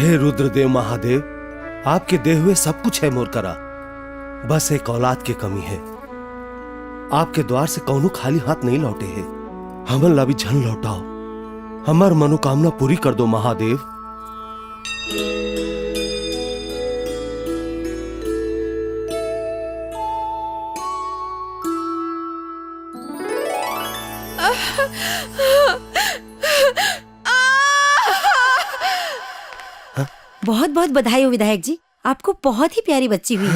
हे रुद्रदेव महादेव, आपके दे हुए सब कुछ है मोर करा, बस एक औलाद की कमी है। आपके द्वार से कौनो खाली हाथ नहीं लौटे है, हमन ला भी झन लौटाओ, हमार मनोकामना पूरी कर दो महादेव। बहुत बहुत बधाई हो विधायक जी, आपको बहुत ही प्यारी बच्ची हुई है।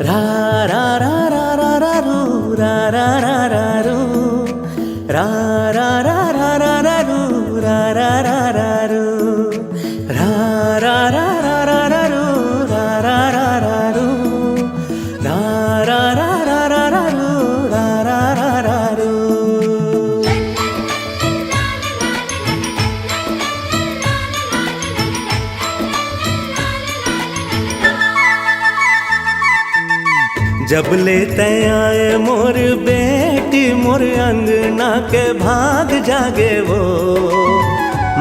रा रा रा रा रा रा रू रा रा रा रा रू रा रा रा रा रा रा रू रा रा रा रा रू रा रा रा रा रा रा रू रा रा रा रा रू रा रा रा रा रा रा रू रा रा रा रा रू। जब लेते आए मोर बेटी मोर अंगना के भाग जागे वो,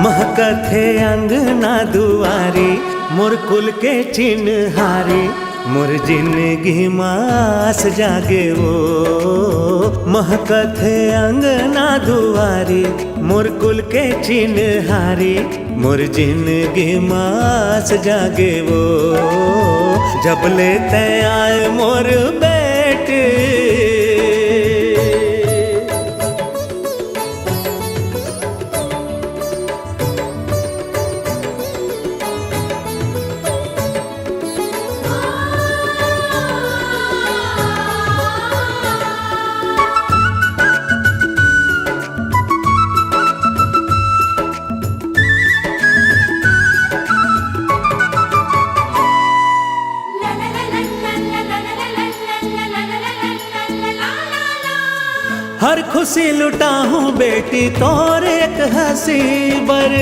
महकथे अंगना दुआरी मोर कुल के चिन्हारी, मोर जिंदगी मास जागे वो, महकथे अंगना दुआरी मोर कुल के चिन्हारी, मोर जिंदगी मास जागे वो, जब लेते आए मोर बेटे। हर खुशी लुटा हूँ बेटी तोर एक हंसी बर,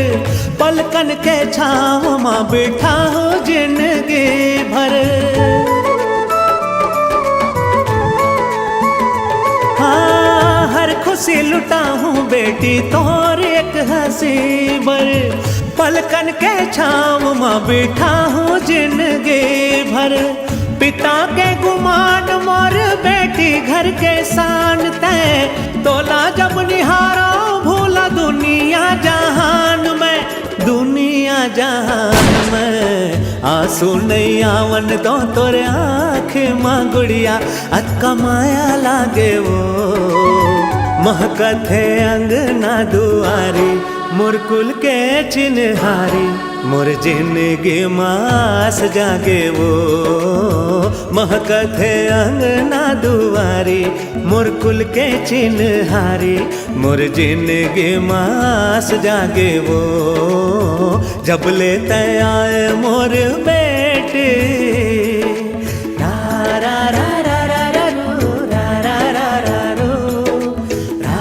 पलकन के छाँव माँ बैठा हूँ जिंदगी भर। हाँ हर खुशी लुटा हूँ बेटी तोर एक हंसी बर, पलकन के छाँव माँ बैठा हूँ जिंदगी भर। पिता के गुमान मोर बेटी घर के शान तय, तोला जब निहारो भूला दुनिया जहान में, दुनिया जहान में आंसू नहीं आवन दो तोरे आँख माँ गुड़िया, अतका माया लागे वो, महकथे अंगना दुआरी मोर कुल के चिन्हारी, मोर जिंदगी मास जागे वो, महकथे अंगना दुआरी मोर कुल के चिन्हारी, मोर जिंदगी मास जागे वो, जब लेते आए मोर बेटे। रा रा रा रा रा रा रू रा रा रा रा रू रा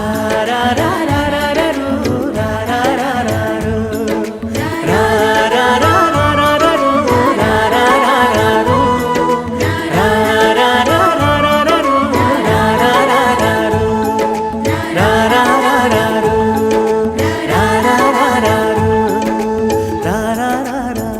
रा रा रा रा रा रू रा रा रा रा रू रा रा रा रा रा रा रू रा रा रा रा रू रा रा रा रा रा रा रू रा रा रा रा रू रा रा रा रा रू रा रा रा रा रू रा रा रा रा।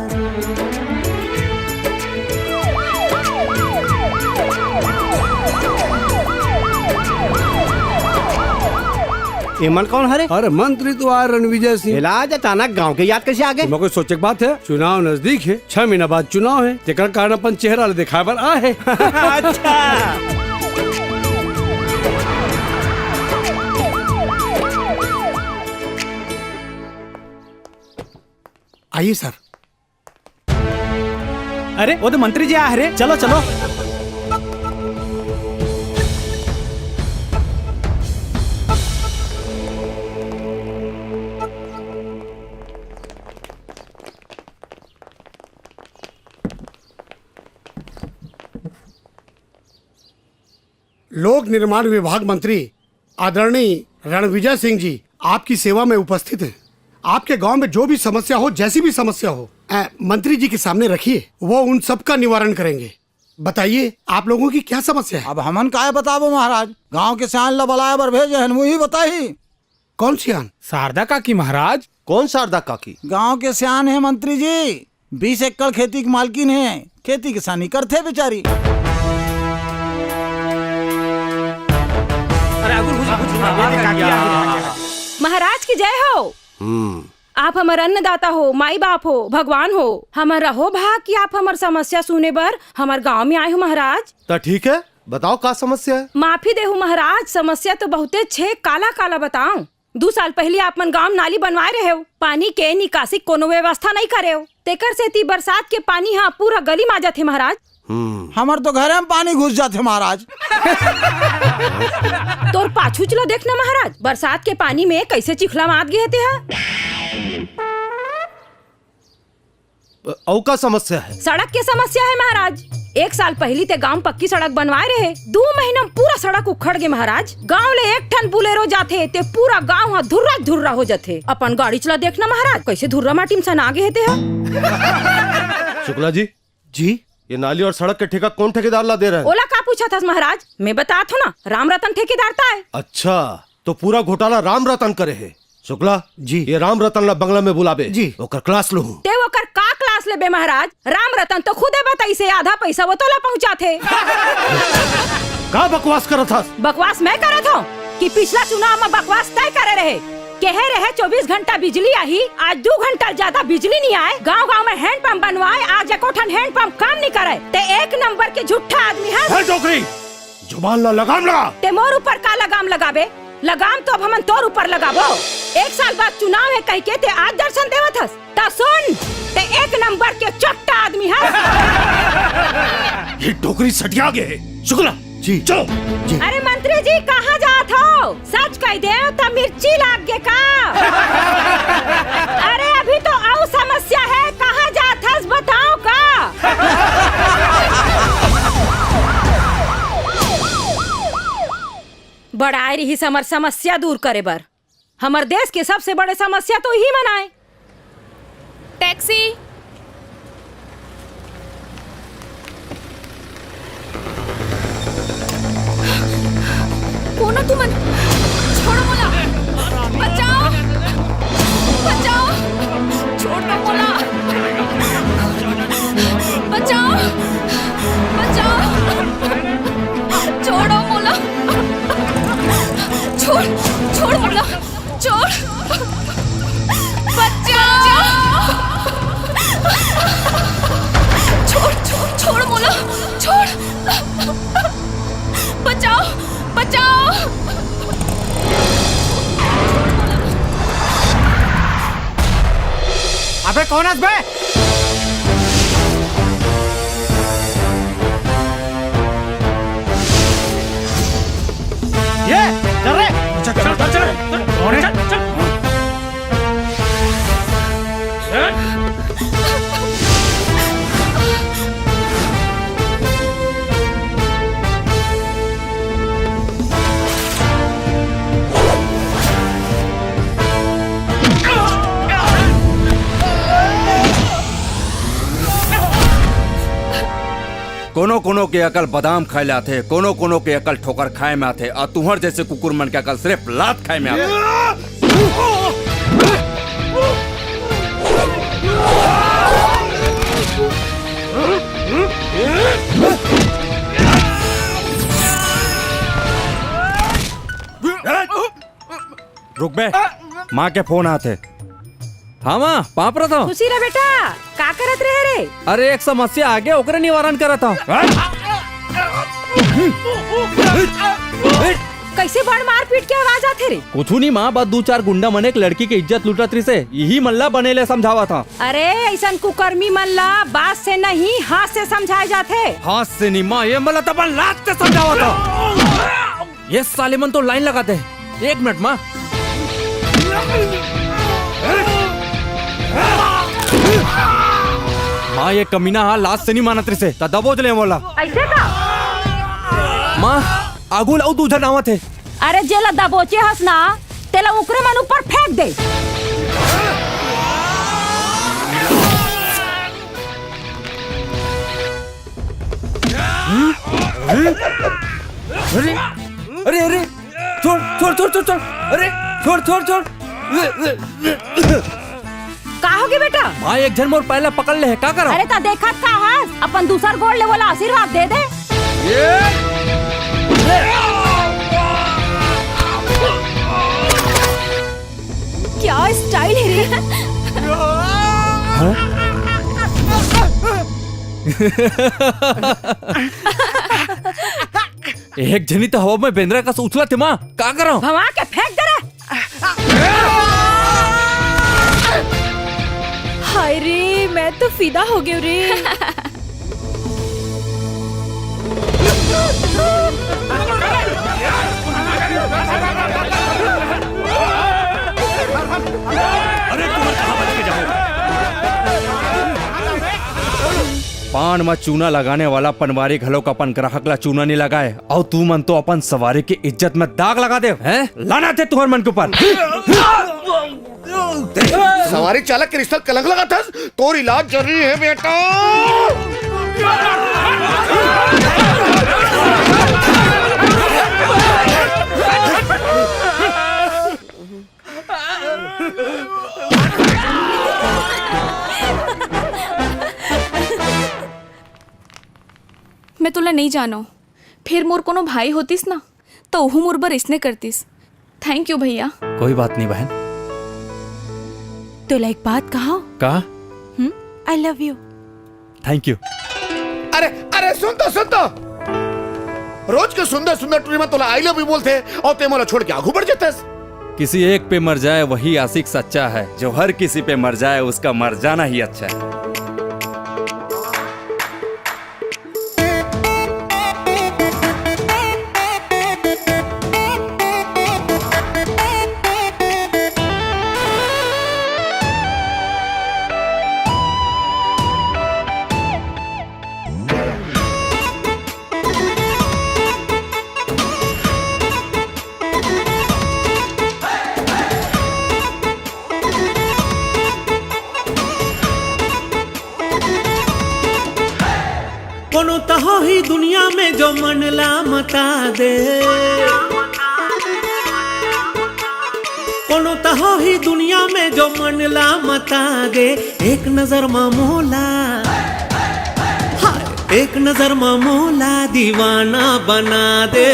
एमन कौन हरे? अरे मंत्री तो आ रणविजय सिंह। इलाज अचानक गांव के याद कैसे आ गए? कोई सोचे बात है, चुनाव नजदीक है, 6 महीना बाद चुनाव है, जेकर कारण अपन चेहरा दिखाए बर आ है। अच्छा आइए सर। अरे वो तो मंत्री जी आ रहे, चलो चलो। लोक निर्माण विभाग मंत्री आदरणीय रणविजय सिंह जी आपकी सेवा में उपस्थित हैं। आपके गांव में जो भी समस्या हो, जैसी भी समस्या हो, मंत्री जी के सामने रखिए, वो उन सब का निवारण करेंगे। बताइए आप लोगों की क्या समस्या है? अब हमन काय बताबो महाराज, गांव के सियान ला बुलाए बर भेजे हन, वही बताई। कौन सियान? शारदा काकी महाराज। कौन शारदा काकी? गांव के सियान है मंत्री जी, 20 एकड़ खेती की मालकिन है, खेती किसानी करते बेचारी। महाराज की जय हो। आप हमार अन्नदाता हो, माई बाप हो, भगवान हो। हमार रहो भाग कि आप हमार समस्या सुने बर हमार गांव में आए हो महाराज। तो ठीक है, बताओ का समस्या है? माफी देहु महाराज, समस्या तो बहुते छे। काला काला बताओ। 2 साल पहले आप मन गांव नाली बनवाए रहे हो, पानी के निकासी कोनो व्यवस्था नहीं करे हो। तेकर से बरसात के पानी यहाँ पूरा गली में आ जाते महाराज। हमार तो घर में पानी घुस जाते महाराज। तोर पाछू चलो देखना महाराज, बरसात के पानी में कैसे चिखला मात गए थे। औ का समस्या है? सड़क की समस्या है महाराज। 1 साल पहले ते गांव पक्की सड़क बनवाए रहे, 2 महीना में पूरा सड़क उखड़ गए महाराज। गांव ले 1 टन बुलेरो जाते ते पूरा गांव धुर्रा धुर्रा हो जाते। अपन गाड़ी चला देखना महाराज, कैसे धुर्रा माटी में सना गए थे। शुक्ला जी, जी ये नाली और सड़क के ठेका कौन ठेकेदार ला दे रहा है? ओला का पूछा था महाराज? मैं बता थो ना, राम रतन ठेकेदार था है। अच्छा, तो पूरा घोटाला राम रतन करे है। शुक्ला जी, ये राम रतन ला बंगला में बुलाबे जी, ओकर क्लास लो। ते ओकर का क्लास लेबे महाराज? राम रतन तो खुदे बताई से आधा पैसा वो तोला पहुँचाते। का बकवास करत था? बकवास मैं करत हूँ कि पिछला चुनाव में बकवास तय करे रहे। कहे रहे 24 घंटा बिजली आई, आज 2 घंटा ज्यादा बिजली नहीं आए। गांव गांव में हैंडपंप बनवाए, आज एकोठन हैंडपंप काम नहीं करे। ते 1 नंबर के झूठा आदमी है। डोकरी, जुबान ला लगाम लगा। ते मोर ऊपर का लगाम लगाबे? लगाम तो अब हम तोर ऊपर लगाबो। 1 साल बाद चुनाव है कह के ते आज दर्शन देवत हस। ता सुन, ते 1 नंबर के चट्टा आदमी है। ये डोकरी सटिया गए। शुक्ला जी, चलो जी। अरे मंत्री जी कहाँ जात हो? सच कह दे तो मिर्ची लाग गे का। अरे अभी तो और समस्या है, कहाँ जात हस बताओ का। बड़ाई रही समर समस्या दूर करे बर। हमर देश के सबसे बड़े समस्या तो ही मनाए। टैक्सी। कौन तुम? छोड़ो मोला, बचाओ बचाओ, छोड़ दो मोला, बचाओ बचाओ, छोड़ो मोला, छोड़ छोड़ मोला, छोड़, बचाओ, छोड़ छोड़ छोड़ मोला, छोड़, बचाओ बचाओ। अबे कौन है बे? ये चल रे, चल चल चल चल, कौन है? चल चल। कोनो कोनो के अकल बादाम खाए आते, कोनो कोनो के अकल ठोकर खाए में आते, और तुहर जैसे कुकुर मन के अकल सिर्फ लात खाए में आते। रुक बे, माँ के फोन आते। हाँ माँ, पाप रहा था। खुशी रे बेटा, का करत रहे रे? अरे एक समस्या आगे ओकरे निवारण करत था। कैसे बड़ मार पीट के आवाज आते रे? कुछ नहीं माँ, बस 2-4 गुंडा मन एक लड़की की इज्जत लूटत रही से, यही मल्ला बनेले समझावा था। अरे ऐसा कुकर्मी मल्ला बात से नहीं हाथ से समझाए जाते। हाथ से नहीं माँ, ये मल्ला तबन लात से समझावा था। ये साले मन तो लाइन लगाते। 1 मिनट माँ। माँ ये कमीना हाँ लात से नहीं मानत रही से, दबोच ले बोला। ऐसे का? माँ आगू लाऊ दूसरा नावा थे। अरे जेला दबोचे हस ना, तेला उकरे मन ऊपर फेंक दे। अरे अरे अरे, छोड़ छोड़ छोड़ छोड़ छोड़, अरे छोड़ छोड़ छोड़। होगी बेटा? माँ एक जन मोर पहले पकड़ ले है, का करो? अरे ता देखत का है, अपन दूसर गोड़ ले वाला आशीर्वाद दे दे। क्या स्टाइल है रे। एक जनी तो हवा में बेंद्रा का उछला थे माँ, का करो? भवा के फेंक दे रे। हाय रे, मैं तो फिदा हो गई रे। पान में चूना लगाने वाला पनवारी घलो का अपन ग्राहक ला चूना नहीं लगाए, और तू मन तो अपन सवारी की इज्जत में दाग लगा दे हैं? लाना थे तुम्हारे मन के ऊपर। सवारी चालक के रिश्ता कलंक लगा था, तो इलाज जरूरी है बेटा। मैं तुला नहीं जानो, फिर मोर कोनो भाई होतीस ना तो ओहू मोर बर इसने करतीस। थैंक यू भैया। कोई बात नहीं बहन। तुला एक बात कहा, का? I love you. Thank you. अरे अरे सुन तो रोज के सुंदर सुंदर टूरी में तोला आई लव यू बोलते और ते मोला छोड़ के आगू बढ़ जाते। किसी एक पे मर जाए वही आशिक सच्चा है, जो हर किसी पे मर जाए उसका मर जाना ही अच्छा है। कोनो तहो ही दुनिया में जो मन ला मता दे, कोनो तहो ही दुनिया में जो मन ला मता दे, एक नजर मामोला, हाय एक नजर मामोला दीवाना बना दे।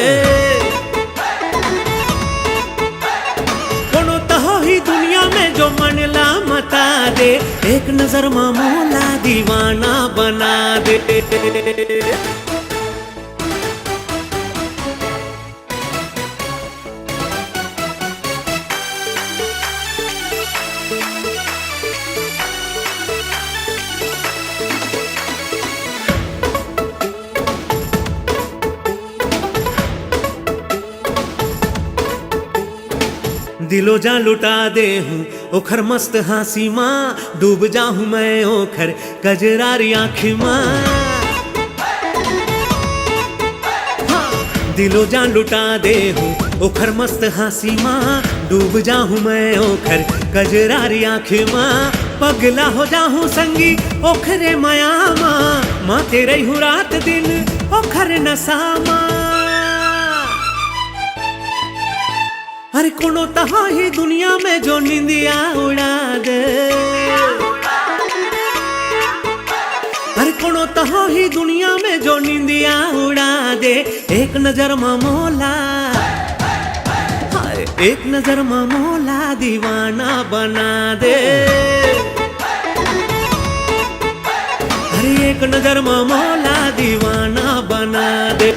कोनो तहो ही दुनिया में जो मन ला मता दे, एक नजर मामोला दीवाना बना दे। दिलो जा लुटा दे हूँ ओखर मस्त हाँसी माँ, डूब जाऊँ मैं ओखर कजरारी आँखी माँ। हाँ, दिलो जा लुटा दे हूँ ओखर मस्त हाँसी माँ, डूब जाऊँ मैं ओखर कजरारी आँखी माँ। पगला हो जाऊँ संगी ओखरे माया माँ, माँ तेरे हूँ रात दिन ओखर नशा माँ। अरे कोनो तहा ही दुनिया में जो निंदिया उड़ा दे, अरे कोनो तहा ही दुनिया में जो निंदिया उड़ा दे, एक नजर मामोला, हाय एक नजर मामोला दीवाना बना दे। अरे एक नजर मामोला दीवाना बना दे।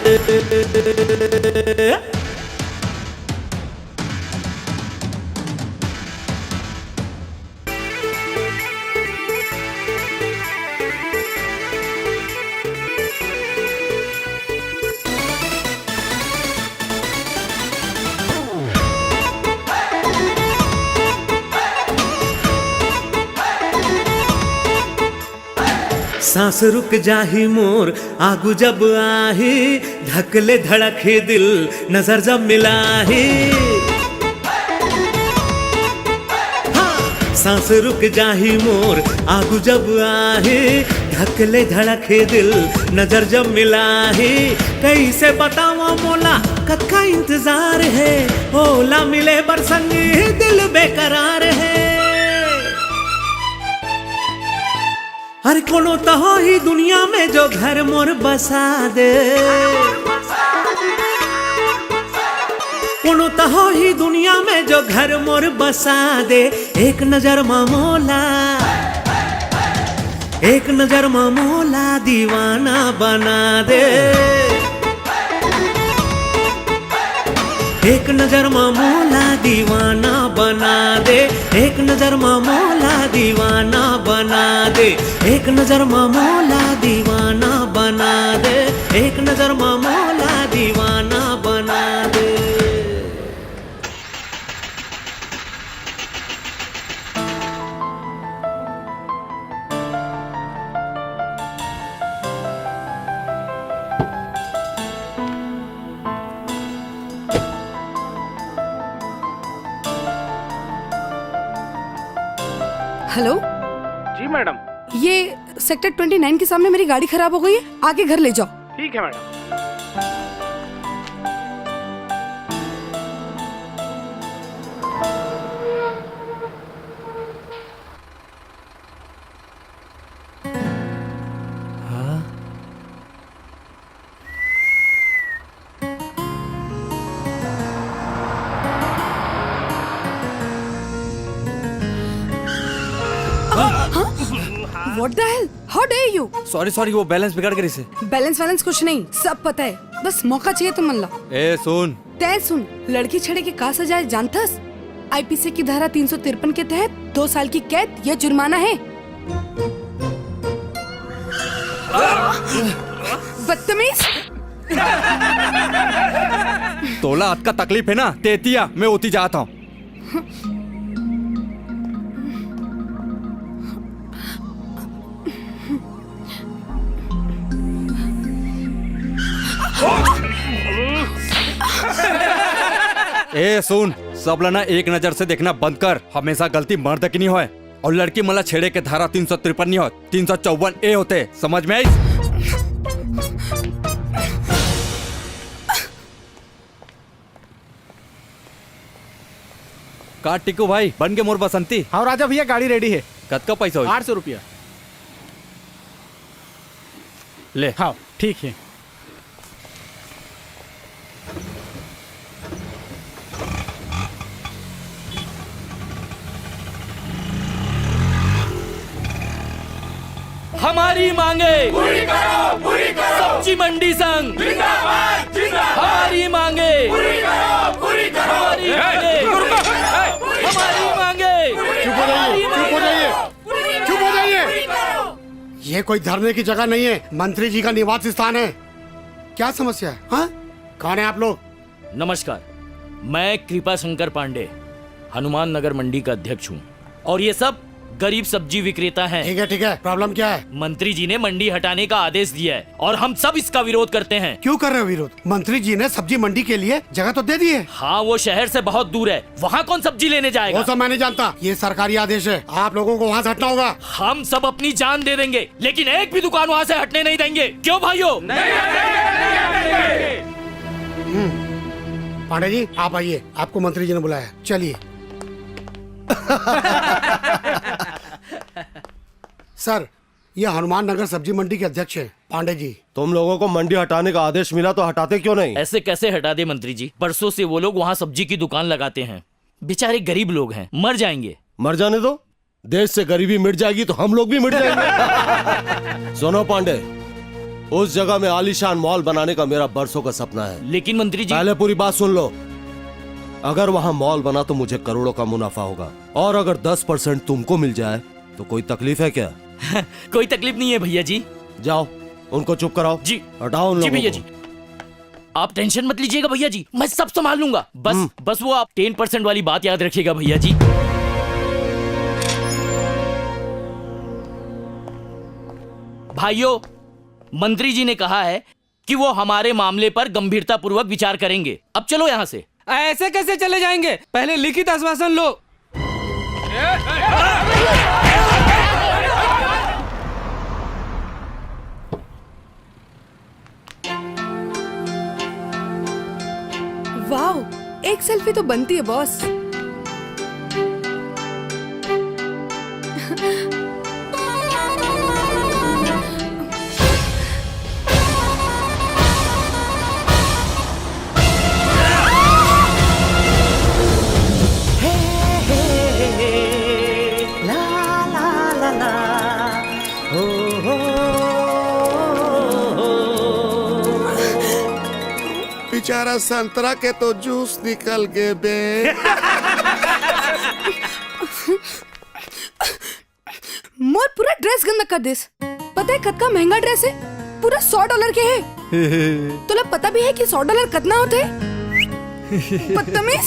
सांस रुक जाही मोर आगू जब आही, धकले धड़के दिल नजर जब मिलाही। हाँ, सांस रुक जाही मोर आगू जब आही, धकले धड़के दिल नजर जब मिलाही। कैसे बताऊं मोला कद का इंतजार है, ओला मिले बरसंगी दिल बेकरार है। अरे कोनो तो हो ही दुनिया में जो घर मोर बसा दे, कोनो तो हो ही दुनिया में जो घर मोर बसा दे, एक नजर मामोला, एक नजर मामोला दीवाना बना दे, एक नजर मामोला दीवाना बना दे, एक नजर मामोला दीवाना बना दे, एक नजर मामोला दीवाना बना दे, एक नजर मामोला दीवाना बना दे। हेलो जी मैडम। ये सेक्टर 29 के सामने मेरी गाड़ी खराब हो गई है, आगे घर ले जाओ। ठीक है madam. What the hell? How dare you? Sorry sorry, वो बैलेंस बिगाड़ कर इसे। बैलेंस वैलेंस कुछ नहीं, सब पता है, बस मौका चाहिए तो मन ला। ए सुन, तय सुन, लड़की छड़े के का सजाए जानथस? आईपीसी की धारा 353 के तहत 2 साल की कैद या जुर्माना है। बदतमीज। तोला हाथ का तकलीफ है ना, तेतिया मैं होती जाता हूँ। ए सुन, सब लना एक नजर से देखना बंद कर। हमेशा गलती मर्द की नहीं होए, और लड़की मला छेड़े के धारा 353 नहीं हो, 354 ए होते, समझ में आई? का टिकू भाई बन के मोर बसंती। हाँ राजा भैया, गाड़ी रेडी है। कत का पैसा हो? 800 रुपया। ले। हाँ ठीक है। हमारी मांगे पूरी करो, पूरी करो। सब्जी मंडी संघ जिंदाबाद, जिंदाबाद। हमारी मांगे पूरी करो, पूरी करो। हमारी मांगे, हमारी मांगे। चुप हो जाइए, चुप हो जाइए, चुप हो जाइए। ये कोई धरने की जगह नहीं है, मंत्री जी का निवास स्थान है। क्या समस्या है? हाँ, कौन है आप लोग? नमस्कार, मैं कृपा शंकर पांडे हनुमान नगर मंडी का अध्यक्ष हूँ, और ये सब गरीब सब्जी विक्रेता हैं। ठीक है ठीक है, प्रॉब्लम क्या है? मंत्री जी ने मंडी हटाने का आदेश दिया है और हम सब इसका विरोध करते हैं। क्यों कर रहे हो विरोध? मंत्री जी ने सब्जी मंडी के लिए जगह तो दे दी है। हाँ, वो शहर से बहुत दूर है, वहाँ कौन सब्जी लेने जाएगा? वो सब मैं नहीं जानता, ये सरकारी आदेश है, आप लोगों को वहाँ से हटना होगा। हम सब अपनी जान दे देंगे, लेकिन एक भी दुकान वहाँ से हटने नहीं देंगे। क्यों भाइयों? पांडे जी आप आइए, आपको मंत्री जी ने बुलाया, चलिए। सर, ये हनुमान नगर सब्जी मंडी के अध्यक्ष हैं पांडे जी। तुम लोगों को मंडी हटाने का आदेश मिला तो हटाते क्यों नहीं? ऐसे कैसे हटा दे मंत्री जी? बरसों से वो लोग वहाँ सब्जी की दुकान लगाते हैं, बेचारे गरीब लोग हैं, मर जाएंगे। मर जाने दो, देश से गरीबी मिट जाएगी तो हम लोग भी मिट जाएंगे। सुनो पांडे, उस जगह में आलीशान मॉल बनाने का मेरा बरसों का सपना है। लेकिन मंत्री जी, पहले पूरी बात सुन लो। अगर वहाँ मॉल बना तो मुझे करोड़ों का मुनाफा होगा, और अगर 10% तुमको मिल जाए तो कोई तकलीफ है क्या? कोई तकलीफ नहीं है भैया जी। जाओ उनको चुप कराओ। जी हटाओ उन जी लोगों भैया को। जी, आप टेंशन मत लीजिएगा भैया जी, मैं सब संभाल लूंगा। बस वो आप 10% वाली बात याद रखिएगा भैया जी। भाइयों, मंत्री जी ने कहा है कि वो हमारे मामले पर गंभीरता पूर्वक विचार करेंगे। अब चलो यहाँ से। ऐसे कैसे चले जाएंगे? पहले लिखित आश्वासन लो। वाओ, एक सेल्फी तो बनती है बॉस। बेचारा संतरा के तो जूस निकल गए बे। मोर पूरा ड्रेस गंदा कर देस। पता है कद का महंगा ड्रेस है, पूरा $100 के है। तुला पता भी है कि $100 कितना होते है? बदतमीज।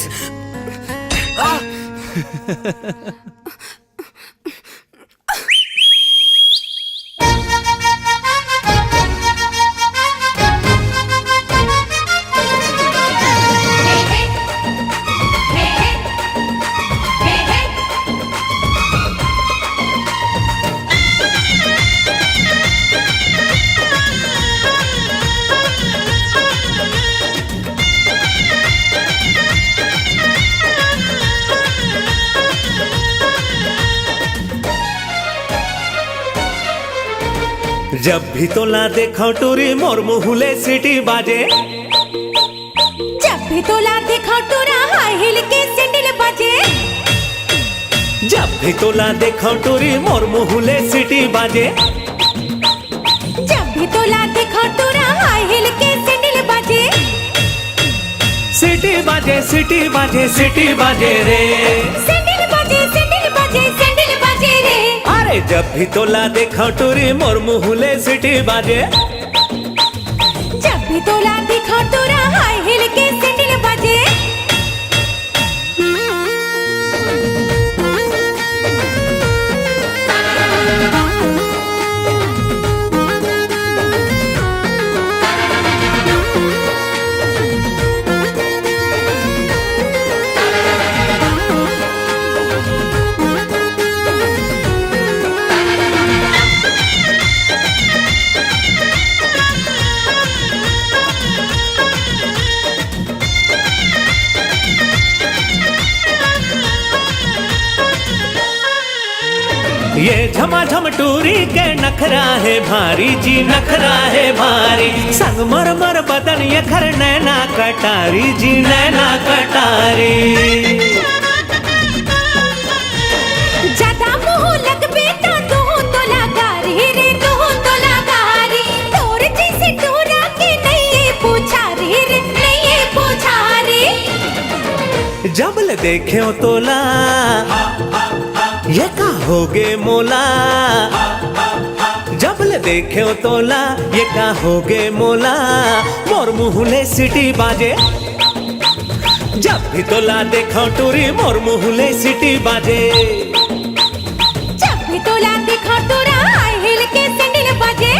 जब भी तोला देखो टूरी मोर मुहुले सिटी बाजे। जब भी तोला देखो टूरा हाई हिल के सैंडल बाजे। जब भी तोला देखो टूरी मोर मुहुले सिटी बाजे। जब भी तोला देखो टूरा हाई हिल के सैंडल बाजे। सिटी बाजे सिटी बाजे सिटी बाजे रे। सैंडल बाजे सैंडल बाजे सैंडल बाजे रे। अरे जब भी तोला देखो टूरी मोर मुहुले सिटी बाजे। जब भी तोला देखो टूरा हाई हिल के सैंडल बाजे। ये झमाझम टूरी के नखरा है भारी जी, नखरा है भारी। संगमरमर बदन ये खर नैना कटारी जी, नैना कटारी। ज्यादा मुंह लग बेटा तू तो लगारी रे, तू तो लगारी। तोर जैसे टूरा के नहीं पूछा रे, नहीं पूछा रे। जबल देखे तोला ये का होगे मोला। जबल देखे तोला ये का होगे मोला। मोर मुहुले सिटी बाजे। जब भी तोला देखो टूरी मोर मुहुले सिटी बाजे। जब भी तोला देखो टूरा हाई हिल के सैंडल बाजे।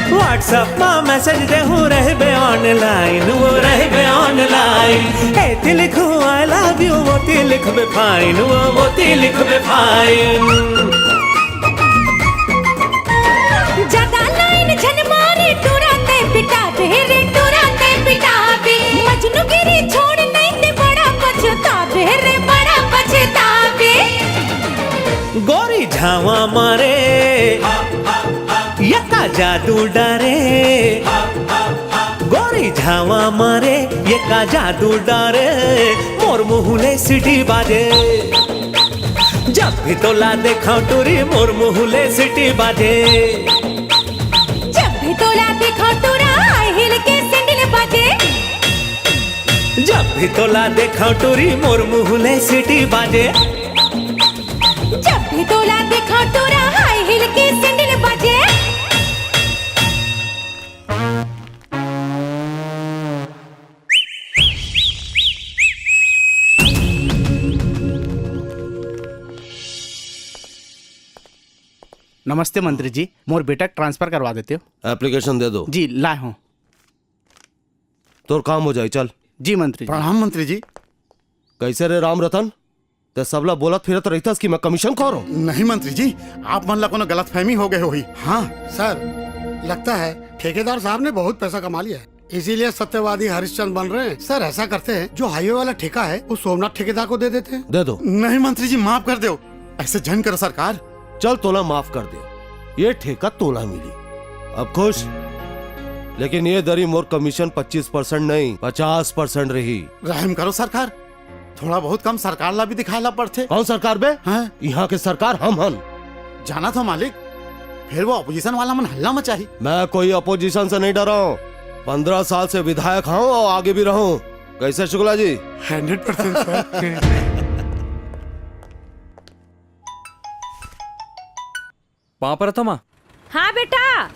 व्हाट्सएप में मैसेज देहूँ रहबे ऑनलाइन, वो रहबे ऑनलाइन। एती लिखूँ आई लव यू, वो ती लिखबे फाइन, वो ती लिखबे फाइन। ज्यादा लाइन झन मारे टूरा ते पिटा बे रे, टूरा ते पिटा बे। मजनू गिरी छोड़ नहीं ते बड़ा पछतावे रे, बड़ा पछतावे। गोरी झावा मारे यका जादू डरे। गोरी झावा मारे ये का जादू डरे। मोर मुहुले सिटी बाजे। जब भी तोला देखो टूरी मोर मुहुले सिटी बाजे। जब भी तोला देखो टूरा हाई हिल के सैंडल बाजे। जब भी तोला देखो टूरी मोर मुहुले सिटी बाजे। जब भी तोला देखो टूरा हाई हिल के सैंडल बाजे। नमस्ते मंत्री जी, मोर बेटा ट्रांसफर करवा देते हो? एप्लीकेशन दे दो। जी लाए हूँ। तोर काम हो जाए, चल। जी मंत्री जी। प्रणाम मंत्री जी। कैसे रे राम रतन? ते सबला बोलत फिरत रहितस कि मैं कमीशन खा रहा हूँ। नहीं मंत्री जी, आप मन ला कोनो गलतफहमी हो गए होई। हाँ सर, लगता है ठेकेदार साहब ने बहुत पैसा कमा लिया है। इसीलिए सत्यवादी हरिश्चंद्र बन रहे हैं। सर ऐसा करते हैं, जो हाईवे वाला ठेका है वो सोमनाथ ठेकेदार को दे देते हैं। दे दो। नहीं मंत्री जी माफ कर दो, ऐसे जन करो सरकार। चल तोला माफ कर दे, ये ठेका तोला मिली, अब खुश। लेकिन ये दरी मोर कमीशन 25% नहीं 50% रही। रहम करो सरकार, थोड़ा बहुत कम सरकार ला भी दिखाला पड़ते। कौन सरकार बे? हाँ? यहाँ के सरकार हम हन। जाना था मालिक, फिर वो अपोजिशन वाला मन हल्ला मचाही। मैं कोई अपोजिशन से नहीं डरा हूँ, 15 साल से विधायक हूँ और आगे भी रहूं। कैसे शुक्ला जी? 100% सर। प्रथमा। हाँ बेटा,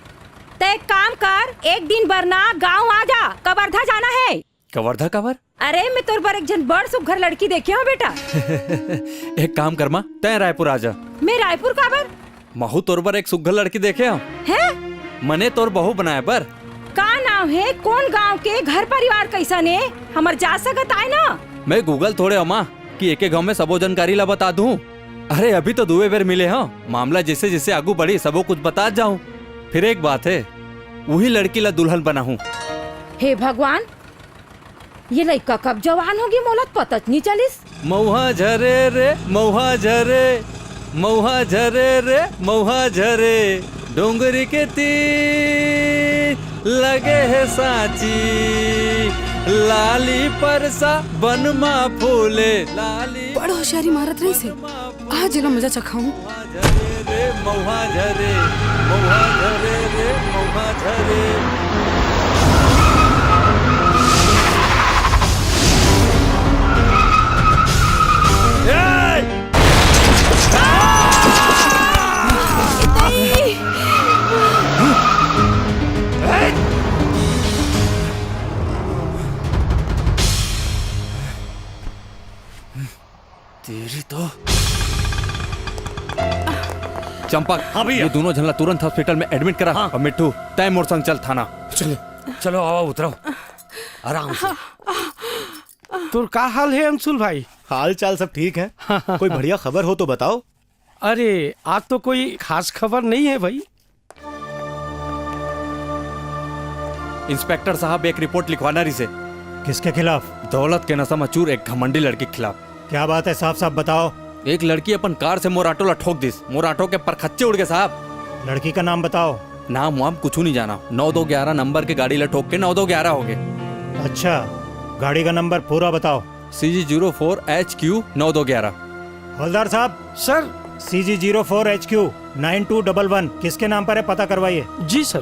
तो एक काम कर, एक दिन बरना गांव आ जा, कवर्धा जाना है। कवर्धा कवर? अरे मैं तोर पर एक जन बड़ सुघर लड़की देखे हो बेटा। एक काम कर माँ, तय रायपुर आ जा। मैं रायपुर काबर? महू तोर पर एक सुघर लड़की देखे हो है? मने तोर बहू बनाए पर। का नाम है, कौन गांव के, घर परिवार कैसा ने, हमर जा सकत आए ना? मैं गूगल थोड़े अमा कि एक गांव में सबो जानकारी ला बता दूं। अरे अभी तो 2 बेर मिले हो, मामला जैसे जैसे आगू बढ़ी सबो कुछ बता जाऊं। फिर एक बात है, वही लड़की ला दुल्हन बना हूँ। हे भगवान, ये लड़का कब जवान होगी, मोला पता नहीं चलिस। मऊहा झरे रे मऊहा झरे, मऊहा झरे रे मऊहा झरे, डोंगरी के तीर लगे है साची, लाली परसा बनमा फूले लाली। बड़ होशियारी मारत रही से, आज जरा मजा चखाऊं। मऊहा झरे मऊहा झरे रे मऊहा झरे। तेरी तो चंपक। हाँ भैया। ये दोनों झनला तुरंत हॉस्पिटल में एडमिट करा। हाँ। और मिट्टू तय मोर संग चल थाना। चलो चलो आओ उतरो आराम से। तो का हाल है अंशुल भाई? हाल चाल सब ठीक है। कोई बढ़िया खबर हो तो बताओ। अरे आज तो कोई खास खबर नहीं है भाई। इंस्पेक्टर साहब एक रिपोर्ट लिखवाना रही से। किसके खिलाफ? दौलत के नशा मचूर एक घमंडी लड़की के खिलाफ। क्या बात है, साफ साफ बताओ। एक लड़की अपन कार से मोर ऑटो ला ठोक दिस, मोर ऑटो के परखच्चे उड़ गए साहब। लड़की का नाम बताओ। नाम वाम कुछ नहीं जाना, 9211 नंबर के गाड़ी ला ठोक के 9211 हो गए। अच्छा, गाड़ी का नंबर पूरा बताओ। CG04HQ 9211। हवलदार साहब। सर। CG04HQ 9211 किसके नाम पर है, पता करवाइए। जी सर।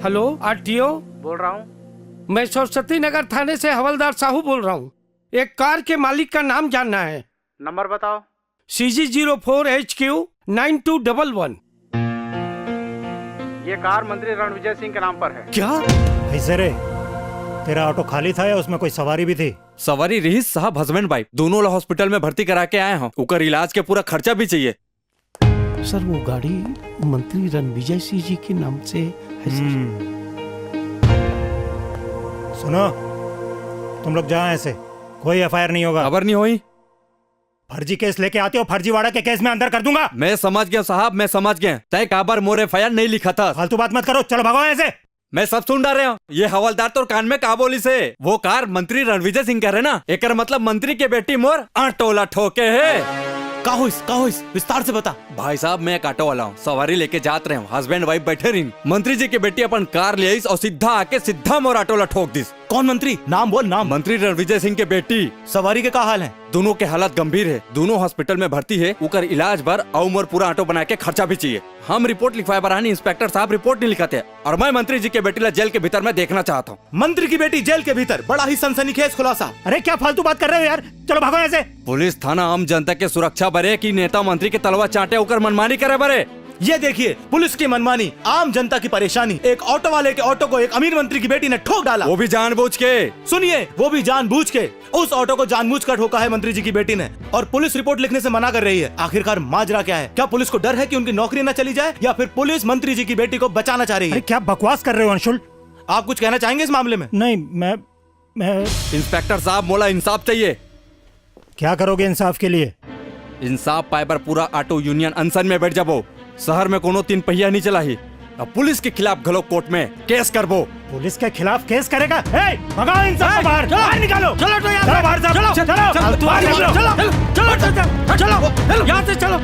हेलो आरटीओ बोल रहा हूँ। मैं सरस्वती नगर थाने से हवलदार साहू बोल रहा हूँ। एक कार के मालिक का नाम जानना है। नंबर बताओ। CG04HQ 9211। ये कार मंत्री रणविजय सिंह के नाम पर है। क्या? ऐसे रे, तेरा ऑटो खाली था या उसमें कोई सवारी भी थी? सवारी रही साहब, हस्बैंड वाइफ दोनों लोग हॉस्पिटल में भर्ती करा के आए हैं। उकर इलाज के पूरा खर्चा भी चाहिए। सर वो गाड़ी मंत्री रणविजय सिंह जी के नाम से है सर। सुनो, तुम लोग जाओ ऐसे, कोई FIR नहीं होगा। खबर नहीं हुई। फर्जी केस लेके आते हो, फर्जीवाड़ा के केस में अंदर कर दूंगा। मैं समझ गया साहब, मैं समझ गया। तय काबर मोर FIR नहीं लिखा था। फालतू बात मत करो, चलो भागो ऐसे। मैं सब सुन रहा हूँ। ये हवलदार तो कान में का बोली से, वो कार मंत्री रणविजय सिंह कह रहे ना, एक मतलब मंत्री के बेटी मोर आटोला ठोके है। का होइस विस्तार से बता। भाई साहब मैं एक ऑटो वाला हूँ, सवारी लेके जात रहे हूँ, हस्बैंड वाइफ बैठे रही। मंत्री जी की बेटी अपन कार ले आई और सीधा आके सीधा मोर ऑटो ला ठोक दिस। कौन मंत्री? नाम बोल, नाम। मंत्री रणविजय सिंह के बेटी। सवारी के का हाल है? दोनों के हालत गंभीर है, दोनों हॉस्पिटल में भर्ती है। उकर इलाज भर और मोर पूरा ऑटो बना के खर्चा भी चाहिए। हम रिपोर्ट लिखवाए बरानी, इंस्पेक्टर साहब रिपोर्ट नहीं लिखाते और मैं मंत्री जी के बेटी ला जेल के भीतर में देखना चाहता हूँ। मंत्री की बेटी जेल के भीतर? बड़ा ही सनसनीखेज खुलासा। अरे क्या फालतू बात कर रहे हो यार, चलो भागो ऐसे। पुलिस थाना आम जनता के सुरक्षा बरे की नेता मंत्री के तलवा चाटे उकर मनमानी करे बरे। ये देखिए, पुलिस की मनमानी, आम जनता की परेशानी। एक ऑटो वाले के ऑटो को एक अमीर मंत्री की बेटी ने ठोक डाला, वो भी जानबूझ के। सुनिए, वो भी जानबूझ के। उस ऑटो को जानबूझ कर ठोका है मंत्री जी की बेटी ने, और पुलिस रिपोर्ट लिखने से मना कर रही है। आखिरकार माजरा क्या है? क्या पुलिस को डर है कि उनकी नौकरी न चली जाए, या फिर पुलिस मंत्री जी की बेटी को बचाना चाह रही है? क्या बकवास कर रहे हो अंशुल? आप कुछ कहना चाहेंगे इस मामले में? नहीं, मैं इंस्पेक्टर साहब मोला इंसाफ चाहिए। क्या करोगे इंसाफ के लिए? इंसाफ पाए पर पूरा ऑटो यूनियन अनशन में बैठ जाबो। शहर में कोनो 3 पहिया नहीं चला ही। अब पुलिस के खिलाफ घलो कोर्ट में केस करबो। पुलिस के खिलाफ केस करेगा? ए, भगाओ इन सबको बाहर, बाहर निकालो। चलो तो यहाँ चलो से बाहर साहब, चलो चलो, चलो यहाँ से चलो।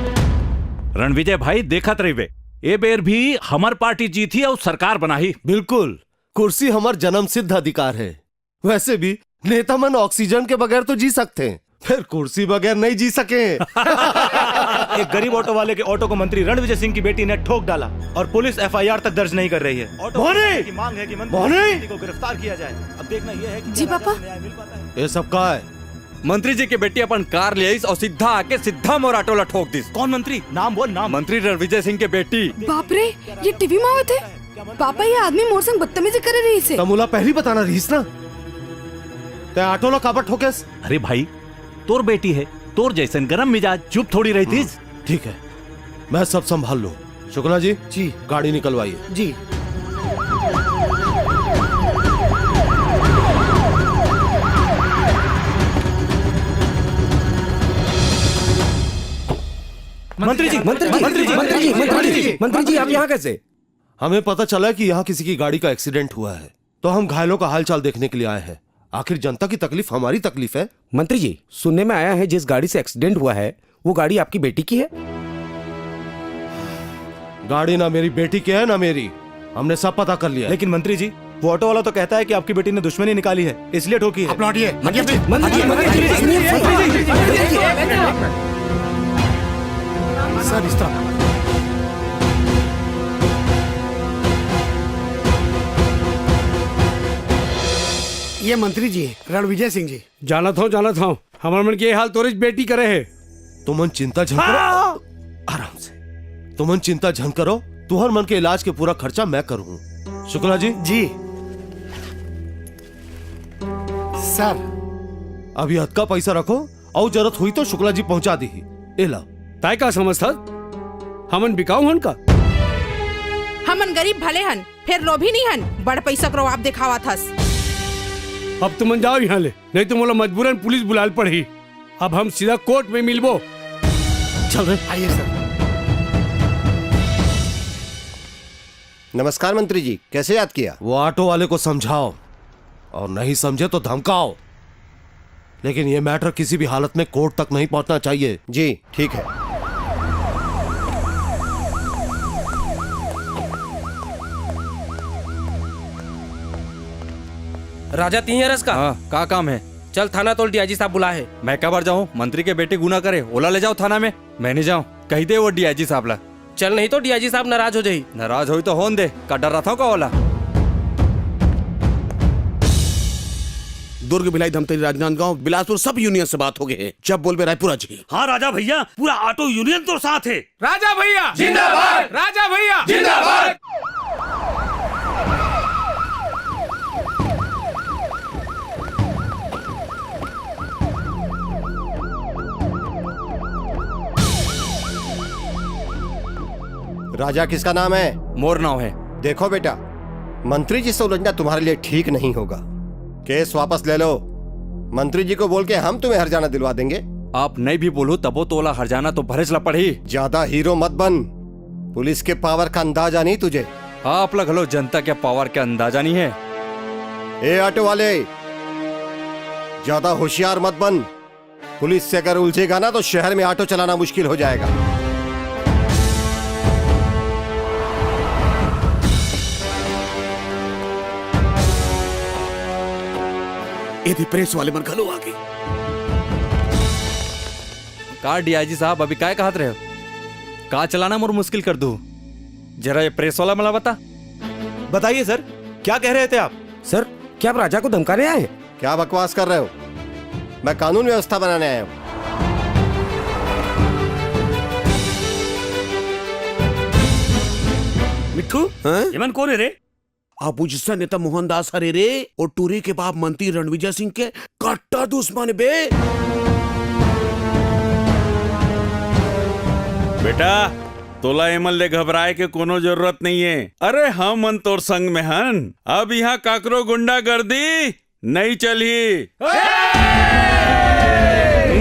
रणविजय भाई देखत रहिबे, ए बेर भी हमार पार्टी जीती और सरकार बनाही। बिल्कुल, कुर्सी हमार जन्म सिद्ध अधिकार है। वैसे भी नेता मन ऑक्सीजन के बगैर तो जी सकते हैं, फिर कुर्सी बगैर नहीं जी सके। एक गरीब ऑटो वाले के ऑटो को मंत्री रणविजय सिंह की बेटी ने ठोक डाला और पुलिस एफआईआर तक दर्ज नहीं कर रही है। ऑटो की मांग है कि मंत्री को गिरफ्तार किया जाए। अब देखना यह है कि जी पापा, ये सब का है? मंत्री जी के बेटी अपन कार ले आईस और सीधा आके सीधा मोर ऑटो ला ठोक दिस। कौन मंत्री? नाम बोल नाम। मंत्री रणविजय सिंह के बेटी। बाप रे, ये टीवी में आवत है। पापा ये आदमी मोर संग बदतमीजी करे रही से। तमुला पहली बताना रहीस ना, ते ऑटो ला काबर ठोकेस? अरे भाई, तोर बेटी है, तोर जैसन गरम मिजाज चुप थोड़ी रहती। ठीक है, मैं सब संभाल लूं। शुक्ला जी, जी गाड़ी निकलवाइए। जी। मंत्री जी, मंत्री जी आप यहाँ कैसे? हमें पता चला कि यहाँ किसी की गाड़ी का एक्सीडेंट हुआ है, तो हम घायलों का हालचाल देखने के लिए आए हैं। आखिर जनता की तकलीफ हमारी तकलीफ है। मंत्री जी, सुनने में आया है जिस गाड़ी से एक्सीडेंट हुआ है वो गाड़ी आपकी बेटी की है। गाड़ी ना मेरी बेटी की है ना मेरी, हमने सब पता कर लिया। लेकिन मंत्री जी, वो ऑटो वाला तो कहता है कि आपकी बेटी ने दुश्मनी निकाली है, इसलिए ठोकी है। आप लौटिए। सर इस तरह। ये मंत्री जी हैं, रणविजय सिंह जी। जानत हूँ हमार मन के हाल तोरिस बेटी करे है। तुमन चिंता झन करो, आराम से। तुमन चिंता झन करो, तुहर मन के इलाज के पूरा खर्चा मैं करूँ। शुक्ला जी। जी सर। अभी हद का पैसा रखो और जरूरत हुई तो शुक्ला जी पहुंचा दी। ए ला। ताई का समझता हमन बिकाऊ हन का? हमन गरीब भले हन, फिर लोभी नहीं हन। बड़ पैसा करो आप दिखावा थस। अब तुम जाओ यहाँ ले, नहीं तो मोला मजबूरन पुलिस बुलाल पड़ी। अब हम सीधा कोर्ट में मिलबो। चल रहे। आइए सर। नमस्कार मंत्री जी, कैसे याद किया? वो ऑटो वाले को समझाओ और नहीं समझे तो धमकाओ, लेकिन ये मैटर किसी भी हालत में कोर्ट तक नहीं पहुंचना चाहिए। जी ठीक है। राजा तीन का? हाँ, का काम है? चल थाना तोल डीआईजी साहब बुला है। मैं कबर जाऊँ? मंत्री के बेटे गुना करे, ओला ले जाओ थाना में। मैं नहीं जाऊँ, कही दे वो डीआईजी साहब ला। चल नहीं तो डीआईजी साहब नाराज हो जाये। नाराज हो तो होन दे, का डर रहा था का ओला। दुर्ग, भिलाई, धमतरी, राजनांदगांव, बिलासपुर सब यूनियन से बात हो गई है। जब बोल बे रायपुरा जी। हाँ राजा भैया, पूरा ऑटो यूनियन तो साथ है। राजा भैया जिंदाबाद, राजा भैया जिंदाबाद। राजा किसका नाम है? मोर नाम है। देखो बेटा, मंत्री जी से उलझना तुम्हारे लिए ठीक नहीं होगा। केस वापस ले लो। मंत्री जी को बोल के हम तुम्हें हरजाना दिलवा देंगे। आप नहीं भी बोलो तबो तोला हरजाना तो भरेच ला पड़ी। ज्यादा हीरो मत बन, पुलिस के पावर का अंदाजा नहीं तुझे। आप लग लो जनता के पावर के अंदाजा नहीं है। ए ऑटो वाले, ज्यादा होशियार मत बन। पुलिस से अगर उलझेगा ना तो शहर में ऑटो चलाना मुश्किल हो जाएगा। यदि प्रेस वाले मन घलो आगे। का डीआईजी साहब अभी काय कहत रहे हो? का चलाना मोर मुश्किल कर दू? जरा ये प्रेस वाला मला बता। बताइए सर, क्या कह रहे थे आप? सर, क्या आप राजा को धमकाने आए? क्या बकवास कर रहे हो? मैं कानून व्यवस्था बनाने आया हूं। मिट्ठू, यमन कौन है रे? अपोजिशन नेता मोहनदास हरे रे और टूरी के बाप मंत्री रणविजय सिंह के कट्टर दुश्मन बे। बेटा, तोला एमन ले घबराए के कोनो जरूरत नहीं है। अरे हम मन तोर संग में हन। अब यहाँ काकरो गुंडागर्दी नहीं चली।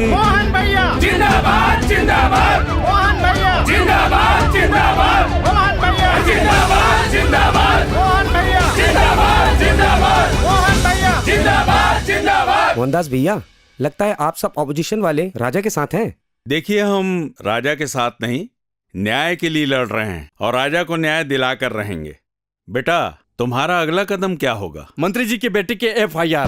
मोहन भैया जिंदाबाद जिंदाबाद। मोहन भैया जिंदाबाद जिंदाबाद। जिंदाबाद मोहन भैया, जिंदाबाद जिंदाबाद मोहन भैया, जिंदाबाद जिंदाबाद। मोहनदास भैया, लगता है आप सब ऑपोजिशन वाले राजा के साथ हैं। देखिए, हम राजा के साथ नहीं, न्याय के लिए लड़ रहे हैं और राजा को न्याय दिलाकर रहेंगे। बेटा, तुम्हारा अगला कदम क्या होगा? मंत्री जी की बेटी के FIR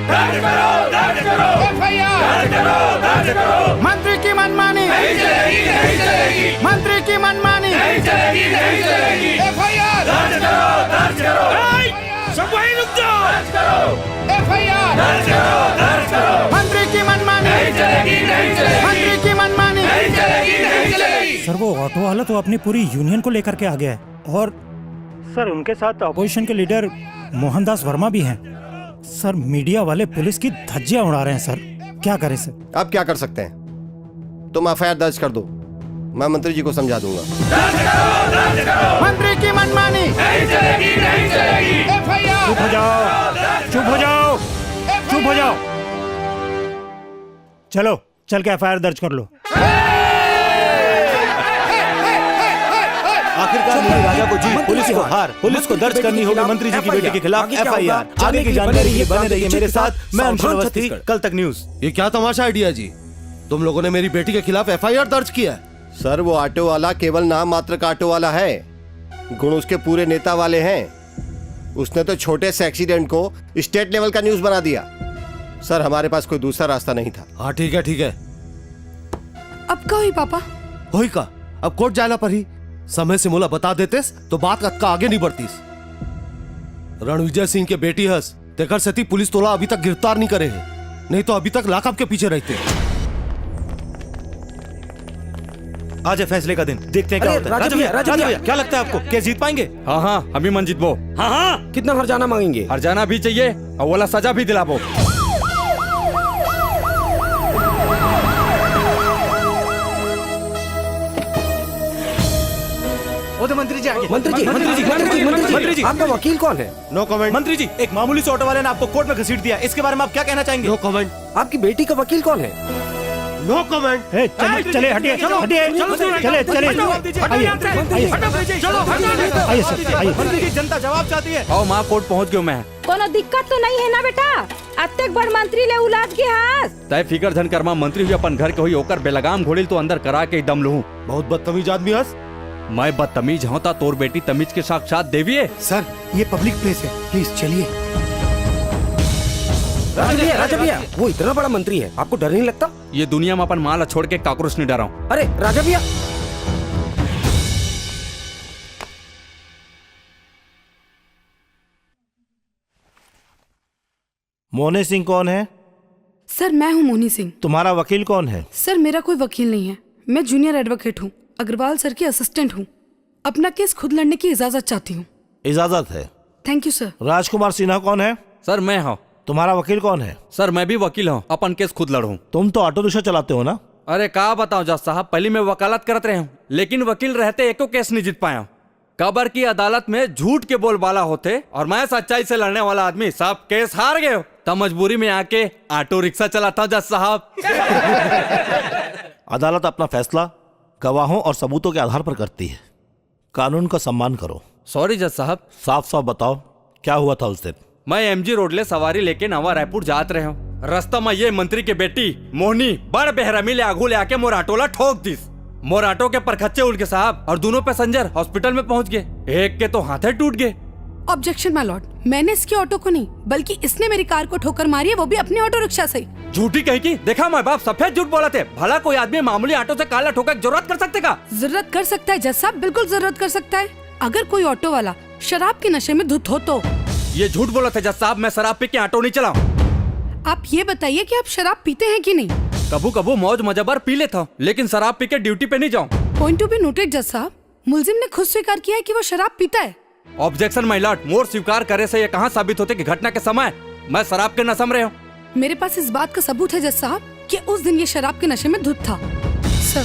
दर्ज करो, दर्ज करो, दर्ज करो, दर्ज करो। मंत्री की मनमानी नहीं चलेगी, नहीं चलेगी। मंत्री की मनमानी नहीं चलेगी, नहीं चलेगी। FIR दर्ज करो, दर्ज करो। सब वहीं रुक जाओ। दर्ज करो, FIR दर्ज करो, दर्ज करो। मंत्री की मनमानी नहीं चलेगी, नहीं चलेगी। मंत्री की मनमानी नहीं चलेगी, नहीं चलेगी। सर, वो ऑटो वाला तो अपनी पूरी यूनियन को लेकर के आ गया है और सर उनके साथ अपोजिशन के लीडर मोहनदास वर्मा भी हैं। सर, मीडिया वाले पुलिस की धज्जियां उड़ा रहे हैं। सर, क्या करें सर? अब क्या कर सकते हैं? तुम FIR दर्ज कर दो, मैं मंत्री जी को समझा दूंगा। दर्ज करो, दर्ज करो। मंत्री की मनमानी नहीं चलेगी, नहीं चलेगी। FIR चुप हो जाओ, चुप हो जाओ, चुप हो जाओ। चलो, चल के FIR दर्ज कर लो। आखिरकार मोदी राजा को जीत, पुलिस को हार। पुलिस को दर्ज करनी होगी मंत्री जी की बेटी के खिलाफ FIR। आगे की जानकारी के लिए बने रहिए मेरे साथ। मैं अंशुल अवस्थी, कल तक न्यूज। ये क्या तमाशा आइडिया जी? तुम लोगों ने मेरी बेटी के खिलाफ FIR दर्ज किया है। सर, वो ऑटो वाला केवल नाम मात्र का ऑटो वाला है, गुण उसके पूरे नेता वाले हैं। उसने तो छोटे से एक्सीडेंट को स्टेट लेवल का न्यूज बना दिया। सर, हमारे पास कोई दूसरा रास्ता नहीं था। हाँ ठीक है, ठीक है। अब का हुई पापा? होई का, अब कोर्ट जाना पर ही समय से मोला बता देते तो बात का आगे नहीं बढ़ती। रणविजय सिंह के बेटी हस तेकर सती पुलिस तोला अभी तक गिरफ्तार नहीं करे है, नहीं तो अभी तक लाकअप के पीछे रहते। आज है फैसले का दिन, देखते हैं क्या होता है। राजा भैया, क्या लगता है आपको, केस जीत पाएंगे? हाँ हाँ, हम भी मन जीतबो। हाँ हाँ, कितना हर्जाना मांगेंगे? हर्जाना भी चाहिए और वाला सजा भी दिलाबो। तो मंत्री जी आगे। मंत्री जी, आपका वकील कौन है? No comment. मंत्री जी, एक मामूली से ऑटो वाले ने आपको कोर्ट में घसीट दिया, इसके बारे में आप क्या कहना चाहेंगे? No comment. आपकी बेटी का वकील कौन है? No comment. चले, हटिए, हटिए, चले, आइए। जनता जवाब चाहती है। आओ माँ, कोर्ट पहुँच गयो मैं। कोनो दिक्कत तो नहीं है ना बेटा? अत्तेक बार मंत्री ले उलाद के हाथ। तय फिकर धन करमा, मंत्री हुई अपन घर के हुई ओकर बेलगाम घोड़िल तो अंदर करा के दम लूं। बहुत बदतमीज आदमी हस। मैं बदतमीज हूँ ता तोर बेटी तमीज के साक्षात देवी है। सर, ये पब्लिक प्लेस है, प्लीज चलिए। राजा भैया, वो इतना बड़ा मंत्री है, आपको डर नहीं लगता? ये दुनिया में अपन माला छोड़ के काकरोच नहीं डरा। अरे राजा भैया, मोहनी सिंह कौन है? सर, मैं हूँ मोहनी सिंह। तुम्हारा वकील कौन है? सर, मेरा कोई वकील नहीं है, मैं जूनियर एडवोकेट हूँ, अग्रवाल सर की असिस्टेंट हूँ। अपना केस खुद लड़ने की इजाजत चाहती हूँ। इजाजत है। Thank you sir. Rajkumar Sinha कौन है? सर, मैं हूँ। तुम्हारा वकील कौन है? सर, मैं भी वकील हूँ, अपन केस खुद लड़ूं। तुम तो ऑटो रिक्शा चलाते हो ना? अरे का बताऊं जज साहब, पहले मैं वकालत करते रहे हूँ, लेकिन वकील रहते एको केस नहीं जीत पाया हूँ। कबर की अदालत में झूठ के बोलबाला होते और मैं सच्चाई से लड़ने वाला आदमी, सब केस हार गए। तब मजबूरी में आके ऑटो रिक्शा चलाता हूँ जज साहब। अदालत अपना फैसला गवाहों और सबूतों के आधार पर करती है, कानून का सम्मान करो। सॉरी जज साहब। साफ साफ बताओ, क्या हुआ था उस दिन? मैं MG रोड ले सवारी लेके नवा रायपुर जात रहे हूँ। रास्ता में ये मंत्री के बेटी मोहनी बड़ बेहरमी ले आगू ले आके मोर ऑटोला ठोक दिस। मोर ऑटो के परखच्चे उड़ के साहब और दोनों पैसेंजर हॉस्पिटल में पहुँच गए, एक के तो हाथे टूट गए। ऑब्जेक्शन माय लॉर्ड, मैंने इसके ऑटो को नहीं बल्कि इसने मेरी कार को ठोकर मारी है, वो भी अपने ऑटो रिक्शा से। झूठी कही की? देखा माँ बाप सफेद झूठ बोला थे। भला कोई आदमी मामूली ऑटो से काला ठोकर जरूरत कर सकते का? जरूरत कर सकता है जज साहब, बिल्कुल जरूरत कर सकता है। अगर कोई ऑटो वाला शराब के नशे में धुत हो तो। ये झूठ बोला था जज साहब, मैं शराब पी के ऑटो नहीं चलाऊं। आप ये बताइए कि आप शराब पीते हैं कि नहीं? कबू कबू मौज मजाबर पी लेता हूँ, लेकिन शराब पी के ड्यूटी पे नहीं जाऊँ। पॉइंट टू बी नोटेड जज साहब, मुलजिम ने खुद स्वीकार किया है कि वो शराब पीता है। ऑब्जेक्शन माय लॉर्ड, मोर स्वीकार करे से ये कहाँ साबित होते कि घटना के समय मैं शराब के नशे में रहा हूँ? मेरे पास इस बात का सबूत है जज साहब कि उस दिन ये शराब के नशे में धुत था। सर,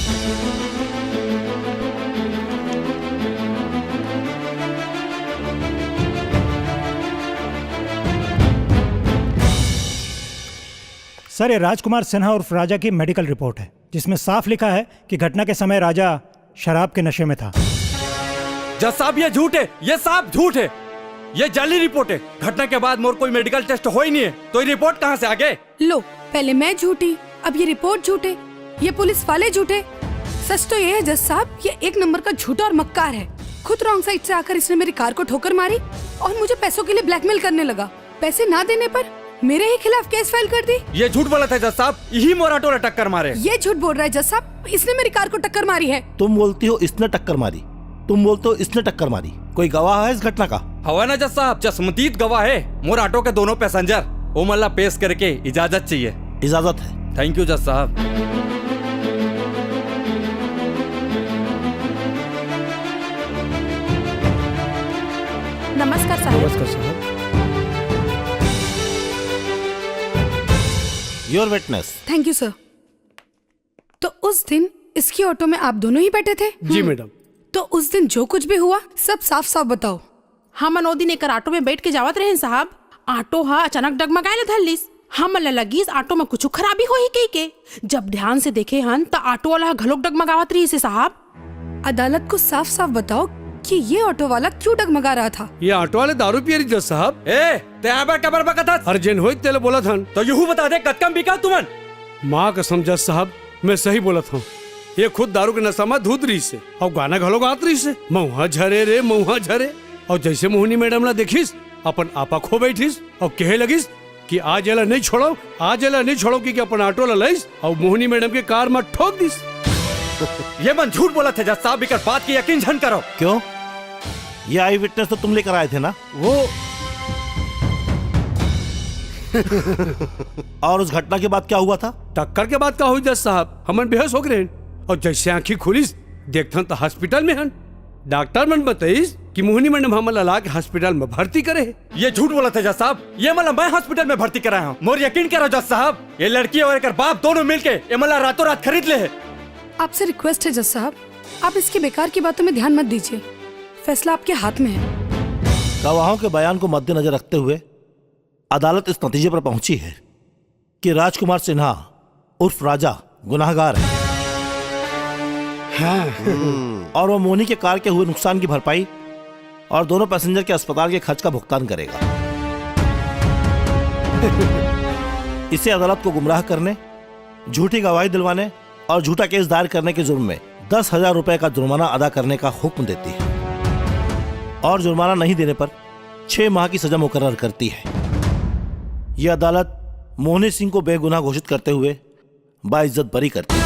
सर, ये राजकुमार सिन्हा उर्फ राजा की मेडिकल रिपोर्ट है, जिसमें साफ लिखा है कि घटना के समय राजा शराब के नशे में था। जज साहब ये झूठ है, ये साफ झूठ है, ये जाली रिपोर्ट है। घटना के बाद मोर कोई मेडिकल टेस्ट हो ही नहीं है, तो ये रिपोर्ट कहाँ से आ गए? लो, पहले मैं झूठी, अब ये रिपोर्ट झूठे, ये पुलिस वाले झूठे। सच तो ये है जज साहब, ये एक नंबर का झूठा और मक्कार है। खुद रॉन्ग साइड से आकर इसने मेरी कार को ठोकर मारी और मुझे पैसों के लिए ब्लैकमेल करने लगा। पैसे ना देने पर मेरे ही खिलाफ केस फाइल कर दी। ये झूठ बोला था जज साहब, यही मोर ऑटो ने टक्कर मारे। ये झूठ बोल रहा है जज साहब, इसने मेरी कार को टक्कर मारी है। तुम बोलती हो इसने टक्कर मारी, तुम बोलते हो इसने टक्कर मारी। कोई गवाह है इस घटना का? हवा ना जज साहब, चश्मदीद गवाह है। मोर ऑटो के दोनों पैसेंजर वो मल्ला पेश करके इजाजत चाहिए। इजाजत है। थैंक यू जज साहब। नमस्कार साहब। नमस्कार साहब। Your witness. Thank you sir. तो उस दिन इसकी ऑटो में आप दोनों ही बैठे थे? जी मैडम। तो उस दिन जो कुछ भी हुआ सब साफ साफ बताओ। हम मनोदी ने कर ऑटो में बैठ के जावत रहे साहब। ऑटो हा अचानक डगमगाए धरलिस। हम लगी ऑटो में कुछ खराबी हो ही के जब ध्यान से देखे हन तो ऑटो वाला घलोक डगमगावत रही से साहब। अदालत को साफ साफ बताओ कि ये ऑटो वाला क्यों डगमगा रहा था? ये ऑटो वाले दारू पिए रही जज साहब। अर्जेंट हो तेले बोला था तो यूं बता दे कत्कम बिका तुमन। माँ कसम जज साहब, मैं सही बोला था। ये खुद दारू के नशा में धूत रही से और गाना घलो गात रही से, मऊहा झरे रे मऊहा झरे। और जैसे मोहनी मैडम ला देखिस अपन आपा खो बैठिस और कहे लगिस कि आज एला नहीं छोड़ो, आज एला नहीं छोड़ो कि अपन ऑटो ला लइस और मोहनी मैडम के कार में ठोक दिस। ये मन झूठ बोला था जज साहब, बिकर बात की यकीन झन करो। क्यों? ये आई विटनेस तो तुम लेकर आए थे ना? वो और उस घटना के बाद क्या हुआ था? टक्कर के बाद क्या हुई जज साहब? हमन बेहोश हो गए और जैसे आंखी खुलिस देखथन तो हॉस्पिटल में हन। डॉक्टर मन बताइस कि मोहनी मैडम हम ला के हॉस्पिटल में भर्ती करे। ये झूठ बोला था जज साहब, ये मतलब मैं हॉस्पिटल में भर्ती कराया हूँ। मोर यकीन करो जज साहब, ये लड़की और एक बाप दोनों मिलके ये मतलब रातों रात खरीद ले। आपसे रिक्वेस्ट है जज साहब, आप इसकी बेकार की बातों में ध्यान मत दीजिए, फैसला आपके हाथ में है। गवाहों के बयान को मद्देनजर रखते हुए अदालत इस नतीजे पर पहुंची है कि राजकुमार सिन्हा उर्फ राजा गुनाहगार है। और वो मोनी के कार के हुए नुकसान की भरपाई और दोनों पैसेंजर के अस्पताल के खर्च का भुगतान करेगा। इसे अदालत को गुमराह करने, झूठी गवाही दिलवाने और झूठा केस दायर करने के जुर्म में 10,000 रुपए का जुर्माना अदा करने का हुक्म देती है और जुर्माना नहीं देने पर 6 माह की सजा मुकर्रर करती है। यह अदालत मोहनी सिंह को बेगुनाह घोषित करते हुए बाइज्जत बरी करती है।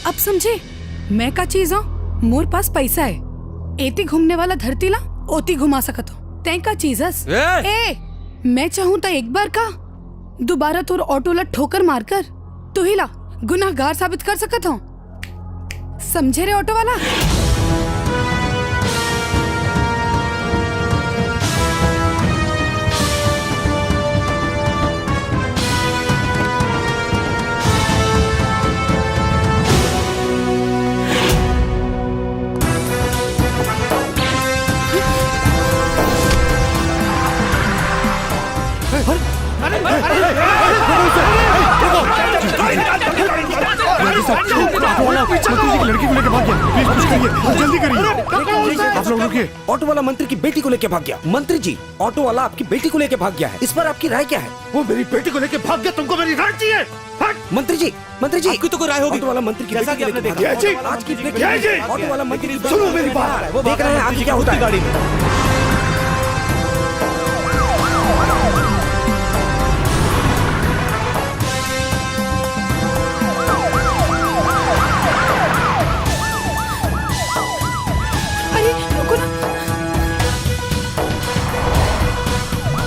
अब समझे मैं का चीज हूँ? मोर पास पैसा है, एती घूमने वाला धरती ला ओती घुमा सकत हो। तै का चीजस मैं चाहूँ तो एक बार का दोबारा तोर ऑटो ला ठोकर मारकर तू ही ला गुनाहगार साबित कर सकत हो। समझे रे ऑटो वाला? लड़की को लेकर भाग गया, प्लीज कुछ करिए, जल्दी करिए। आप लोग रुकिए। ऑटो वाला मंत्री की बेटी को लेके भाग गया। मंत्री जी, ऑटो वाला आपकी बेटी को लेके भाग गया है, इस पर आपकी राय क्या है? वो मेरी बेटी को लेके भाग गया, तुमको मेरी राय चाहिए? मंत्री जी, आपकी तो कोई राय होगी। ऑटो वाला मंत्री की जैसा बेटी कि को आपने लेके देखा, भाग गया। आज की बेटी ऑटो वाला मंत्री, सुनो मेरी बात, वो देख रहे हैं आगे क्या होता है गाड़ी में।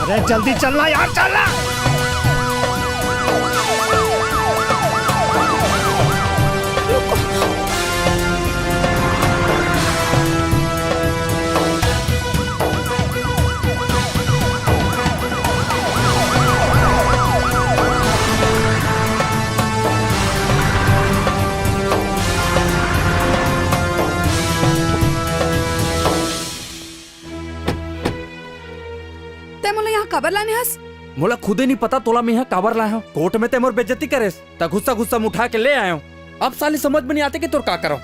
अरे जल्दी चलना यार, चलना। काबर लाने हस? मोला खुदे नहीं पता तोला मैं यहाँ काबर लाया हूँ। कोर्ट में ते मोर बेइज्जती करे ता गुस्सा गुस्सा उठा के ले आया हूँ। अब साली समझ में नहीं आते कि तोर का करो।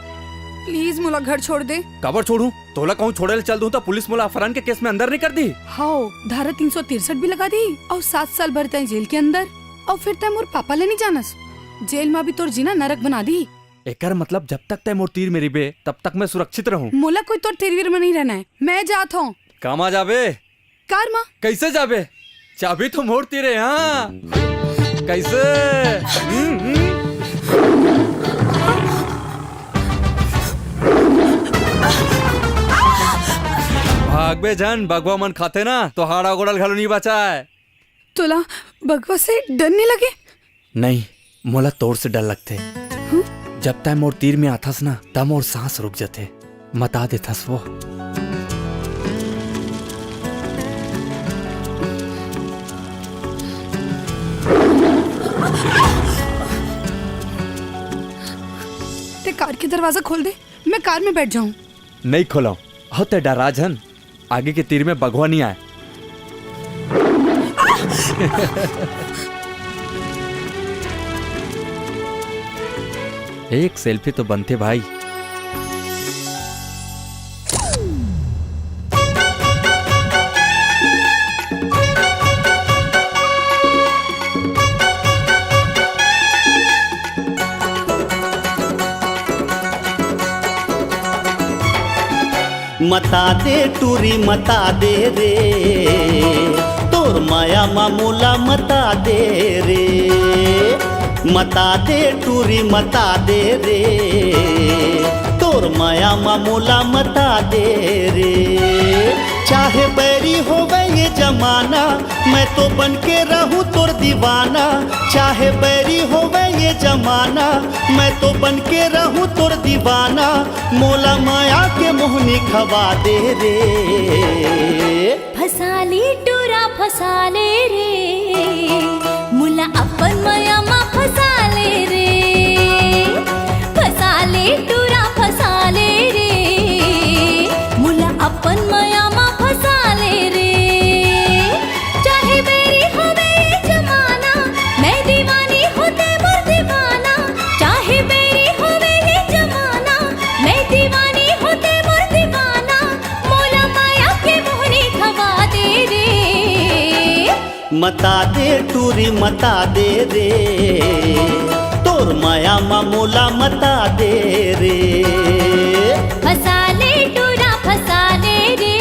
प्लीज मोला घर छोड़ दे। काबर छोड़ू? तोला कहूँ छोड़े चल दूँ तो पुलिस मोला अपहरण के केस में अंदर नहीं कर दी। हाँ, धारा 363 भी लगा दी और 7 साल भर तय जेल के अंदर। और फिर तय मोर पापा ले नहीं जानस। जेल में भी तोर जीना नरक बना दी। एकर मतलब जब तक तय मोर तीर मेरी बे तब तक मैं सुरक्षित रहूँ। मोला कोई तोर तीर में नहीं रहना है। मैं जात हूँ। कामा जाबे? कार माँ कैसे जाबे? चाबी तो मोड़ तीरे। हाँ कैसे? भाग बे जन, बगवा मन खाते ना तो हाड़ा गोड़ल घलो नहीं बचा है। तोला बगवा से डर नहीं लगे? नहीं, मोला तोड़ से डर लगते। जब तक मोर तीर में आथस ना तब मोर सांस रुक जाते, मता देथस वो। ते कार की दरवाजा खोल दे, मैं कार में बैठ जाऊं। नहीं खोलाऊं, होते डरा जन, आगे के तीर में बगवा नहीं आए। एक सेल्फी तो बनते भाई। मता दे टूरी मता दे रे, तोर माया मामूला मता दे रे। मता दे टूरी मता दे रे, तोर माया मामूला मता दे रे। चाहे बैरी होवे ये जमाना, मैं तो बन के रहूं तोर दीवाना। चाहे बैरी होवे ये जमाना, मैं तो बन के रहूं तोर दीवाना। मोला माया के मोहनी खवा दे रे। फसाली टूरा फसाले रे, मुला अपन माया मा फसाले रे। फसाले टूरा फसाले रे, मुला अपन माया मा फसाले रे। चाहे मेरी होवे ये जमाना, मैं दीवानी होते मोर दीवाना। चाहे मेरी होवे ये जमाना, मैं दीवानी होते मोर दीवाना। मोला माया के मोहनी खवा दे रे। मता दे टूरी मता दे रे, तोर माया मामूला मता दे रे। फसाले टूरा फसाले रे,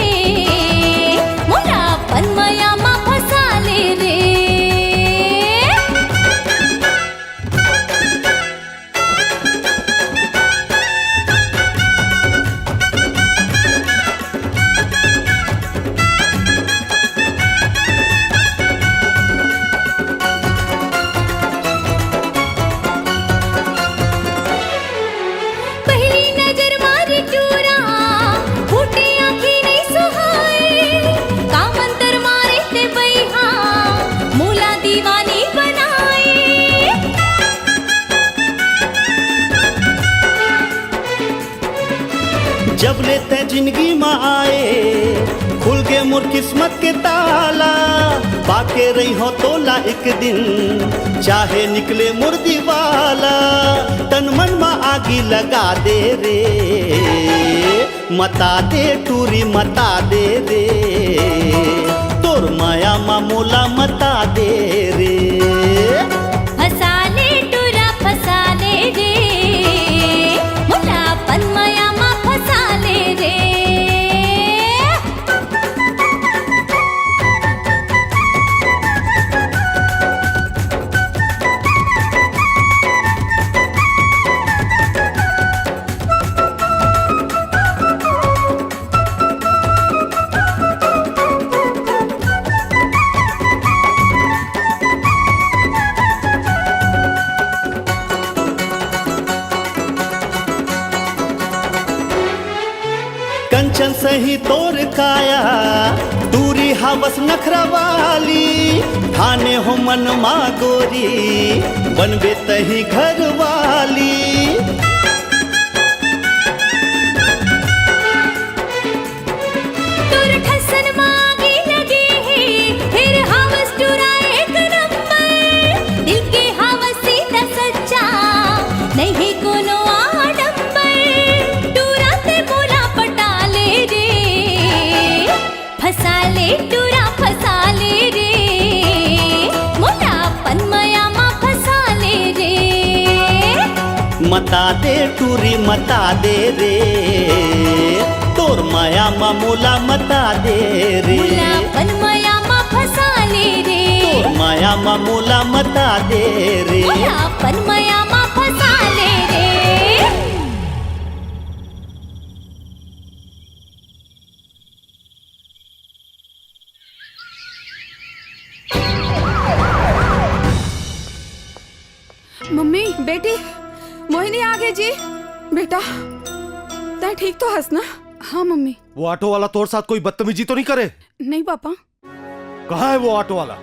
मोला अपन माया मा फसाले रे। पहली नजर मारी टूरा, फूटे आँखें नहीं सुहाए। काम अंतर मारे ते बैहा, मोला दीवानी बनाए। जब लेते जिंदगी में आए, खुल के मोर किस्मत के ताला। पाके रही हो तोला एक दिन, चाहे निकले मोर दीवाला। तन मन में आगी लगा दे रे, मता दे टूरी मता दे रे। तोर माया मामूला मता दे रे। फसाले टूरा फसाले रे, मोला अपन माया मा फसाले रे। कंचन सही तोर काया, दूरी हवस नखरा वाली। खाने हो मन मा गोरी, बनबे तही घर वाली। तोर ठसन मांगी लगे है, फिर मता दे टूरी मता दे रे तोर माया मा मोला मता दे रे अपन माया मा फसाले रे तोर माया मा मोला मता दे रे अपन माया मा फसाले रे मम्मी बेटी मोहिनी आ गई जी। बेटा तै ठीक तो हंस ना? हाँ मम्मी। वो ऑटो वाला तोर साथ कोई बदतमीजी तो नहीं करे? नहीं पापा। कहाँ है वो ऑटो वाला?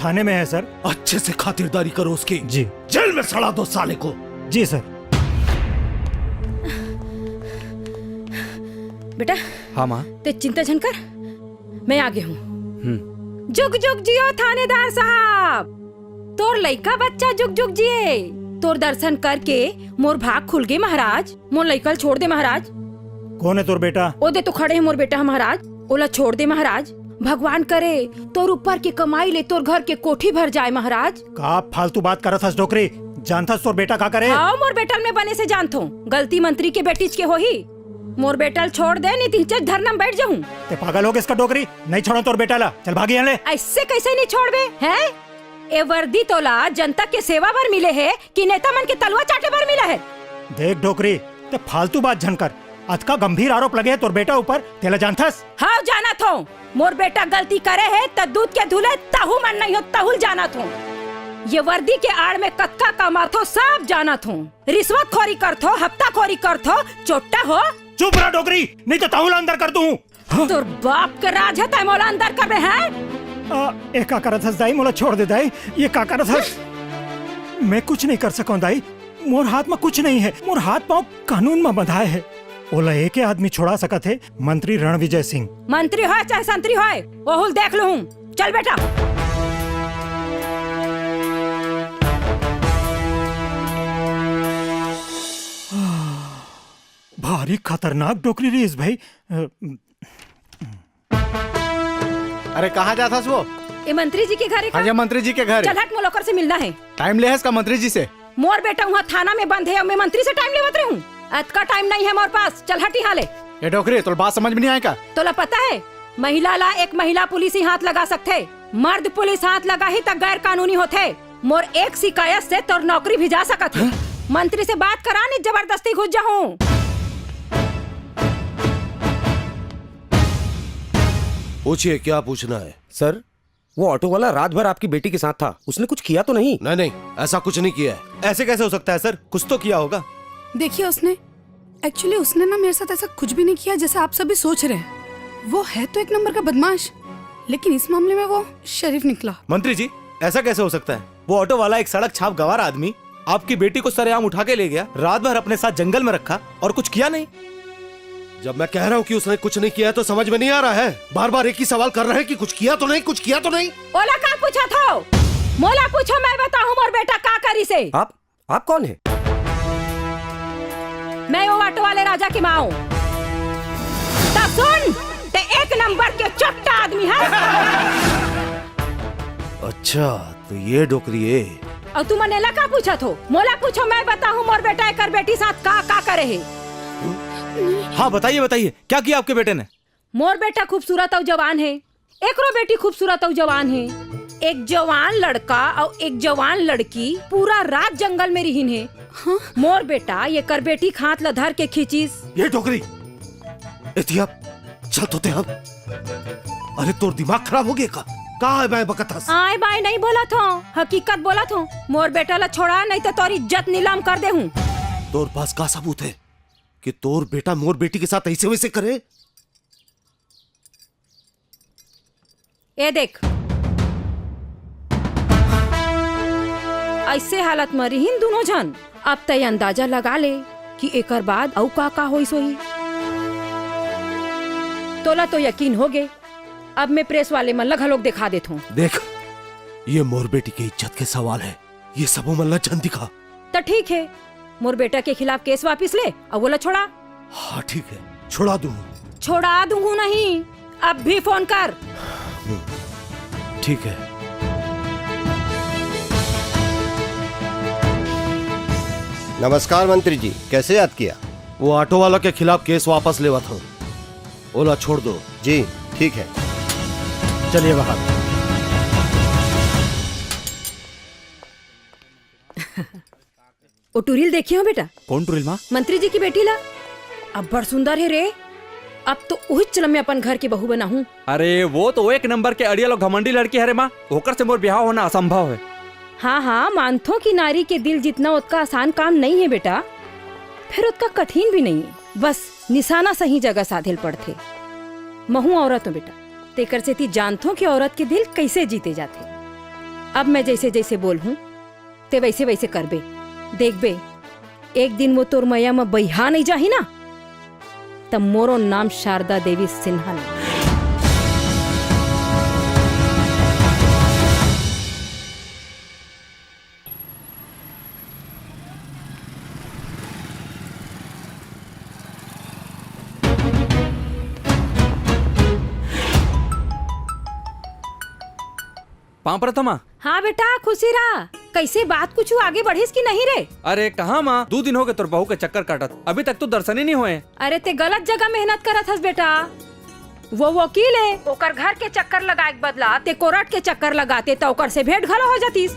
थाने में है सर। अच्छे से खातिरदारी करो उसकी। जी। जेल में सड़ा दो साले को। जी सर। बेटा। हाँ माँ। ते चिंता झन कर, मैं आगे हूँ। जुग जुग जियो थानेदार साहब, तोर लइका बच्चा जुग जुग जिए। तोर दर्शन करके मोर भाग खुल गए महाराज। मोर लइकल छोड़ दे महाराज। कौन है तोर बेटा? ओ दे तो खड़े है मोर बेटा महाराज। ओला छोड़ दे महाराज। भगवान करे तोर ऊपर के कमाई ले तोर घर के कोठी भर जाए महाराज। का फालतू बात करत हस डोकरी? जानता तोर बेटा का करे? हाँ मोर बेटल में बने से जानतो। गलती मंत्री के बेटीच के होही। मोर बेटल छोड़ दे नहीं तीन धरना बैठ जाऊँ। ते पागल हो गए इसका डोकरी? नहीं छोड़ो तोर बेटा ला। चल भागी यहाँ ले। ऐसे कैसे नहीं छोड़बे हैं? ए वर्दी तोला जनता के सेवा भर मिले है कि नेता मन के तलवा चाटे भर मिला है? देख डोकरी, ते फालतू बात झनकर। आज का गंभीर आरोप लगे है तोर बेटा ऊपर। तेला जानथस? हाँ जाना थो। मोर बेटा गलती करे है त दूध के धुले ताहू मन नहीं हो ताहुल जाना थो। ये वर्दी के आड़ में कत्का कमा थो सब जाना थो। रिश्वत खोरी कर थो, हफ्ता खोरी कर थो, चोट्टा हो। चुप रहा डोकरी, नहीं तो ताहुल अंदर कर दूं। तोर बाप के राज है तय मोला अंदर कर रहे हैं। एक का करत हस दाई, मोला छोड़ दे दाई। ये का करत हस? मैं कुछ नहीं कर सकूं दाई। मोर हाथ में कुछ नहीं है। मोर हाथ पांव कानून में बंधाए है। ओला एक आदमी छोड़ा सकत है, मंत्री रणविजय सिंह। मंत्री हो चाहे संतरी हो, ओहुल देख लूं। चल बेटा। भारी खतरनाक डोकरी रीस भाई। अरे कहाँ जाता वो? ये मंत्री जी के घर। हाँ मंत्री जी के घर। चल हट, मोलोकर से मिलना है। टाइम ले है इसका मंत्री जी से। मोर बेटा वहाँ थाना में बंद है और मैं मंत्री से टाइम लेवत रहूं। अतका टाइम नहीं है मोर पास। चल हट यहाँ ले। ये डोकरी तो बात समझ में नहीं आएगा। तोला पता है महिला ला एक महिला पुलिस ही हाथ लगा सकते, मर्द पुलिस हाथ लगा ही तक गैर कानूनी होते। मोर एक शिकायत से तोर नौकरी भी जा सकत है। मंत्री से बात करा नहीं जबरदस्ती घुस जाऊं। पूछिए क्या पूछना है? सर वो ऑटो वाला रात भर आपकी बेटी के साथ था, उसने कुछ किया तो नहीं? नहीं ऐसा कुछ नहीं किया है। ऐसे कैसे हो सकता है सर? कुछ तो किया होगा। देखिए उसने उसने ना मेरे साथ ऐसा कुछ भी नहीं किया जैसा आप सभी सोच रहे हैं। वो है तो एक नंबर का बदमाश, लेकिन इस मामले में वो शरीफ निकला। मंत्री जी ऐसा कैसे हो सकता है? वो ऑटो वाला एक सड़क छाप गवार आदमी आपकी बेटी को सरेआम उठा के ले गया, रात भर अपने साथ जंगल में रखा और कुछ किया नहीं। जब मैं कह रहा हूँ कि उसने कुछ नहीं किया है तो समझ में नहीं आ रहा है। बार बार एक ही सवाल कर रहे हैं कि कुछ किया तो नहीं, कुछ किया तो नहीं। ओला का पूछा था? मोला पूछो, मैं बताऊं मोर बेटा का करी से। आप कौन है? मैं वो ऑटो वाले राजा की माँ हूँ। तब सुन, ते एक नंबर के चोट्टा आदमी है। अच्छा तो ये डोकरी है। और तू मनेला का पूछा थो? मोला पूछो, मैं बताऊं मोर बेटा कर बेटी साथ का करे है। हाँ बताइए क्या किया आपके बेटे ने? मोर बेटा खूबसूरत और जवान है, एकरो बेटी खूबसूरत और जवान है। एक जवान लड़का और एक जवान लड़की पूरा रात जंगल में रहीन है। हाँ? मोर बेटा ये कर बेटी खात ल धर के खींचीस। ये डोकरी इतिया चल तो अब। अरे तोर दिमाग खराब हो गया का? कहाँ है मैं बकत? आए बाय नहीं बोला था, हकीकत बोला था। मोर बेटा ला छोड़ा नहीं तो तोरी इज्जत नीलाम कर दे हूँ। तोर पास का सबूत है कि तोर बेटा मोर बेटी के साथ ऐसे वैसे करे? ये देख, ऐसे हालत में रहीन दोनों जन। अब तय अंदाजा लगा ले कि एकर बाद औ का होई सोई। तोला तो यकीन हो गए। अब मैं प्रेस वाले मन लगा लोग दिखा देता हूँ। देख ये मोर बेटी की इज्जत के सवाल है, ये सब मल्ला जन दिखा। तो ठीक है, मोर बेटा के खिलाफ केस वापिस ले और बोला छोड़ा। हाँ ठीक है, छोड़ा दूँ। छोड़ा दूंगा नहीं, अब भी फोन कर। ठीक है। नमस्कार मंत्री जी, कैसे याद किया? वो ऑटो वाला के खिलाफ केस वापस लेवा था। ओला छोड़ दो। जी ठीक है। चलिए बाहर। ओ टुरिल देखी हो बेटा? कौन टुरिल माँ? मंत्री जी की बेटी ला। अब बड़ सुंदर है रे। अब तो वही चल मैं अपन घर की बहू बना हूँ। अरे वो तो एक नंबर के अड़ियल और घमंडी लड़की है रे माँ। होकर से मोर ब्याह होना असंभव है। हाँ हाँ मानथो की नारी के दिल जितना उसका आसान काम नहीं है बेटा, फिर उसका कठिन भी नहीं है। बस निशाना सही जगह साधिल पड़ते। महू औरत हूँ बेटा, तेकर से ती जानथो कि औरत के दिल कैसे जीते जाते। अब मैं जैसे जैसे बोल हूँ ते वैसे वैसे करबे। देखबे एक दिन वो तोर मैया में बहिहा नहीं जाही ना, तब मोरो नाम शारदा देवी सिन्हा नहीं। पाँव प्रथमा। हाँ बेटा खुशी रहा। कैसे बात कुछ आगे बढ़ीस की नहीं रे? अरे कहाँ माँ, 2 दिन हो गए तोर बहू के चक्कर काटत, अभी तक तो दर्शन ही नहीं हुए। अरे ते गलत जगह मेहनत करत हस बेटा। वो वकील है, ओकर घर के चक्कर लगाए के बदला ते कोर्ट के चक्कर लगाते तो ओकर से भेंट घलो हो जातीस।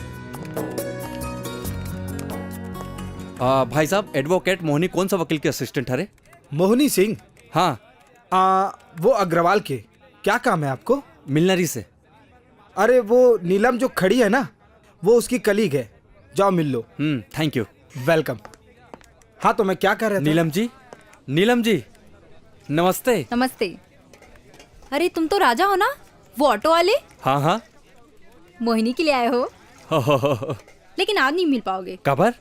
भाई साहब, एडवोकेट मोहनी कौन सा वकील के असिस्टेंट है रे? मोहनी सिंह? हाँ। वो अग्रवाल के। क्या काम है आपको? मिलनरी से। अरे वो नीलम जो खड़ी है ना, वो उसकी कलीग है। जाओ मिल लो। Thank you. वेलकम। हाँ तो मैं क्या कर रहा था? नीलम जी नमस्ते। नमस्ते। अरे तुम तो राजा हो ना, वो ऑटो वाले? हाँ हाँ। मोहिनी के लिए आए हो? लेकिन आज नहीं मिल पाओगे। कबर?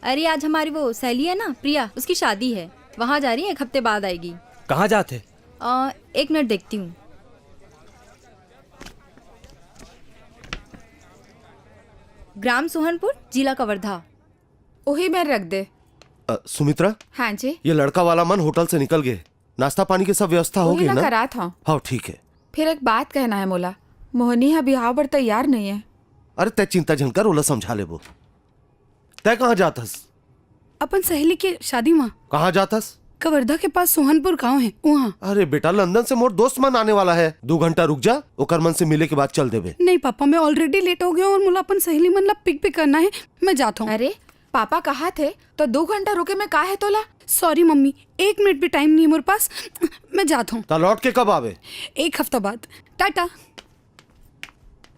अरे आज हमारी वो सहेली है ना प्रिया, उसकी शादी है, वहाँ जा रही है, 1 हफ्ते बाद आएगी। कहाँ जाते? 1 मिनट देखती हूँ। ग्राम सोहनपुर, जिला कवर्धा। वही में रख दे। सुमित्रा, हाँ जी। ये लड़का वाला मन होटल से निकल गए। नाश्ता पानी की सब व्यवस्था हो गई ना? करा था। हाँ ठीक है। फिर एक बात कहना है मोला, मोहनी है बिहाव पर तैयार नहीं है। अरे तय चिंता झनकर ओला समझा ले। वो तय कहाँ जातस? अपन सहेली की शादी में। कहाँ जातस? कवर्धा के पास सोहनपुर गांव है, वहाँ। अरे बेटा, लंदन से मोर दोस्त मन आने वाला है। 2 घंटा रुक जा, ओकर मन से मिले के बाद चल देबे। नहीं पापा, मैं ऑलरेडी लेट हो गया और मुला अपन सहेली मन ला पिक भी करना है, मैं जाता हूँ। अरे पापा कहा थे तो 2 घंटा रुके में का है तोला? सॉरी मम्मी, 1 मिनट भी टाइम नहीं है मेरे पास, मैं जाता हूँ। लौट के कब आवे? 1 हफ्ता बाद। टाटा।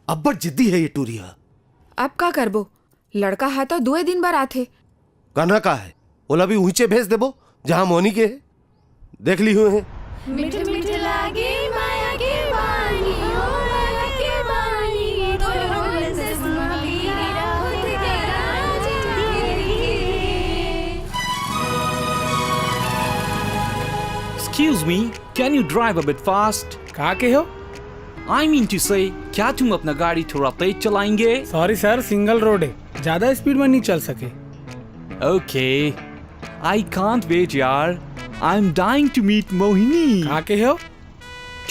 अब बड़ जिद्दी है ये टूरिया। अब का करबो, लड़का है तो 2 दिन बाद आते। कहना का है, ओला भी ऊंचे भेज देबो जहाँ मोनी के है। देख ली हुए हैं। मीठे मीठे लागे माया के बानी, ओ माया के बानी, तो रोज से मेरा खुद तेरा जिंदगी। Excuse me, can you drive a bit fast? कहाँ के हो? I mean to say, क्या तुम अपना गाड़ी थोड़ा तेज चलाएंगे? सॉरी सर, सिंगल रोड है, ज्यादा स्पीड में नहीं चल सके। Okay, I can't wait यार। I'm dying to meet Mohini. कहाँ के हो?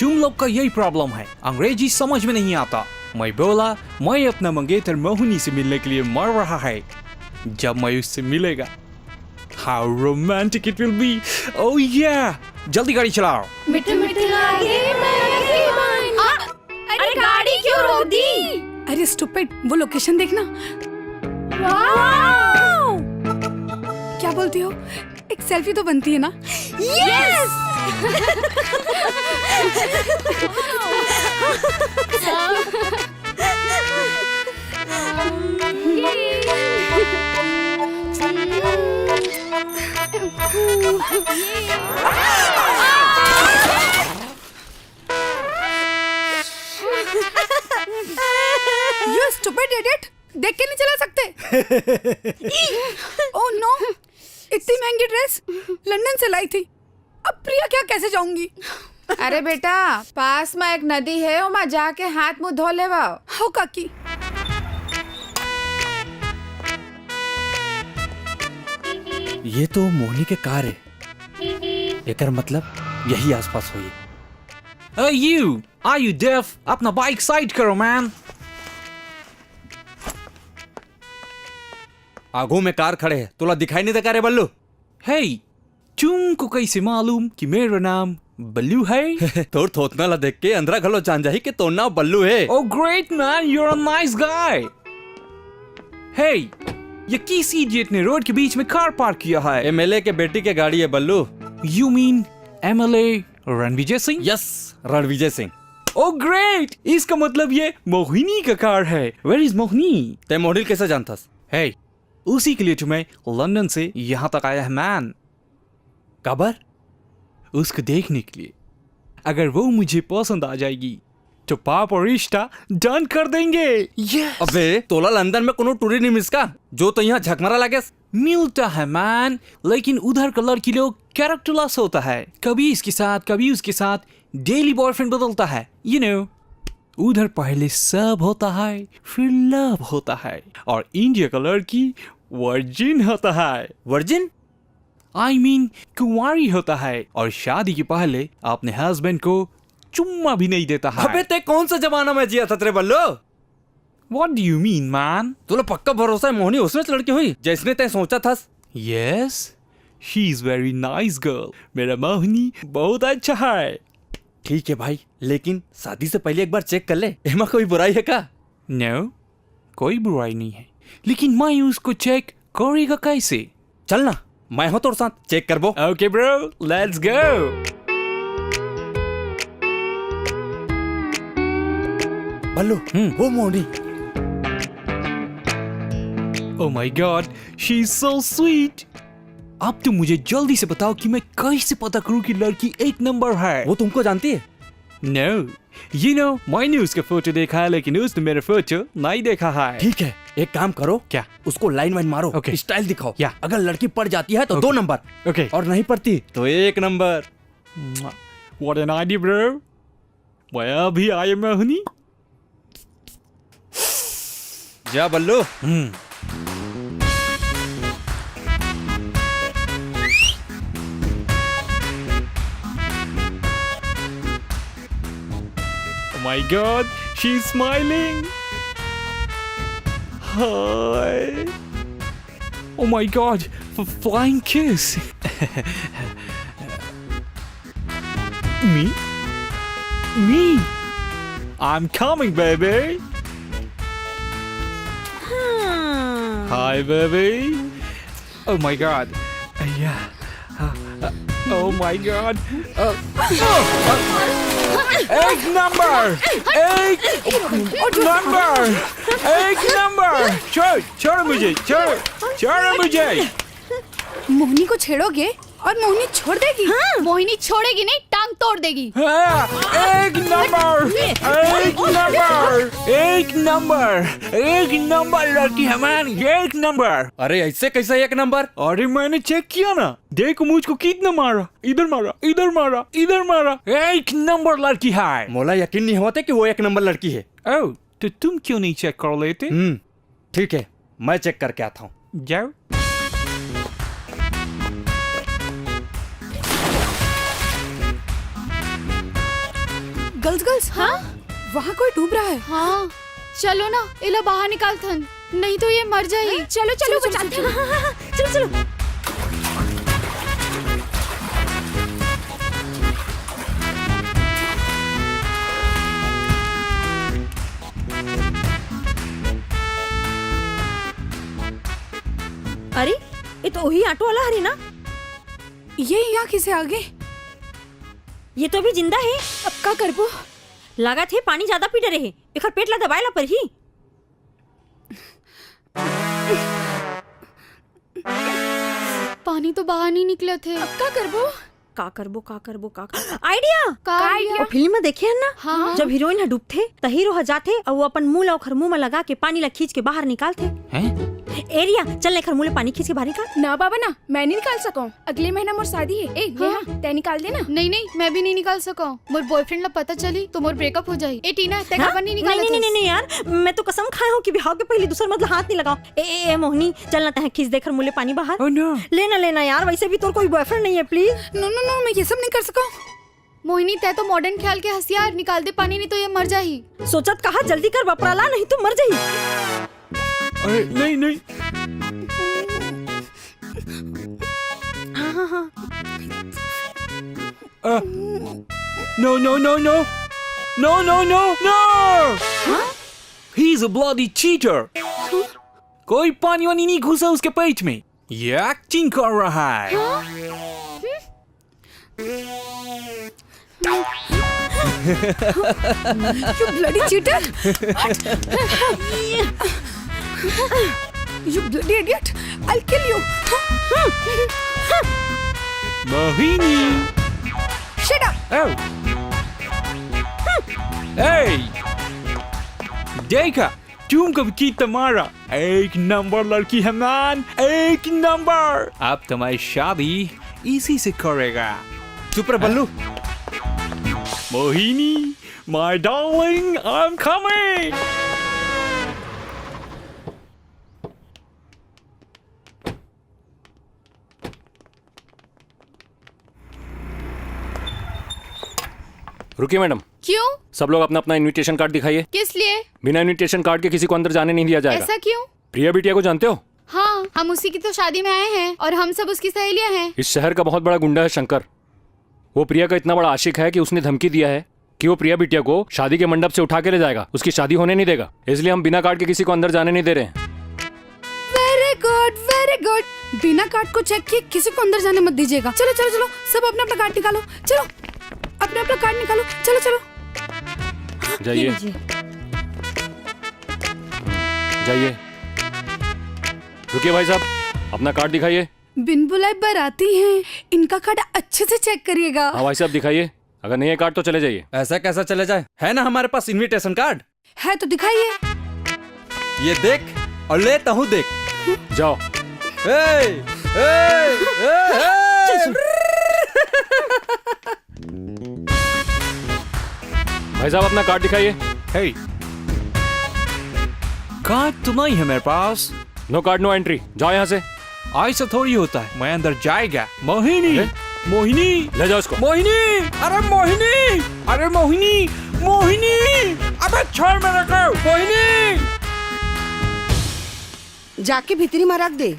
तुम लोग का यही प्रॉब्लम है, अंग्रेजी समझ में नहीं आता। मैं बोला मैं अपना मंगेतर मोहिनी से मिलने के लिए मर रहा है। जब मैं उससे मिलेगा, how romantic it will be। Oh yeah, जल्दी गाड़ी चलाओ। मीठे मीठे लागे माया के बानी। अरे गाड़ी क्यों रोक दी? अरे स्टूपिड, वो लोकेशन देखना। क्या बोलती हो? एक सेल्फी तो बनती है ना? यस। You stupid idiot! देख के नहीं चला सकते? Oh no! इतनी महंगी ड्रेस लंदन से लाई थी, अब प्रिया क्या कैसे जाऊंगी? अरे बेटा, पास में एक नदी है, वहाँ जाके हाथ मुंह धो लेवा। हो काकी। ये तो मोहनी के कार है। एकर मतलब यही आसपास हुई। Hey you, are you deaf? अपना बाइक साइड करो मैन। आगू में कार खड़े है, तोला दिखाई नहीं देगा रे बल्लू? हे, तुमको कैसे मालूम कि मेरा नाम बल्लू है? तोर थोतना ला देख के अंदरा घलो जान जाही कि तोर नाम बल्लू है। Oh great man, you're a nice guy. Hey, ये किस इडियट ने रोड के बीच में कार पार्क किया है? एमएलए के बेटी के गाड़ी है बल्लू। You mean MLA Ranvijay Singh? Yes, Ranvijay Singh. Oh great, इसका मतलब ये मोहिनी का कार है। Where is Mohini? ते मोहिनी कैसे जानतास? Hey, उसी के लिए तुम्हें लंदन से यहाँ तक आया है मैन। कबर? उसको देखने के लिए। अगर वो मुझे पसंद आ जाएगी तो पाप और रिश्ता डन कर देंगे। Yes. अबे तोला लंदन में कोनो टूरी नहीं मिसका जो तो यहाँ झकमारा लागे? मिलता है मैन, लेकिन उधर का लड़की लोग कैरेक्टरलेस होता है, कभी इसके साथ कभी उसके साथ, डेली बॉयफ्रेंड बदलता है। You know, उधर पहले सब होता है फिर लव होता है, और इंडिया का लड़की वर्जिन होता है। वर्जिन? I mean, कुंवारी होता है और शादी के पहले अपने हस्बैंड को चुम्मा भी नहीं देता है। अबे ते कौन सा जमाना में जिया था तेरे बल्लो? What do you mean, man? तोला पक्का भरोसा है मोहिनी उसमें से लड़की हुई जैसने तय सोचा था? Yes, she is very nice girl. मेरा मोहिनी बहुत अच्छा है। ठीक है भाई, लेकिन शादी से पहले एक बार चेक कर ले, एमा कोई बुराई है का? No, कोई बुराई नहीं है, लेकिन मैं उसको चेक करेगा कैसे? चलना, मैं हूं तोर साथ, चेक करबो। Okay bro, let's go. बल्लू, वो Mohini. Oh my God, she's so sweet. अब तुम मुझे जल्दी से बताओ कि मैं कैसे पता करूं कि लड़की एक नंबर है? वो तुमको जानती है? No, you know, मैंने उसका फोटो देखा है लेकिन उसने मेरा फोटो नहीं देखा है। ठीक है, एक काम करो। क्या? उसको लाइन वाइन मारो, Okay. स्टाइल दिखाओ। या। अगर लड़की पड़ जाती है तो Okay. 2 number, Okay. और नहीं पड़ती तो 1 number. What an idea, bro. मैं अभी आया मोहिनी। जा बल्लू। Oh my God, she's smiling. Hi. Oh my God, flying kiss. Me? Me? I'm coming, baby. Hi, baby. Oh my God. Yeah. Oh my God. Egg number. Egg number. Egg number. छोड़ मुझे. छोड़ मुझे. मोहिनी को छेड़ोगे और मोहिनी छोड़ देगी? हाँ। मोहिनी छोड़ेगी नहीं, टांग तोड़ देगी। Egg number. Egg number. Egg number. Egg number लड़की हमारी, एक नंबर। अरे ऐसे कैसे 1 नंबर? अरे मैंने चेक किया ना, देखो मुझको कितना मारा, इधर मारा, इधर मारा, इधर मारा, 1 नंबर लड़की है। मोला यकीन नहीं होता कि वो 1 नंबर लड़की है। ओह, तो तुम क्यों नहीं चेक कर लेते? ठीक है, मैं चेक करके आता हूँ। जाओ। गर्ल्स, हाँ? वहाँ कोई डूब रहा है। हाँ, चलो ना, इला बाहर निकाल थन, नहीं तो ये मर जाए। चलो बचाते हैं। हाँ, चलो। अरे ये तो वही ऑटो वाला हरी ना? ये यहाँ किसे आ गए? ये तो अभी जिंदा है। अब का करबो? लगा थे पानी ज्यादा पी रहे, एकर पेट ला दबाए ला पर ही। पानी तो बाहर नहीं निकले थे। अब का करबो? आइडिया। वो फिल्म में देखे है ना? हाँ। जब हीरोइन डूबते त हीरो जाते और वो अपन मुंह ला ओखर मुंह में लगा के पानी ला खींच के बाहर निकालते हैं। एरिया चल लेकर मुंह पानी खींच के बाहर निकाल। ना बाबा ना, मैं नहीं निकाल सकूं, अगले महीना मोर शादी है। ए हाँ, तै निकाल देना। नहीं, मैं भी नहीं निकाल सका। मोर बॉयफ्रेंड ला पता चली तो मोर ब्रेकअप हो जाई। ए टीना, तै काबर नहीं निकाला? नहीं यार, मैं तो कसम खाया हूँ कि बिहाव के पहले दूसरा मतलब हाथ नहीं लगाओ। ए मोहिनी, चलना तह खींच देकर मुंह पानी बाहर। लेना यार, वैसे भी तोर कोई बॉयफ्रेंड नहीं है। प्लीज। नो, मैं ये सब नहीं कर सकूं। मोहिनी, तै तो मॉडर्न ख्याल के हसियार, निकाल दे पानी नहीं तो ये मर जाही। सोचत कहा जल्दी कर बपराला, नहीं तो मर जाही। अरे नहीं हाँ हाँ No, no, no, no. No, no, no, no. He's a bloody cheater. कोई पानी वानी नहीं घुसा उसके पेट में, ये एक्टिंग कर रहा है। You bloody cheater! You bloody idiot! I'll kill you! Mohini. Shut up! Oh. Hey! देखा, तुम कब की तुम्हारा एक नंबर लड़की है मैन, एक नंबर। अब तुम्हारी शादी इसी से करेगा। चुप रह Ballu. Mohini, my darling, I'm coming. रुकिए मैडम। क्यों? सब लोग अपना अपना इनविटेशन कार्ड दिखाइए। किस लिए? बिना इनविटेशन कार्ड के किसी को अंदर जाने नहीं दिया जाएगा। ऐसा क्यों? प्रिया बिटिया को जानते हो? हाँ, हम उसी की तो शादी में आए हैं और हम सब उसकी सहेलियां हैं। इस शहर का बहुत बड़ा गुंडा है शंकर। वो प्रिया का इतना बड़ा आशिक है कि उसने धमकी दिया है कि वो प्रिया बिटिया को शादी के मंडप से उठा के ले जाएगा, उसकी शादी होने नहीं देगा। इसलिए हम बिना कार्ड के किसी को अंदर जाने नहीं दे रहे हैं। Very good, very good. बिना कार्ड को चेक किए किसी को अंदर जाने मत दीजिएगा। चलो चलो चलो, सब अपना अपना कार्ड निकालो। चलो, अपना अपना कार्ड निकालो। चलो चलो, जाइए जाइए। रुकिए भाई साहब, अपना कार्ड दिखाइए। बिन बुलाए बाराती हैं, इनका कार्ड अच्छे से चेक करिएगा। हाँ भाई साहब दिखाइए, अगर नहीं है कार्ड तो चले जाइए। ऐसा कैसा चले जाए, है ना हमारे पास इनविटेशन कार्ड। है तो दिखाइए। ये देख और लेता हूँ, देख। जाओ। भाई साहब अपना कार्ड दिखाइए। Hey, कार्ड तो नहीं है मेरे पास। नो कार्ड नो एंट्री, जाओ यहाँ से। ऐसा थोड़ी होता है, मैं अंदर जाएगा। मोहिनी, मोहिनी, ले जाओ उसको। मोहिनी, अरे मोहिनी, अरे मोहिनी, मोहिनी, अबे छोड़ मेरे को, मोहिनी। जाके भीतरी में रख दे।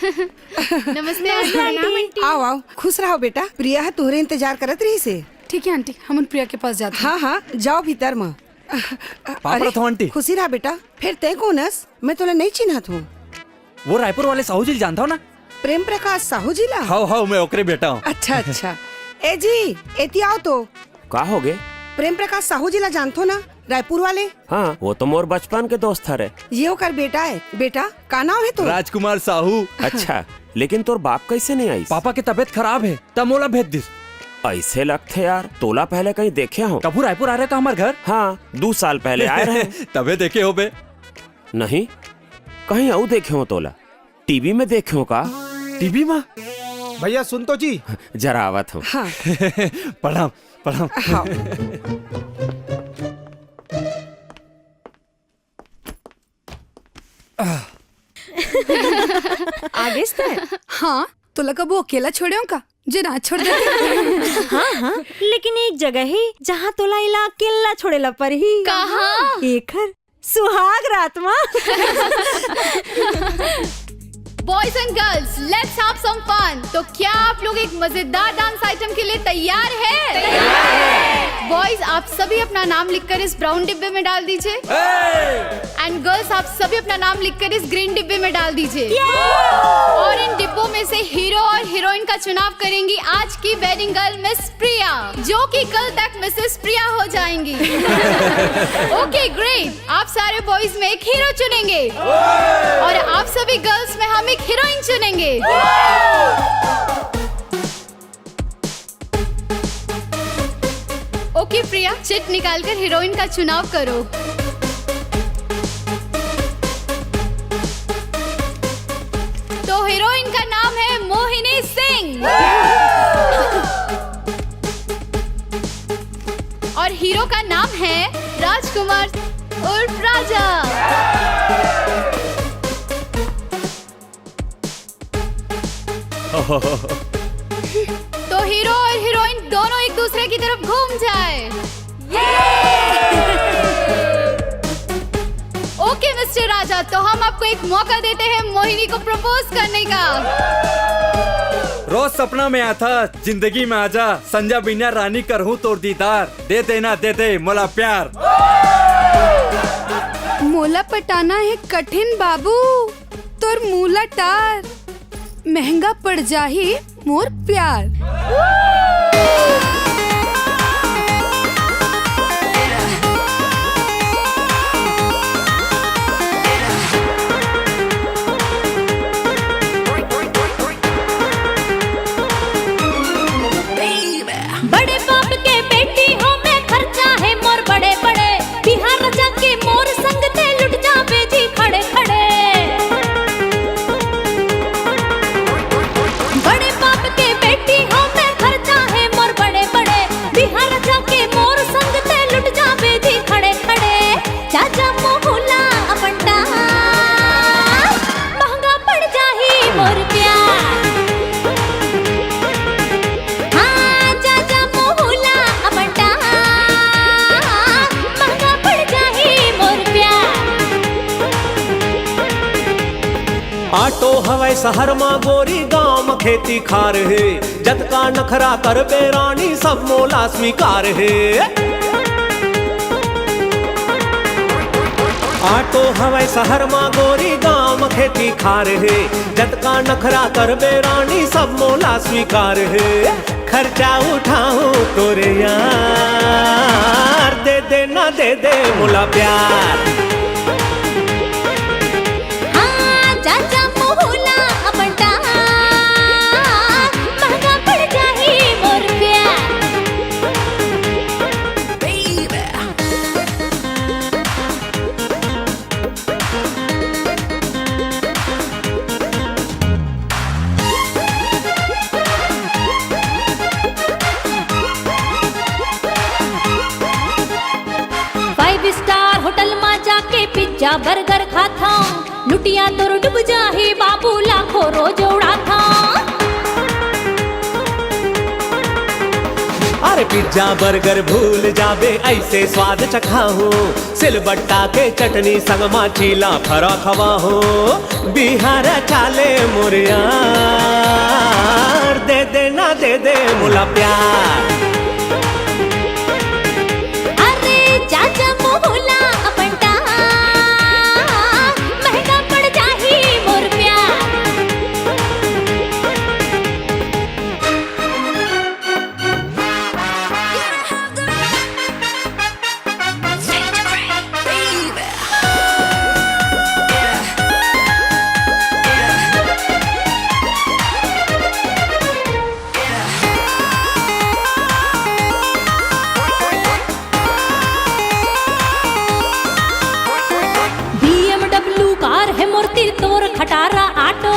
नमस्ते आंटी। आओ आओ, खुश रहो बेटा। प्रिया है तोहरे इंतजार करत रही से। ठीक है आंटी, हम उन प्रिया के पास जाते हैं। हाँ हाँ, जाओ भीतर में। तो आंटी। खुशी रहा बेटा। फिर तय कौन हस? मैं तोला नहीं चिन्हत हूँ। वो रायपुर वाले साहू जी जानता हो ना? प्रेम प्रकाश साहू जी ला? हाँ हाँ, मैं ओकरे बेटा हूँ। अच्छा अच्छा। ए जी, एती आओ तो। का हो गए? प्रेम प्रकाश साहू जी ला जानतो ना, रायपुर वाले? हाँ, वो तो मोर बचपन के दोस्त था रे। ये ओकर बेटा है। बेटा का नाम है तो? राजकुमार साहू। अच्छा, लेकिन तोर बाप कैसे नहीं आई? पापा की तबीयत खराब है, तब मोला भेज दिस। ऐसे लगते यार, तोला पहले कहीं देखे हो? कबू रायपुर आ रहे था हमारे घर? हाँ, 2 साल पहले आए रहे। तबे देखे हो बे? नहीं, कहीं और देखे हो तोला? टीवी में देखे हो का? टीवी में? भैया सुन तो जी। जरा आवत हो। हाँ। प्रणाम प्रणाम। हाँ। आगे से? हाँ, तो लगा वो अकेला छोड़े का जे ना छोड़ देते। हाँ हाँ, लेकिन एक जगह ही जहाँ तोला इला अकेला छोड़ेला पर ही। कहाँ? एकर सुहाग रात में। Boys and girls, let's have some fun. तो क्या आप लोग एक मजेदार डांस आइटम के लिए तैयार हैं? तैयार हैं। बॉयज, आप सभी अपना नाम लिखकर इस ब्राउन डिब्बे में डाल दीजिए। एंड गर्ल्स, आप सभी अपना नाम लिखकर इस ग्रीन डिब्बे में डाल दीजिए। और इन डिब्बों में से हीरो और हीरोइन का चुनाव करेंगी आज की वेडिंग गर्ल मिस प्रिया, जो कि कल तक मिसेस प्रिया हो जाएंगी। ओके ग्रेट, आप सारे बॉयज में एक हीरो चुनेंगे और आप सभी गर्ल्स में हम एक हीरोइन चुनेंगे। ओके प्रिया, चिट निकालकर हीरोइन का चुनाव करो। तो हीरोइन का नाम है मोहिनी सिंह और हीरो का नाम है राजकुमार उर्फ राजा। तो हीरो और हीरोइन दोनों एक दूसरे की तरफ घूम जाए। ओके मिस्टर राजा, तो हम आपको एक मौका देते हैं मोहिनी को प्रपोज करने का। रोज सपना में आता जिंदगी में आजा, संजा बिना रानी करहूँ तोर दीदार, दे देना दे दे मोला प्यार। मोला पटाना है कठिन बाबू, तोर मूला टार, महंगा पड़ जाही मोर प्यार। बड़े बाप के बेटी हो मैं, खर्चा है मोर बड़े बड़े, बिहार रजा के मोर संग ते लुट जावे जी खड़े खड़े। बड़े बाप के बेटी हो मैं, खर्चा है मोर बड़े बड़े, बिहार रजा के मोर संग ते लुट जावे जी खड़े खड़े। चाचा मोहला अपनटा महंगा पड़ जाही मोर प्यार। आटो हवाई शहर मा गोरी, गांव में खेती खार है, जतका नखरा कर बेरानी सब मोला स्वीकार है। आटो हवाई शहर मा गोरी, गांव में खेती खार है, जतका नखरा कर बेरानी सब मोला स्वीकार है। खर्चा उठाऊं तोरे यार, दे दे ना दे दे मोला प्यार। चाचा मोहला अपनटा महंगा पड़ जाही मोर प्यार। फाइव स्टार होटल में जाके पिज्जा बर्गर खाता, लुटिया तोर डूब जाही बाबू लाखों रोज उड़ाता। अरे पिज्जा बर्गर भूल जाबे ऐसे स्वाद चखा हो, सिलबट्टा के चटनी संग माचीला फरा खवा हो। बिहार चाले मुरिया, दे दे ना दे दे मुला प्यार। अरे चाचा मोहला अपनटा महंगा पड़ जाही मोर प्यार। BMW कार है मोर तिर तोर खटारा आटो,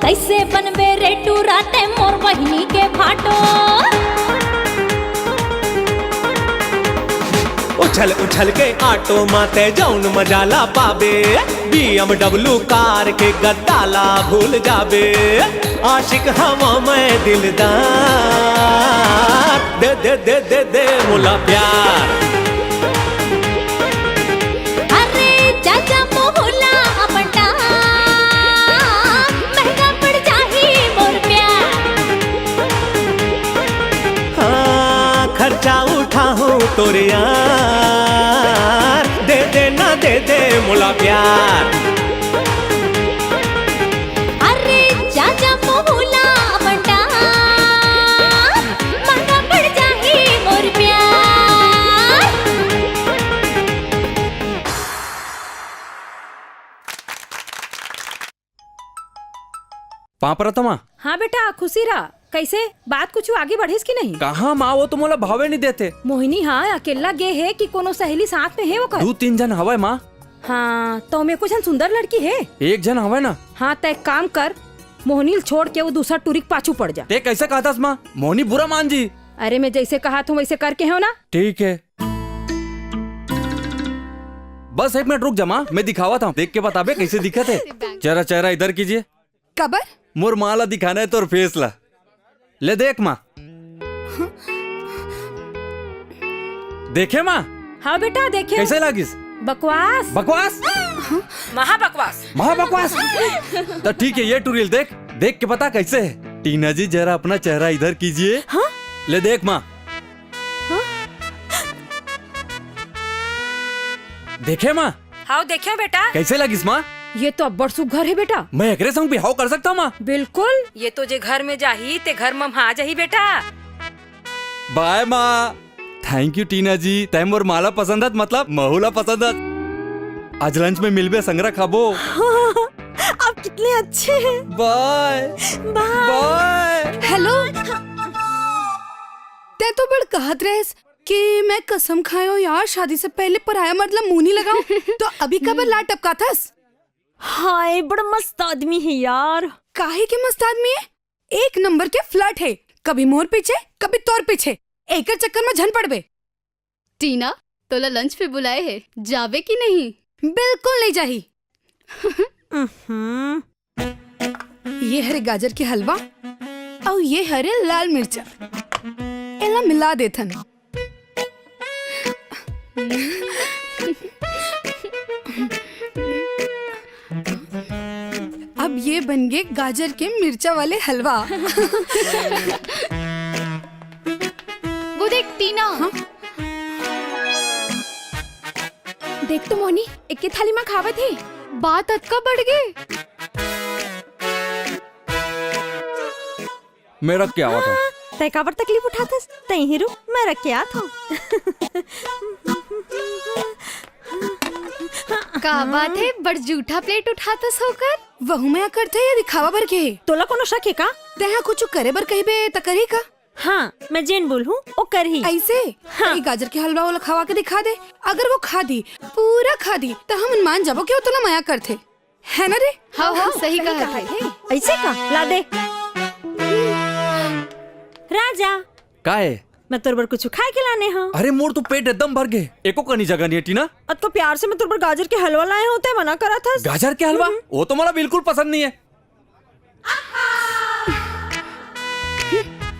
कैसे बनबे रेटू राते मोर बहिनी के फाटो। उछल उछल के आटो माते जौन मजाला पाबे, BMW कार के गद्दाला भूल जाबे। आशिक हवा में दिलदार, दे दे दे दे दे मुला प्यार। अरे चाचा मोहला अपनटा महंगा पड़ जाही मोर प्यार। हाँ खर्चा उठाऊं तोरे यार, दे दे ना दे दे मुला प्यार। अरे चाचा मोहला अपनटा महंगा पड़ जाही मोर प्यार। पापरतमा हाँ बेटा खुशी रहा। कैसे बात कुछ आगे बढ़ेस की नहीं? कहाँ माँ, वो तो मोला भावे नहीं देते। मोहिनी हाँ अकेला गे है कि कोनो सहेली साथ में है वो कर? 2-3 जन हवे माँ। हाँ तो मेरे कुछ सुंदर लड़की है। एक जन हवे ना। हाँ तय काम कर, मोहनील छोड़ के वो दूसरा टूरिक पाछू पड़ जा। ते कैसे कहा था माँ? मोहनी बुरा मान जी। अरे मैं जैसे कहा था वैसे करके हो ना। ठीक है, बस 1 मिनट रुक जा माँ, मैं दिखावा था, देख के बताबे कैसे दिखे थे। चेहरा चेहरा इधर कीजिए। कबर मोर माला दिखाना है तोर फेस ला। ले देख माँ, देखे माँ? हाँ बेटा देखे। कैसे लागिस? बकवास बकवास महा बकवास महा बकवास। तो ठीक है, ये टूरियल देख, देख के बता कैसे है। टीना जी जरा अपना चेहरा इधर कीजिए। हाँ? ले देख माँ। हाँ? देखे माँ? हाँ देखे बेटा। कैसे लगिस माँ? ये तो अब्बड़ सुघर है बेटा। मैं एकरे संग बिहाव कर सकता हूँ माँ? बिल्कुल, ये तो जे घर में जाही ते घर में आ जाही बेटा। बाय माँ। थैंक यू टीना जी। तय मोर माला पसंद है, मतलब महुला पसंद है। आज लंच में मिलबे संगरा खाबो। आप कितने अच्छे हैं। Bye bye. हेलो, ते तो बड़ कहत रहे कि मैं कसम खायो यार शादी से पहले पराया मतलब मुंह नहीं लगाऊं, तो अभी कबर ला टपका थस। हाय बड़ा मस्त आदमी है यार। काहे के मस्त आदमी है? एक नंबर के फ्लर्ट है, कभी मोर पीछे कभी तोर पीछे, एक चक्कर में झन पड़बे। टीना तोला लंच पे बुलाए है, जावे कि नहीं? बिल्कुल नहीं जाही। ये हरे गाजर के हलवा और ये हरे लाल मिर्चा, इला मिला देथन। अब ये बन गए गाजर के मिर्चा वाले हलवा। वो देख टीना। हाँ? देख तो मोनी, एक के थाली में खावत है। बात अटका बढ़ गई। मेरा क्या हुआ था? तय काबर तकलीफ उठाथस? तय हीरो मेरा क्या था? का बात है, बड़ जूठा प्लेट उठातस होकर। वहु में करते या दिखावा भर के है? तोला कोनो शक है का? तेहा कुछ करे बर कहिबे त करी का? हाँ, मैं जेन बोल हूँ ओ कर ही ऐसे। हाँ। ये गाजर के हलवा वाला खवा के दिखा दे, अगर वो खा दी पूरा खा दी तो हम मान जाबो कि वो तोला माया करते है ना रे? हाँ हाँ सही कहा थे। ऐसे का ला दे राजा। का है? मैं तोर बर कुछ खाए के लाने हाँ। अरे मोर तो पेट एकदम भर गए, एको कनी जगह नहीं है टीना। अब तो प्यार से मैं तोर बर गाजर के हलवा लाए होते मना करा था। गाजर के हलवा वो तो मला बिल्कुल पसंद नहीं है।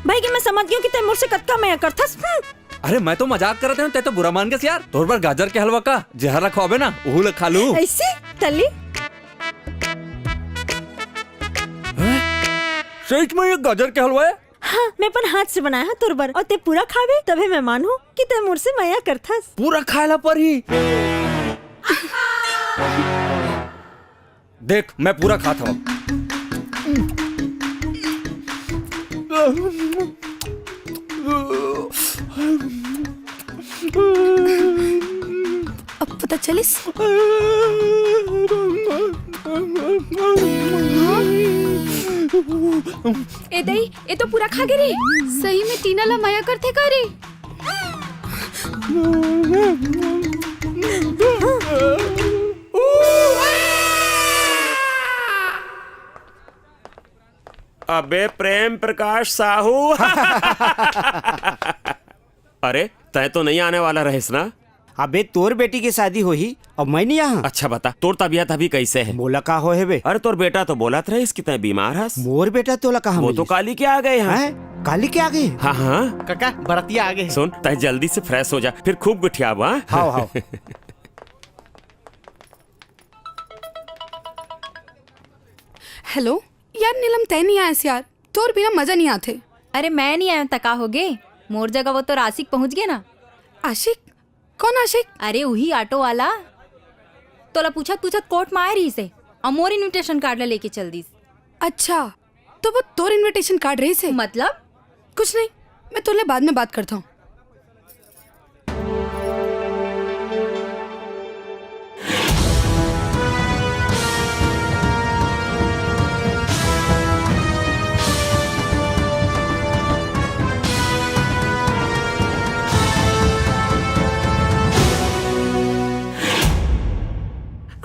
भाई कि मैं समझ गई कि ते मुझसे कत्का मैं करथस। अरे मैं तो मजाक करते हूँ, ते तो बुरा मान गए यार। तोर बर गाजर के हलवा का जहर रखो अबे ना, वो ल खा लूं। ऐसे तली सच में ये गाजर के हलवा है? हाँ, मैं अपन हाथ से बनाया है तोर बर और ते पूरा खावे तभी मैं मानू कि ते मुझसे माया करथस। पूरा खायला पर ही देख मैं पूरा खाता हूँ। अब पता चलिस। ए दई, ए तो पूरा खा गिरी। सही में टीना ला माया करते का रे? अबे प्रेम प्रकाश साहू। अरे तय तो नहीं आने वाला रहीस ना? अबे तोर बेटी की शादी हो ही और मैं नहीं यहाँ। अच्छा बता, तोर तबीयत अभी कैसे है? बोला का हो है बे? अरे तोर बेटा तो बोलत रहीस कि तय बीमार हस। मोर बेटा तोला कहाँ? वो तो काली के आ गए हैं। काली के आ गए? हाँ हाँ काका बरतिया आ गए। सुन तय जल्दी से फ्रेश हो जा, फिर खूब गुठियाब। हाँ हाँ। हेलो यार नीलम, तय नहीं आया यार, तोर बिना मजा नहीं आते। अरे मैं नहीं आया तका होगे, मोर जगह वो तो आशिक पहुंच गए ना। आशिक? कौन आशिक? अरे वही ऑटो वाला। तोला पूछत पूछत कोर्ट में आए रही से और मोर इनविटेशन कार्ड लेके चल दी। अच्छा तो वो तोर इनविटेशन कार्ड रही से? मतलब कुछ नहीं, मैं तोले बाद में बात करता हूँ।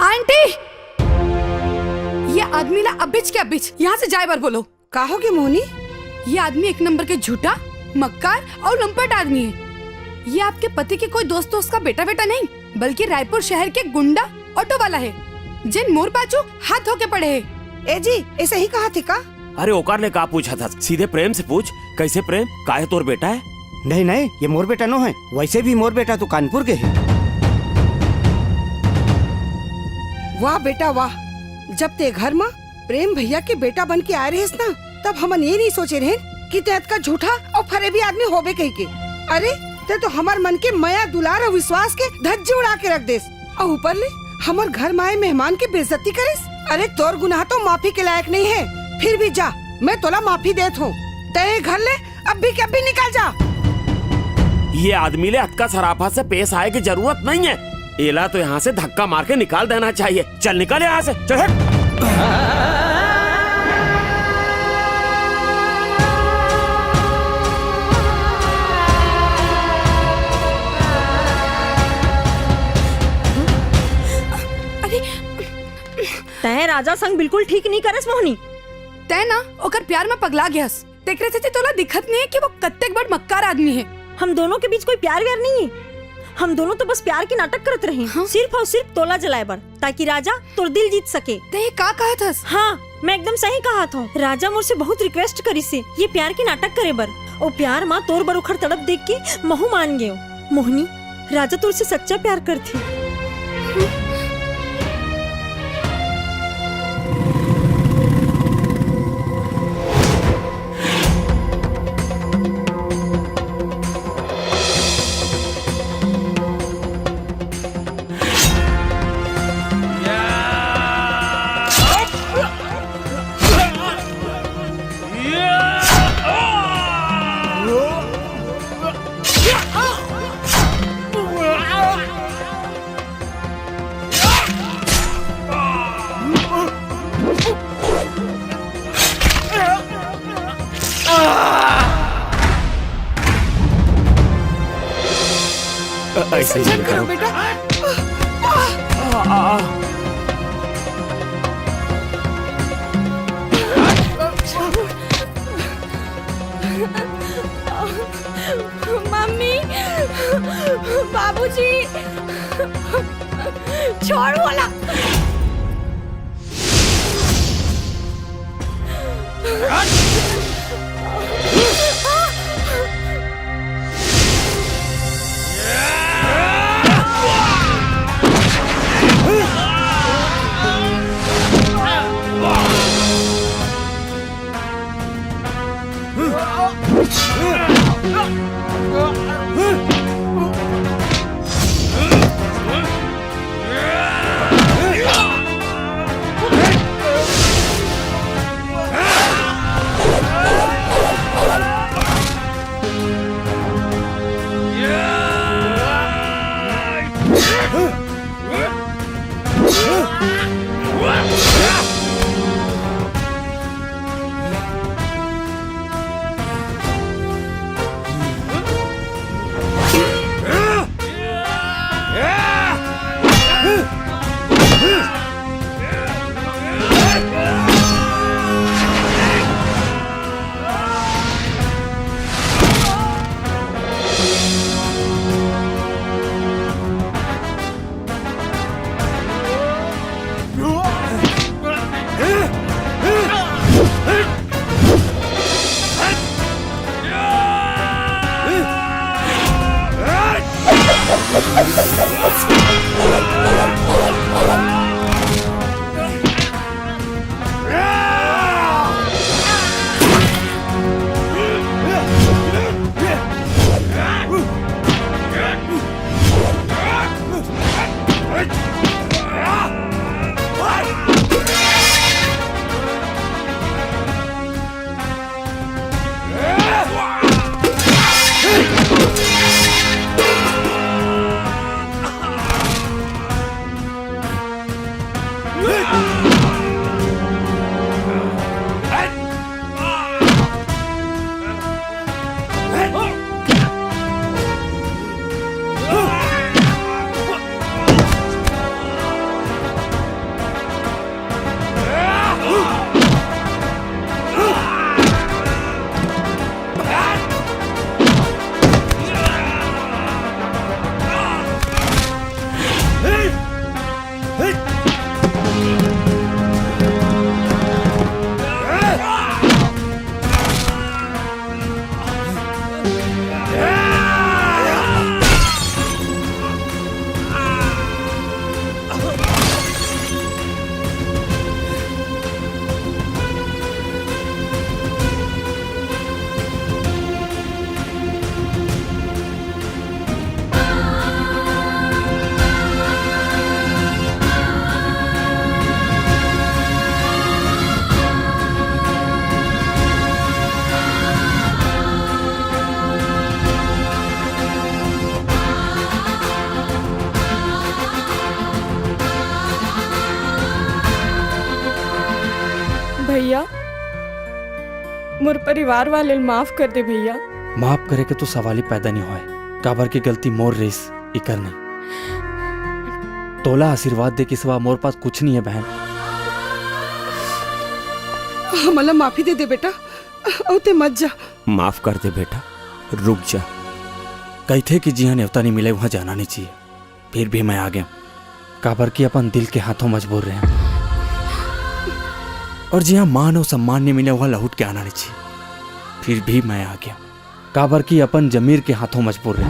आंटी, ये आदमी ना अबिच के अबिच यहाँ से जाए बार बोलो। कहोगे मोनी? ये आदमी एक नंबर के झूठा, मक्कार और लंपट आदमी है। ये आपके पति के कोई दोस्त का बेटा नहीं, बल्कि रायपुर शहर के गुंडा ऑटो वाला है, जिन मोर पाछू हाथ होके पड़े है। ए जी ऐसे ही कहा थे का? अरे ओकार ने का पूछा था? सीधे प्रेम से पूछ। कैसे प्रेम, काहे तोर बेटा है? नहीं नहीं, ये मोर बेटा नो है। वैसे भी मोर बेटा तो कानपुर के है। वाह बेटा वाह, जब ते घर में प्रेम भैया के बेटा बन के आ रहे ना तब हमन ये नहीं सोचे रहे कि तेत का झूठा और फरेबी आदमी होबे कही के। अरे ते तो हमार मन के माया दुलार और विश्वास के धज्जे उड़ा के रख देस और ऊपर ले हमार घर में आए मेहमान की बेइज्जती करिस। अरे तोर गुनाह तो माफी के लायक नहीं है, फिर भी जा, मैं तोला माफी देत हूँ। ते घर ले अभी के अभी निकल जा। ये आदमी ले अटका सराफा से पेश आए की जरूरत नहीं है। एला तो यहाँ से धक्का मार के निकाल देना चाहिए। चल निकल यहाँ से, चल हट। तय राजा संग बिल्कुल ठीक नहीं करस मोहनी। तय ना ओकर प्यार में पगला गयस। तेकरे से तोला दिखत नहीं है कि वो कत्तेक बड़ मक्कार आदमी है। हम दोनों के बीच कोई प्यार व्यार नहीं है। हम दोनों तो बस प्यार की नाटक करते रहे। हाँ? सिर्फ और सिर्फ तोला जलाए बर, ताकि राजा तोर दिल जीत सके। ते का कहा था? हाँ, मैं एकदम सही कहा था। राजा मुझसे बहुत रिक्वेस्ट करी से ये प्यार की नाटक करे बर, और प्यार माँ तोर बर उखड़ तड़प देख के महू मान गयो। मोहनी, राजा तोर से सच्चा प्यार करती। ऐसे ही करो बेटा। मम्मी, बाबूजी, छोड़ बोला। मोर परिवार वाले माफ कर दे भैया। माफ करे के तो सवाल ही पैदा नहीं होए। काबर की गलती मोर रेस इकर नहीं। तोला आशीर्वाद दे के सिवा मोर पास कुछ नहीं है बहन। हमला माफी दे दे बेटा, और ते मत जा। माफ कर दे बेटा, रुक जा। कही थे कि जी हाँ न्योता नहीं मिले वहां जाना नहीं चाहिए, फिर भी मैं आ गया। काबर की अपन दिल के हाथों मजबूर रहे हैं। और जी हाँ मान और सम्मान नहीं मिले वहां लहुट के आना नहीं चाहिए, फिर भी मैं आ गया। काबर की अपन जमीर के हाथों मजबूर रहे।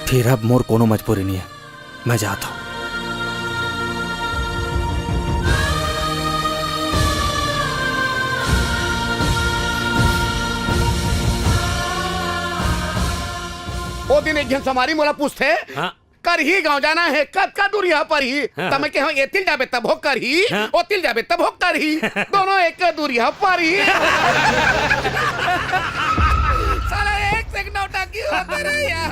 फिर अब मोर कोनो मजबूरी नहीं है, मैं जाता हूं। वो दिन एक जन समारी मोला पूछते कर ही गांव जाना है कद का दूर यहाँ पर ही तब मैं कहूँ ये तिल जाबे तब हो कर ही वो तिल जाबे तब हो कर ही दोनों एक दूर यहाँ पर ही साला एक सेकंड नौटंकी होते रहे यार।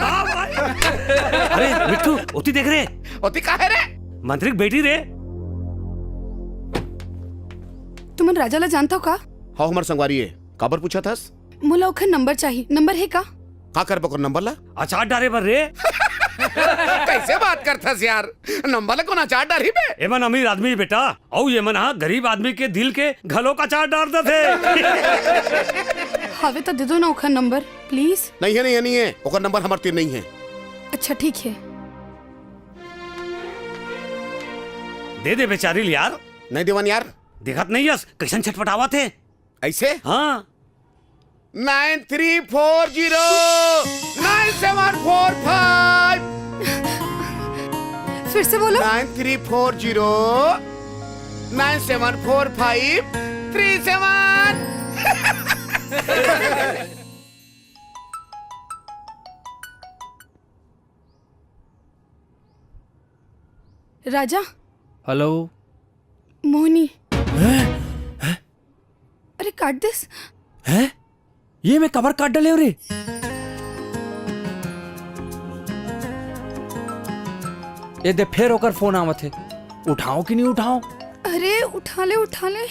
अरे मिट्टू ओती देख रहे ओती काहे रे मंत्री की बेटी रे। तुम राजा ला जानता हो का? हाँ हमार संगवारी है काबर पूछा था मोला ओखर नंबर चाहिए। नंबर है का? का कर बकर नंबर ला अचार डारे पर रे। कैसे बात करता यार, नंबर ला कौन अचार डारी बे? एमन अमीर आदमी बेटा औ ये मन गरीब आदमी के दिल के घलों का चार डालते थे। हवे तो दे दो ना ओखर नंबर प्लीज। नहीं है नहीं है नहीं है ओखर नंबर हमार तीर नहीं है। अच्छा ठीक है दे दे बेचारी यार। नहीं देवन यार, देखत नहीं यस कैसन छटपटावा थे ऐसे। हाँ 93409745 फिर से बोलो। 9340974537। राजा। हेलो मोहनी। अरे काट दिस है ये मैं कवर काट डाले रे। ये दे फिर होकर फोन आवत है, उठाओ कि नहीं उठाओ? अरे उठा ले उठा ले।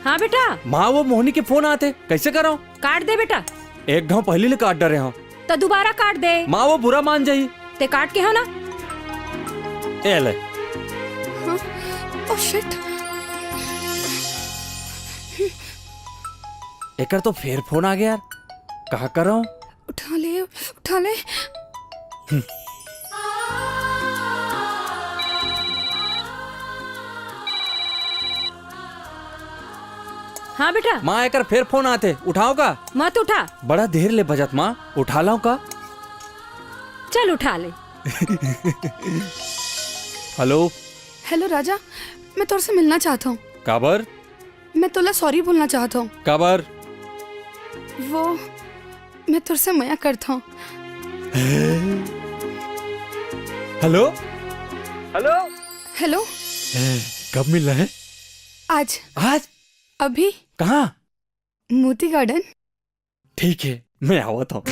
हाँ बेटा। माँ वो मोहनी के फोन आते कैसे करो? काट दे बेटा। एक घाव पहले ले काट डरे हो तो दोबारा काट दे। माँ वो बुरा मान जाई ते काट के हो ना। ए ले। Oh shit. एकर तो फिर फोन आ गया यार, कहा कर रहा हूँ? उठा ले उठा ले। हाँ बेटा। माँ एकर फिर फोन आते उठाओ का? मत उठा। बड़ा देर ले बजत माँ, उठा लाऊं का? चल उठा ले। हेलो हेलो राजा, मैं तोर से मिलना चाहता हूँ। काबर? मैं तोला सॉरी बोलना चाहता हूँ। काबर? वो मैं तुर से मया करता हूँ। Hello hello hello. कब मिल रहे हैं? आज। आज? अभी। कहाँ? मोती गार्डन। ठीक है मैं आवत हूँ।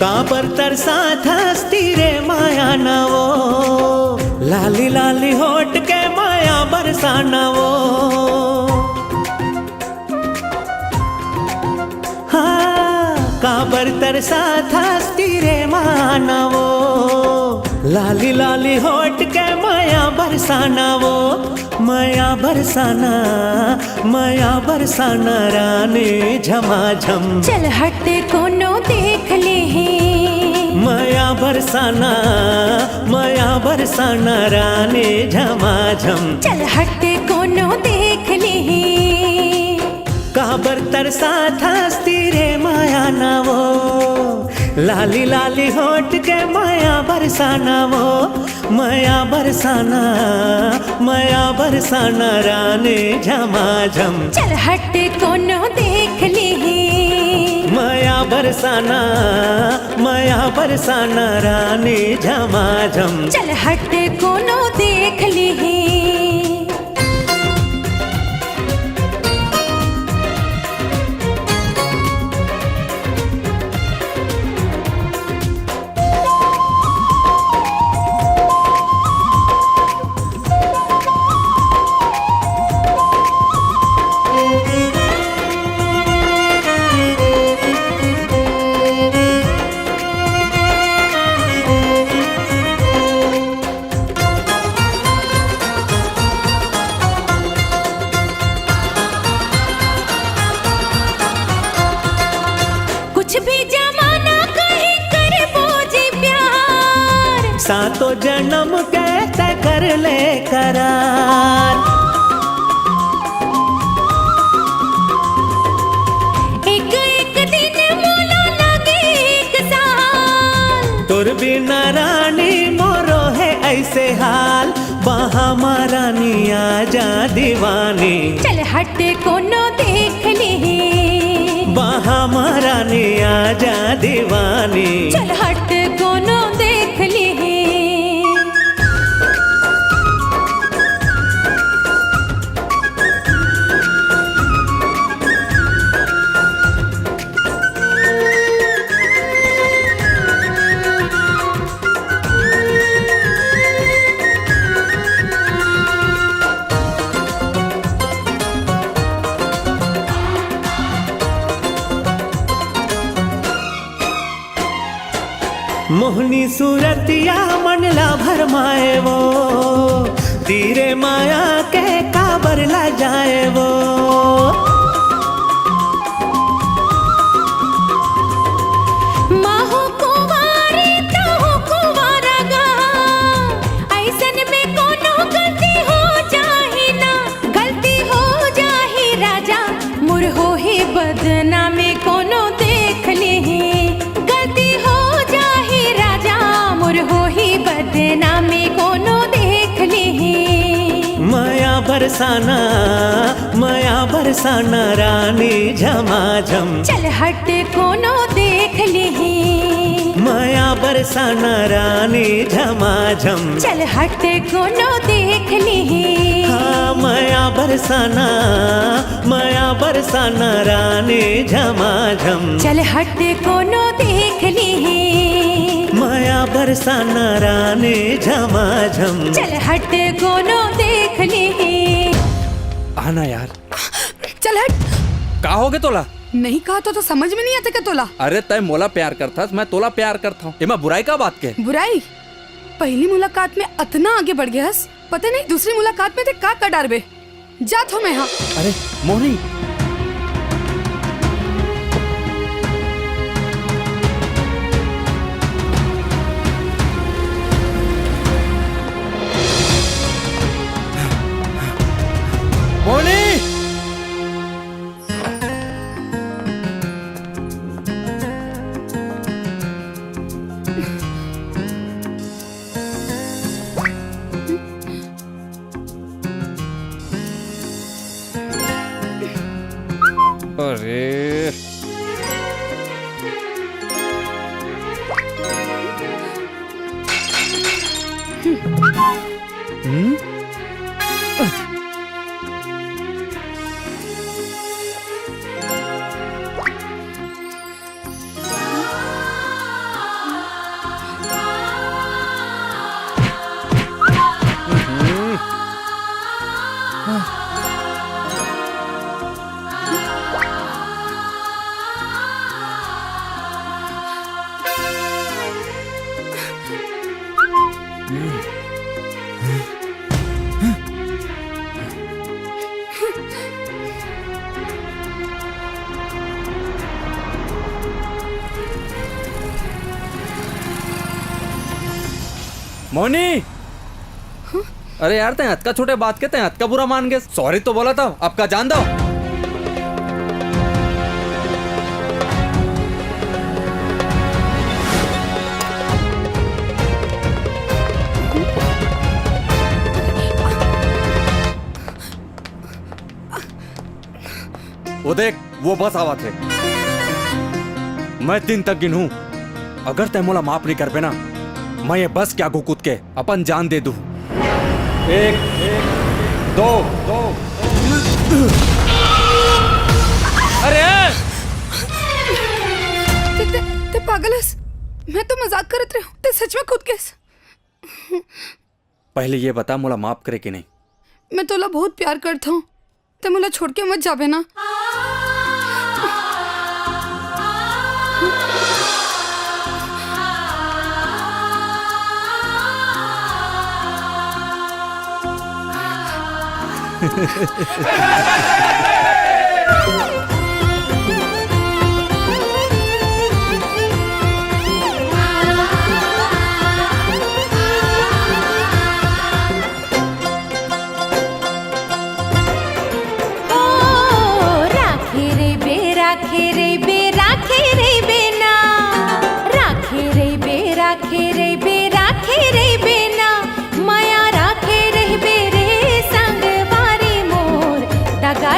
काबर तरसा थस्ती रे माया नवो, लाली लाली होट के माया बरसा नवो। हाँ काबर तरसा थस्ती रे माया नवो, लाली लाली होट के माया बरसा नवो। माया बरसाना रानी झमाझम। चल हटे कोनो देख ले माया बरसाना रानी झमाझम। चल हटे कोनो देख ले काबर तरसा थस्ती रे माया नवो, लाली लाली होट के माया बरसाना वो। माया बरसाना रानी झमाझम। चल हट कोनो देख ली माया बरसाना रानी झमाझम। चल हट कोनो देख ली सातों जन्म कैसे कर ले करार। एक एक दिन मोला लगे एक साल। तुर बिना रानी मोरो है ऐसे हाल। वहाँ रानी आजा दीवानी। चल हट कोनो देख ली वहाँ रानी आजा दीवानी। चल हट कोनो देख ली मोहनी सूरतिया मनला भरमाए वो। तीरे माया के काबर ला जाए वो। माहो कुंवारी ताहो कुंवारगा। ऐसन में कोनो गलती हो जाही ना। गलती हो जाही राजा मुर हो ही बदनामी कोनो देख ली। गलती हो जाही राजा मुर हो ही बदनामी कोनो देख ली। माया बरसाना रानी झमाझम। चल हट कोनो देख ली माया बरसाना रानी झमाझम। चल हट कोनो देख ली हाँ माया बरसाना रानी झमाझम। चल हट कोनो देख ली माया बरसाना रानी झमाझम। चल हट कोनो देख ली आना यार। चल हट। का हो गए तोला? नहीं कहा तो समझ में नहीं आता क्या तोला? अरे तय मोला प्यार करता मैं तोला प्यार करता हूँ। एमा बुराई का बात के? बुराई? पहली मुलाकात में इतना आगे बढ़ गया हस। पता नहीं दूसरी मुलाकात में ते का डारबे। जा थो मैं। हाँ अरे मोहनी मोहनी अरे मोनी अरे यार ते हद का छोटे बात के ते हद का बुरा मान गए। सॉरी तो बोला था, अब का जान दो। वो देख वो बस आवा थे। मैं 3 तक गिनूं, अगर तय मोला माफ नहीं कर पे ना, मैं ये बस क्या कूद के अपन जान दे दूं। 1 2 अरे ते पागल हस, मैं तो मजाक करत रही हूँ, ते सच में कूद केस। पहले ये बता मोला माफ करे कि नहीं। मैं तोला बहुत प्यार करता हूँ, ते मोला छोड़ के मत जाबे ना।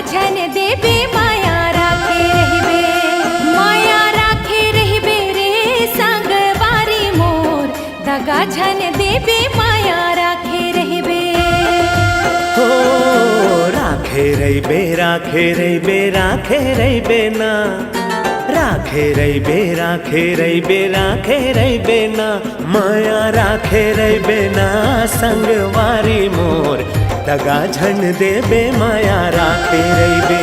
झन देबे माया राखे रहिबे, माया राखे रहिबे रे संग बारी मोर, दगा झन देबे माया राखे रहिबे। हो राखे रहिबे राखे रहिबे राखे रहिबे ना, राखे रहिबे राखे रहिबे राखे रहिबे ना, माया राखे रहिबे ना संग वारी मोर, दगा झन देबे माया राखे रहिबे,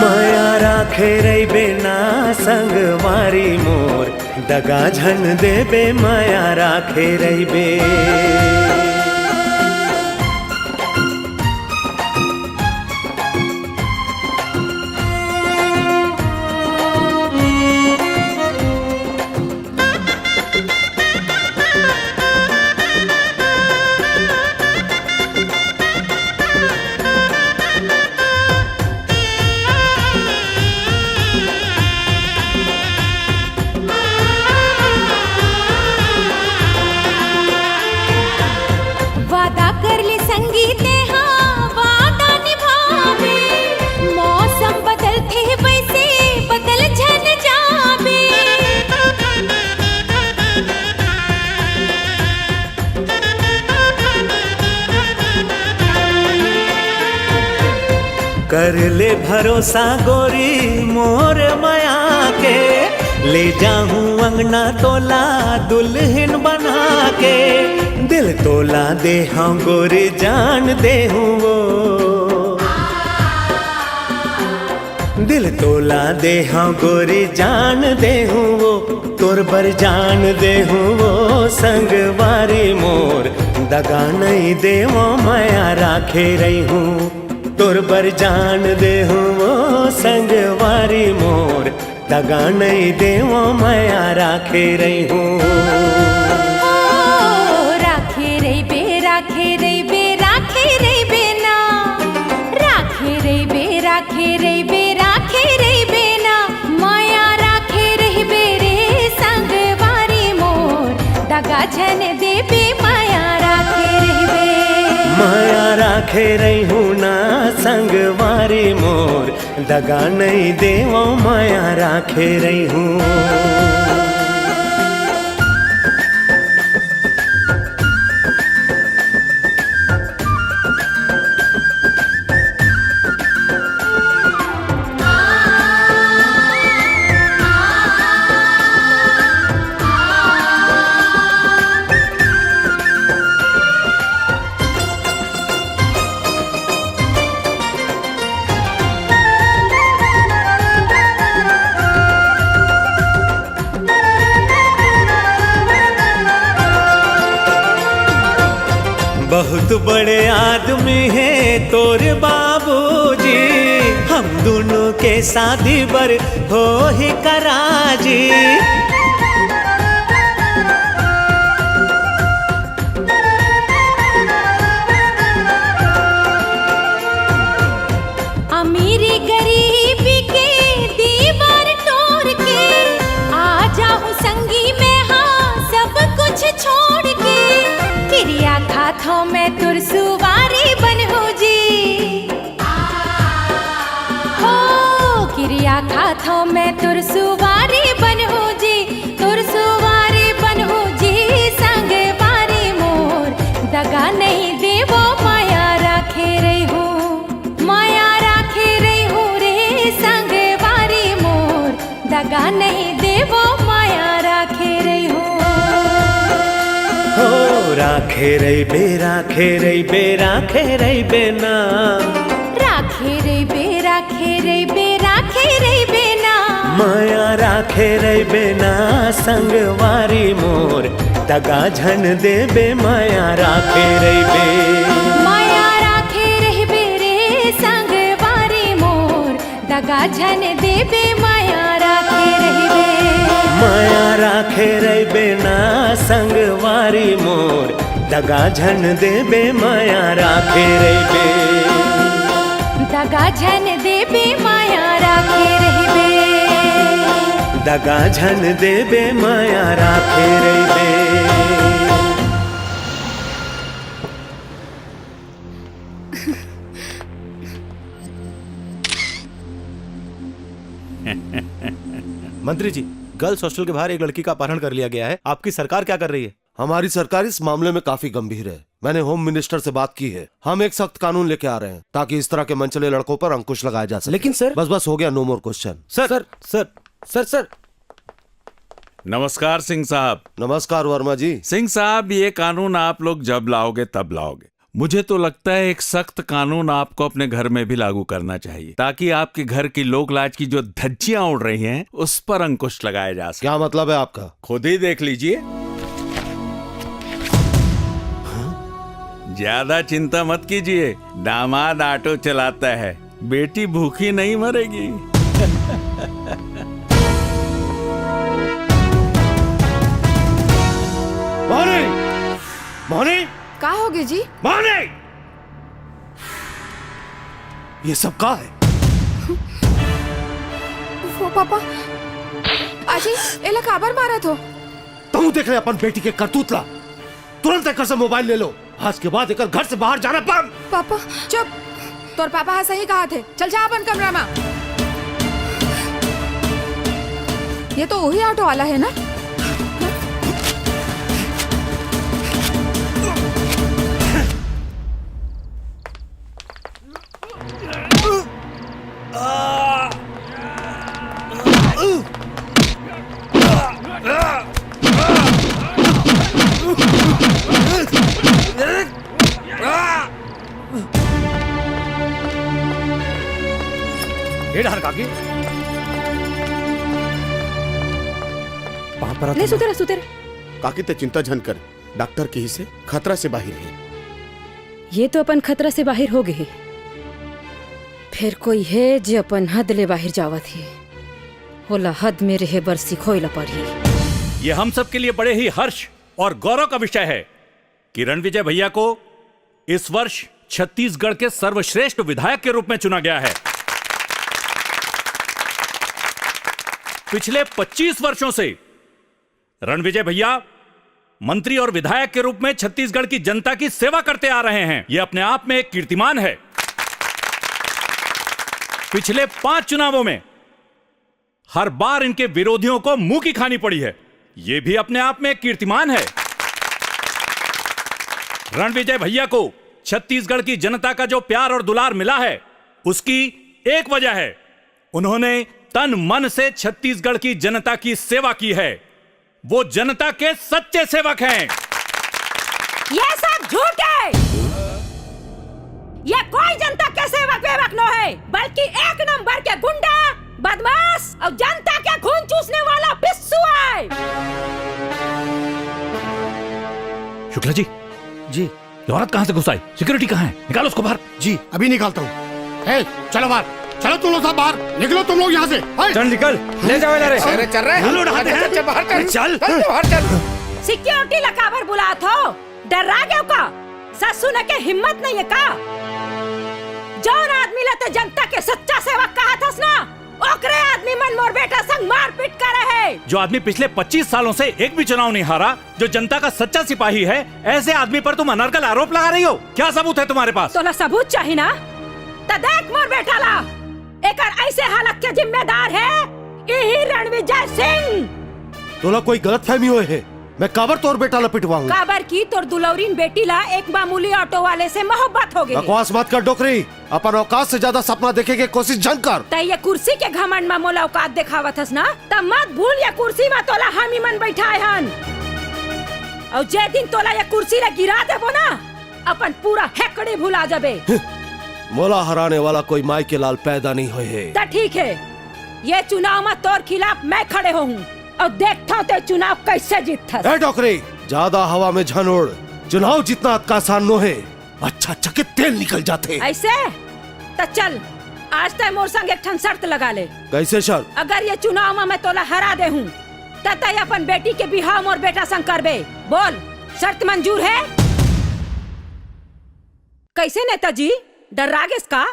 माया राखे रहिबे ना संग वारी मोर, दगा झन देबे माया राखे रहिबे। कर ले भरोसा गोरी मोर माया के, ले जाऊं अंगना तोला दुल्हन बना के, दिल तोला दे हाँ गोरी जान दे हूँ वो, दिल तोला दे हाँ गोरी जान दे हूँ वो, तोर बर जान दे हूँ वो संग वारी मोर, दगा नहीं दे वो माया राखे रही हूँ, तोर बर जान दे हूँ वो संग वारी मोर, दगा नहीं दे वो माया राखे रही हूँ। राखे रही बे राखे रही बे राखे रही बे ना, राखे रही बे राखे रही बे राखे रही बे ना, माया राखे रही बे रे संग वारी मोर, दगा झन दे बे माया राखे रही बे, माया राखे रही हूँ ना संग वारी मोर, दगा नहीं दे वो माया राखे रही हूँ। बहुत बड़े आदमी हैं तोरे बाबूजी, हम दोनों के शादी बर हो ही कराजी, अमीरी गरीबी के दीवार तोड़ के, आ जाऊं संगी में हाँ सब कुछ छोड़ के, क्रिया खाथों में तुर सुवारी बनहु जी, हो राखे रही बे राखे रही बे राखे रही बे ना राखे रे बे राखे रे बे राखे रे बे ना माया राखे रही बे ना संगवारी मोर दगा झन दे बे माया राखे रही बे माया राखे रही बे रे संग वारी मोर दगा झन दे बे माया राखे रही बे माया राखे रही बे ना संगवारी मोर दगा झन दे बे माया राखे रही बे दगा झन दे बे माया राखे रही बे दगा झन दे बे माया राखे रही बे मंत्री जी, गर्ल्स हॉस्टल के बाहर एक लड़की का अपहरण कर लिया गया है। आपकी सरकार क्या कर रही है? हमारी सरकार इस मामले में काफी गंभीर है। मैंने होम मिनिस्टर से बात की है। हम एक सख्त कानून लेके आ रहे हैं ताकि इस तरह के मनचले लड़कों पर अंकुश लगाया जा सके। लेकिन सर, बस हो गया, नो मोर क्वेश्चन। सर नमस्कार सिंह साहब। नमस्कार वर्मा जी। सिंह साहब, ये कानून आप लोग जब लाओगे तब लाओगे। मुझे तो लगता है एक सख्त कानून आपको अपने घर में भी लागू करना चाहिए ताकि आपके घर की लोक लाज की जो धज्जियां उड़ रही हैं उस पर अंकुश लगाया जा सके। क्या मतलब है आपका? खुद ही देख लीजिए। ज्यादा चिंता मत कीजिए, दामाद ऑटो चलाता है, बेटी भूखी नहीं मरेगी। मोहनी, मोहनी, का हो गए जी? मोहनी, ये सब का है? वो पापा आजी एला काबर मारा थो? तू देख ले अपन बेटी के करतूतला। तुरंत एक से मोबाइल ले लो। आज के बाद एक घर से बाहर जाना बंद। पापा चुप, तोर पापा हाँ सही कहा थे। चल जा अपन कमरा में। ये तो वही ऑटो वाला है ना? ले सुतेरा सुतेरा। काकी ते चिंता झन कर, डॉक्टर की ही से खतरा से बाहर है। ये तो अपन खतरा से बाहर हो गए, फिर कोई है जो अपन हद ले बाहर जावत है। होला हद में रहे बर सिखोइला पड़ी। ये हम सब के लिए बड़े ही हर्ष और गौरव का विषय है कि रणविजय भैया को इस वर्ष छत्तीसगढ़ के सर्वश्रेष्ठ विधायक के रूप में चुना गया है। पिछले 25 वर्षों से रणविजय भैया मंत्री और विधायक के रूप में छत्तीसगढ़ की जनता की सेवा करते आ रहे हैं। यह अपने आप में एक कीर्तिमान है। पिछले 5 चुनावों में हर बार इनके विरोधियों को मुंह की खानी पड़ी है। यह भी अपने आप में एक कीर्तिमान है। रणविजय भैया को छत्तीसगढ़ की जनता का जो प्यार और दुलार मिला है, उसकी एक वजह है, उन्होंने तन मन से छत्तीसगढ़ की जनता की सेवा की है। वो जनता के सच्चे सेवक हैं। ये सब झूठ है। ये कोई जनता के सेवक वेवक न है, बल्कि एक नंबर के गुंडा, बदमाश और जनता के खून चूसने वाला पिस्सू है। शुक्ला जी, ये औरत कहां से घुस आई? सिक्योरिटी कहां है? निकालो उसको बाहर। जी अभी निकालता हूँ। चलो बाहर, चलो तुम लोग सब बाहर निकलो, तुम लोग यहाँ से। चल निकल, ले जाओ इधर। अरे चल रहे हैं, चल बाहर चल, बाहर चल। सिक्योरिटी लकाबर बुला थो, डर गए का? ससु ने के हिम्मत नहीं है का? जौन आदमी लेते जनता के सच्चा सेवक कहा था ना, ओकरे आदमी मन मोर बेटा संग मारपीट करे है। जो आदमी पिछले 25 सालों से एक भी चुनाव नहीं हारा, जो जनता का सच्चा सिपाही है, ऐसे आदमी पर तुम अनर्गल आरोप लगा रही हो। क्या सबूत है तुम्हारे पास? तोला सबूत चाहिए ना? तो देख मोर बेटा ला, एकर ऐसे हालत के जिम्मेदार है यही रणविजय सिंह। तोला कोई गलतफहमी हुए है। मैं काबर तोर बेटा लपिटवाऊंगा। काबर की तोर दुलौरीन बेटी ला एक मामूली ऑटो वाले से मोहब्बत हो गई। बकवास मत कर डोकरी, अपन औकात से ज्यादा सपना देखे के कोशिश जन कर। तय ये कुर्सी के घमंड में मोला औकात दिखावत हस ना, तब मत भूल ये कुर्सी में तोला हामी मन बैठाए हन। और जे दिन तोला ये कुर्सी ले गिरा देबो ना, अपन पूरा हेकड़ी भुला जाबे। मोला हराने वाला कोई माई के लाल पैदा नहीं हुए है। तो ठीक है, ये चुनाव में तोर खिलाफ मैं खड़े हूँ और देखता हूँ ते चुनाव कैसे जीतता। ए डोकरी, ज्यादा हवा में झनोड़। चुनाव जितना आसान नो है, अच्छा अच्छा के तेल निकल जाते। ऐसे तो चल, आज तक मोर संग एक ठन शर्त लगा ले। कैसे शर्त? अगर ये चुनाव में मैं तोला हरा दे हूँ तब अपन बेटी के बिहाव मोर बेटा संग करबे। बोल, शर्त मंजूर है? कैसे नेताजी, डर रागेस का?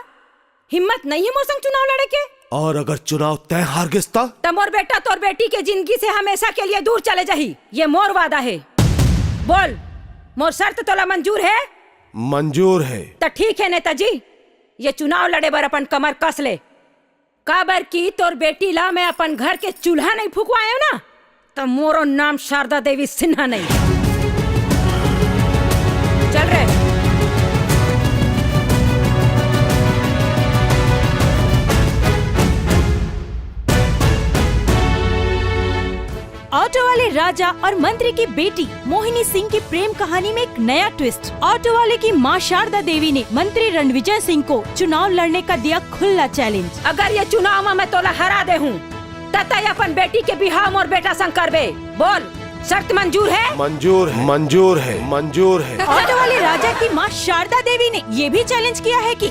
हिम्मत नहीं है मोर संग चुनाव लड़े के? और अगर चुनाव तय हार गिस्ता? तो मोर बेटा तोर बेटी के जिंदगी से हमेशा के लिए दूर चले जाही, ये मोर वादा है। बोल, मोर शर्त तोला मंजूर है? मंजूर है। तो ठीक है नेताजी, ये चुनाव लड़े बर अपन कमर कस ले। काबर की तोर बेटी ला मैं अपन घर के चूल्हा नहीं फुकवायो ना, तो मोरो नाम शारदा देवी सिन्हा नहीं। चल रे। ऑटो वाले राजा और मंत्री की बेटी मोहिनी सिंह की प्रेम कहानी में एक नया ट्विस्ट। ऑटो वाले की मां शारदा देवी ने मंत्री रणविजय सिंह को चुनाव लड़ने का दिया खुला चैलेंज। अगर ये चुनाव में मैं तोला हरा दे हूँ तब अपन बेटी के बिहाव और बेटा संग करबे। बोल, शर्त मंजूर है? मंजूर है, मंजूर है, मंजूर है। ऑटो वाले राजा की मां शारदा देवी ने ये भी चैलेंज किया है कि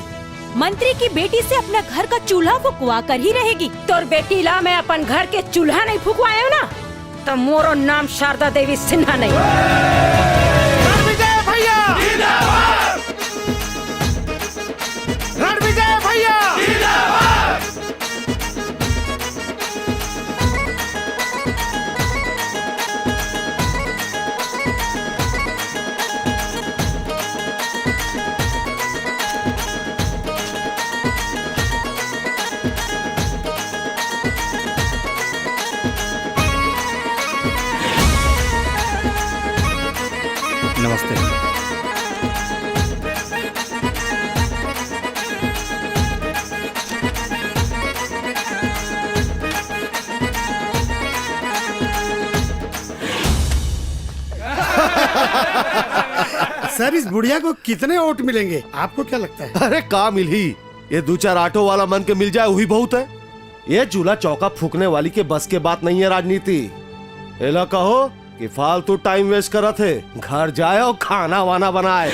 मंत्री की बेटी से अपना घर का चूल्हा फुकवा कर ही रहेगी। तोर बेटी ला मैं अपन घर के चूल्हा नहीं फुकवायो ना, तो मोरो नाम शारदा देवी सिन्हा नहीं। रणविजय भैया, रणविजय भैया, नमस्ते। सर, इस बुढ़िया को कितने वोट मिलेंगे आपको क्या लगता है? अरे का मिल ही, ये 2-4 ऑटो वाला मन के मिल जाए वही बहुत है। ये चूल्हा चौका फूकने वाली के बस के बात नहीं है राजनीति। एला कहो कि फालतू टाइम वेस्ट करत है, घर जाए और खाना वाना बनाए।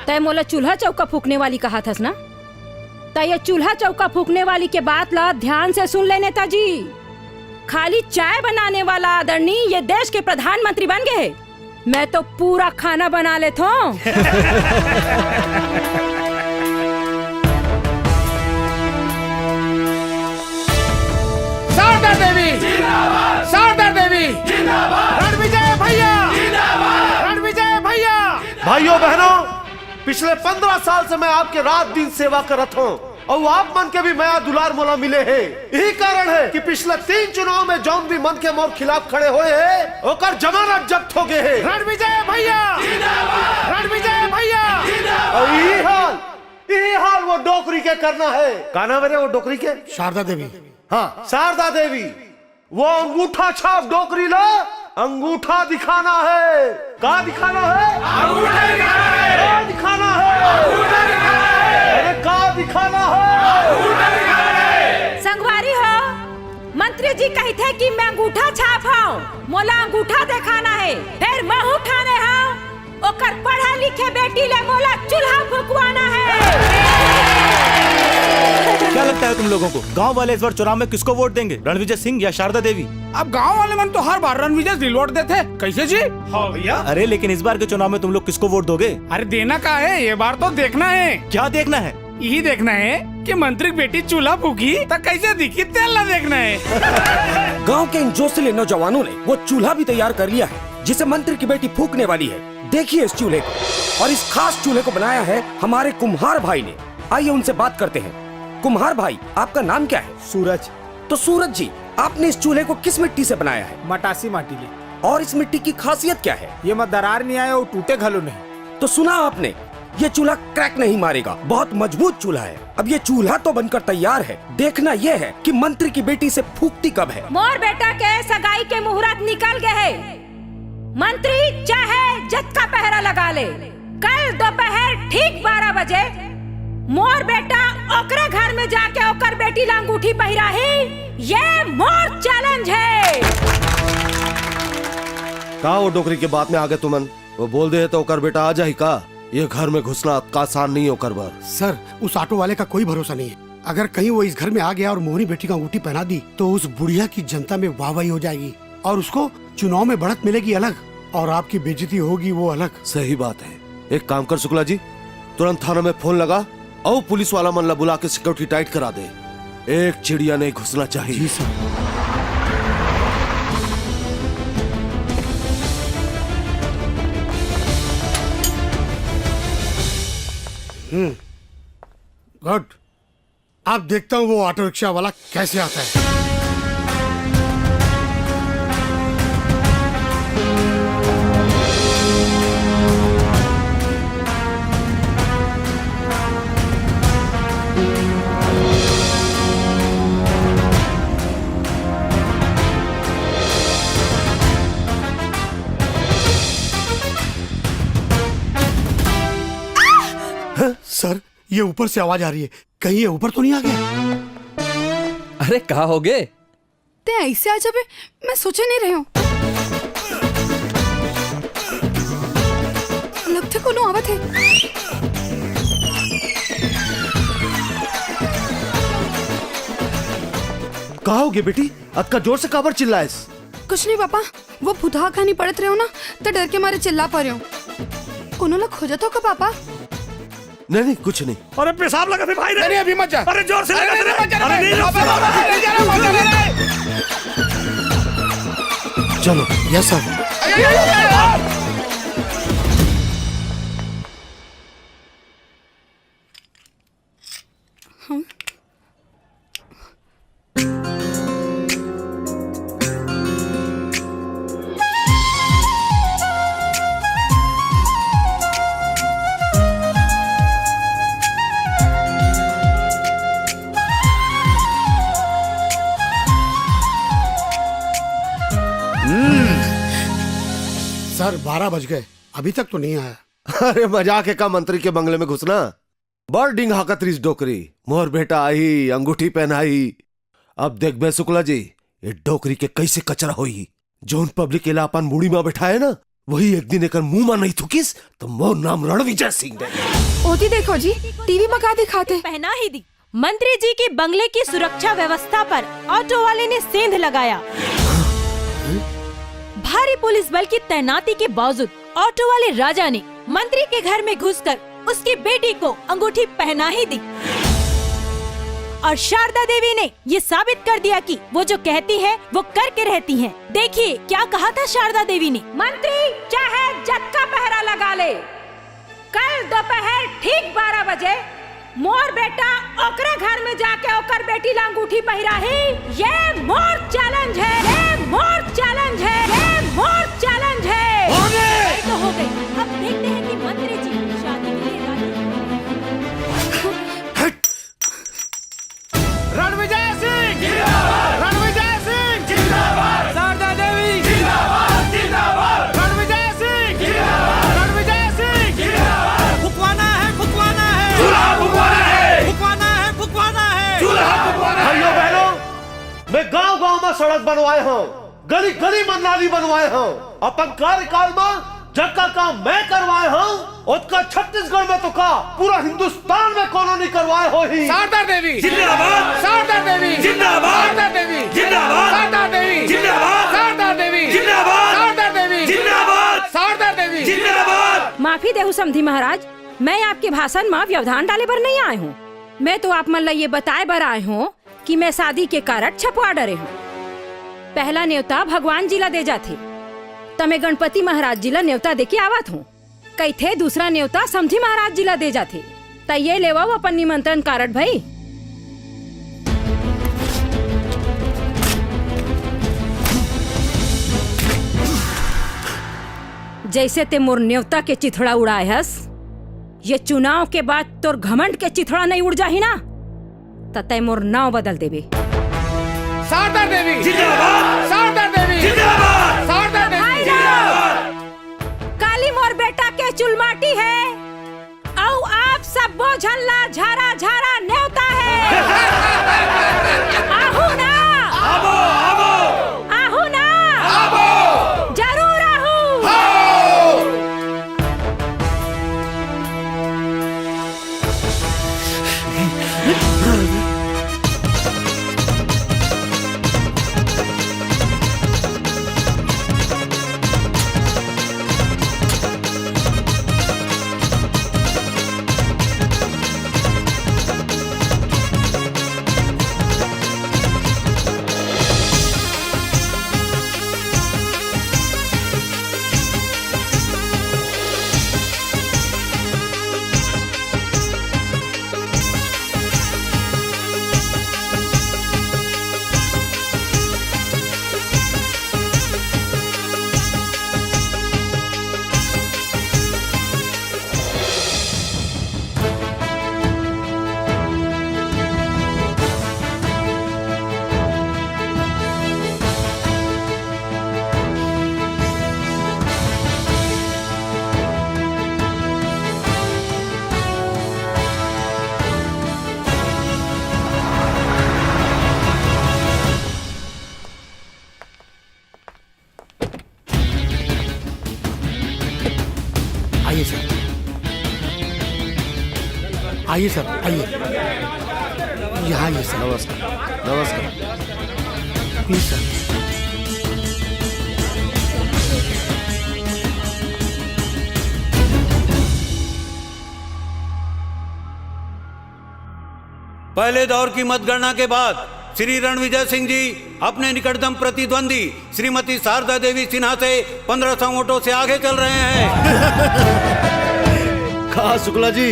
तय मोला चूल्हा चौका फूकने वाली कहा था ना, तय ये चूल्हा चौका फूकने वाली के बात ला ध्यान से सुन ले नेताजी। खाली चाय बनाने वाला आदरणीय ये देश के प्रधानमंत्री बन गए, मैं तो पूरा खाना बना लेता हूँ। शारदा देवी, शारदा देवी, रणविजय भैया, रणविजय भैया। भाइयों बहनों, पिछले 15 साल से मैं आपके रात दिन सेवा करत हूँ और आप मन के भी माया दुलार मोला मिले हैं। यही कारण है कि पिछले 3 चुनाव में जौन भी मन के मोर खिलाफ खड़े हुए हैं ओकर जमानत जब्त हो गए हैं। रणविजय भैया, रणविजय भैया। और यही हाल वो डोकरी के करना है। का नाम है वो डोकरी के? शारदा देवी। हाँ, शारदा देवी। वो अंगूठा छाप डोकरी ला अंगूठा दिखाना है। का दिखाना है? अंगूठा दिखाना है। का दिखाना है? अंगूठा दिखाना है। अरे का दिखाना है? अंगूठा दिखाना है। संगवारी हो, मंत्री जी कही थे कि मैं अंगूठा छाप हूँ, मोला अंगूठा दिखाना है। फिर महू ठाने हूँ, ओकर पढ़ा लिखे बेटी ले मोला चूल्हा फुकवाना है। क्या लगता है तुम लोगों को, गांव वाले इस बार चुनाव में किसको वोट देंगे, रणविजय सिंह या शारदा देवी? अब गांव वाले मन तो हर बार रणविजय सिंह वोट देते। कैसे जी? हाँ भैया। अरे लेकिन इस बार के चुनाव में तुम लोग किसको वोट दोगे? अरे देना का है, ये बार तो देखना है। क्या देखना है? यही देखना है कि मंत्री की बेटी चूल्हा फूकी तो कैसे दिखी, तेल देखना है। गांव के इन जोशीले नौजवानों ने वो चूल्हा भी तैयार कर लिया है जिसे मंत्री की बेटी फूकने वाली है। देखिए इस चूल्हे को, और इस खास चूल्हे को बनाया है हमारे कुम्हार भाई ने। आइए उनसे बात करते हैं। कुम्हार भाई, आपका नाम क्या है? सूरज। तो सूरज जी, आपने इस चूल्हे को किस मिट्टी से बनाया है? मटासी माटी ले। और इस मिट्टी की खासियत क्या है? ये मत दरार नहीं आया और टूटे घलो नहीं। तो सुना आपने, ये चूल्हा क्रैक नहीं मारेगा, बहुत मजबूत चूल्हा है। अब ये चूल्हा तो बनकर तैयार है, देखना ये है कि मंत्री की बेटी से फूकती कब है। मोर बेटा के सगाई के मुहूर्त निकल गए है, मंत्री चाहे जज का पहरा लगा ले, कल दोपहर ठीक 12 बजे मोर बेटा ओकरे घर में जाके ओकर बेटी ला अंगूठी पहिराही। ये मोर चैलेंज है। का वो डोकरी के बात में आगे तुमन वो बोल दे तो ओकर बेटा आ जाही का? ये घर में घुसना का आसान नहीं ओकर बार। सर उस ऑटो वाले का कोई भरोसा नहीं है। अगर कहीं वो इस घर में आ गया और मोहनी बेटी का अंगूठी पहना दी तो उस बुढ़िया की जनता में वाहवाही हो जाएगी और उसको चुनाव में बढ़त मिलेगी अलग और आपकी बेइज्जती होगी वो अलग। सही बात है। एक काम कर शुक्ला जी, तुरंत थाना में फोन लगा और पुलिस वाला मन ला बुला के सिक्योरिटी टाइट करा दे। एक चिड़िया नहीं घुसना चाहिए। जी सर। गुड। अब देखता हूँ वो ऑटो रिक्शा वाला कैसे आता है। सर ये ऊपर से आवाज आ रही है, कहीं ये ऊपर तो नहीं आ गया? अरे कहा हो गए? ते ऐसे आ जाबे, मैं सोचे नहीं रही हूँ। लगते कोनो आवत है। कहा होगे बेटी? अक्का जोर से काबर चिल्लाए? कुछ नहीं पापा, वो भुतहा कहानी पढ़त रहे हो ना तो डर के मारे चिल्ला पा रहे हो। कोनो लोग खोजत हो का पापा? नहीं नहीं कुछ नहीं। अरे पेशाब लगा थे भाई। नहीं अभी मत जा। अरे जोर से लगा थे। चलो यस सर। सर 12 बज गए, अभी तक तो नहीं आया। अरे मजाक है का मंत्री के बंगले में घुसना? बर्डिंग हाकतरीस डोकरी, मोर बेटा आई, अंगूठी पहनाई। अब देख बे शुक्ला जी, ये डोकरी के कैसे कचरा होई। जोन पब्लिक इला अपन मुड़ी में बैठाए ना, वही एक दिन एक मुंह में नहीं थुकिस तो मोर नाम रणविजय सिंह है। ओती देखो जी, टीवी में का दिखाते? पहना ही दी। मंत्री जी के बंगले की सुरक्षा व्यवस्था पर ऑटो वाले ने सेंध लगाया। भारी पुलिस बल की तैनाती के बावजूद ऑटो वाले राजा ने मंत्री के घर में घुसकर उसकी बेटी को अंगूठी पहना ही दी और शारदा देवी ने ये साबित कर दिया कि वो जो कहती है वो करके रहती हैं। देखिए क्या कहा था शारदा देवी ने। मंत्री चाहे जज का पहरा लगा ले, कल दोपहर ठीक 12 बजे मोर बेटा ओकरे घर में जाके ओकर बेटी ला अंगूठी पहिराही। ये मोर चैलेंज है। ये मोर चैलेंज है। ये मोर चैलेंज है। तो हो गई। अब देखते हैं कि मंत्री जी शादी के लिए रणविजय सिंह जिंदाबाद। रणविजय सिंह जिंदाबाद। शारदा देवी जिंदाबाद। जिंदाबाद। रणविजय सिंह जिंदाबाद। रणविजय सिंह जिंदाबाद। फुकवाना है, फुकवाना है, चूल्हा फुकवाना है। फुकवाना है, फुकवाना है। चूल्हा फुकवाना है। भाइयों बहनों, मैं गांव गांव में सड़क बनवाए हूँ, गली गली में नाली बनवाए हूँ। अपन कार्यकाल में जगह काम मैं करवाए हूँ, उसका छत्तीसगढ़ में तो का पूरा हिंदुस्तान में कॉलोनी करवाए हो ही। शारदा देवी जिंदाबाद। शारदा देवी जिंदाबाद। शारदा देवी जिंदाबाद। शारदा देवी जिंदाबाद। शारदा देवी जिंदाबाद। शारदा देवी जिंदाबाद। शारदा देवी जिंदाबाद। माफी देहु समधी महाराज, मैं आपके भाषण में व्यवधान डाले पर नहीं आए हूँ। मैं तो आप मन ला ये बताए बर आए हूँ कि मैं शादी के कारण छपवा डरे हूँ। पहला न्योता भगवान जी ला दे जाते, तमे गणपति महाराज जी ला न्योता दे के आवत हूँ। कई थे दूसरा न्योता समधी महाराज जी ला दे जाते, त ये लेवा अपन निमंत्रण कार्ड भाई। जैसे ते मोर न्योता के चिथड़ा उड़ाए हस, ये चुनाव के बाद तोर घमंड के चिथड़ा नहीं उड़ जाही ना, तय मोर नाव बदल देबे। शारदा देवी जिंदाबाद। शारदा देवी जिंदाबाद। शारदा देवी जिंदाबाद। चुलमाटी है और आप सब बोझन ला झारा झारा न्योता है। आहू ना आबो आबो आहू ना आबो जरूर आहू। आइए सर, आइए सर, आइए यहाँ आइए सर। नमस्कार नमस्कार। Please sir. पहले दौर की मतगणना के बाद श्री रणविजय सिंह जी अपने निकटतम प्रतिद्वंदी श्रीमती शारदा देवी सिन्हा से 1500 वोटों से आगे चल रहे हैं। कहा शुक्ला जी,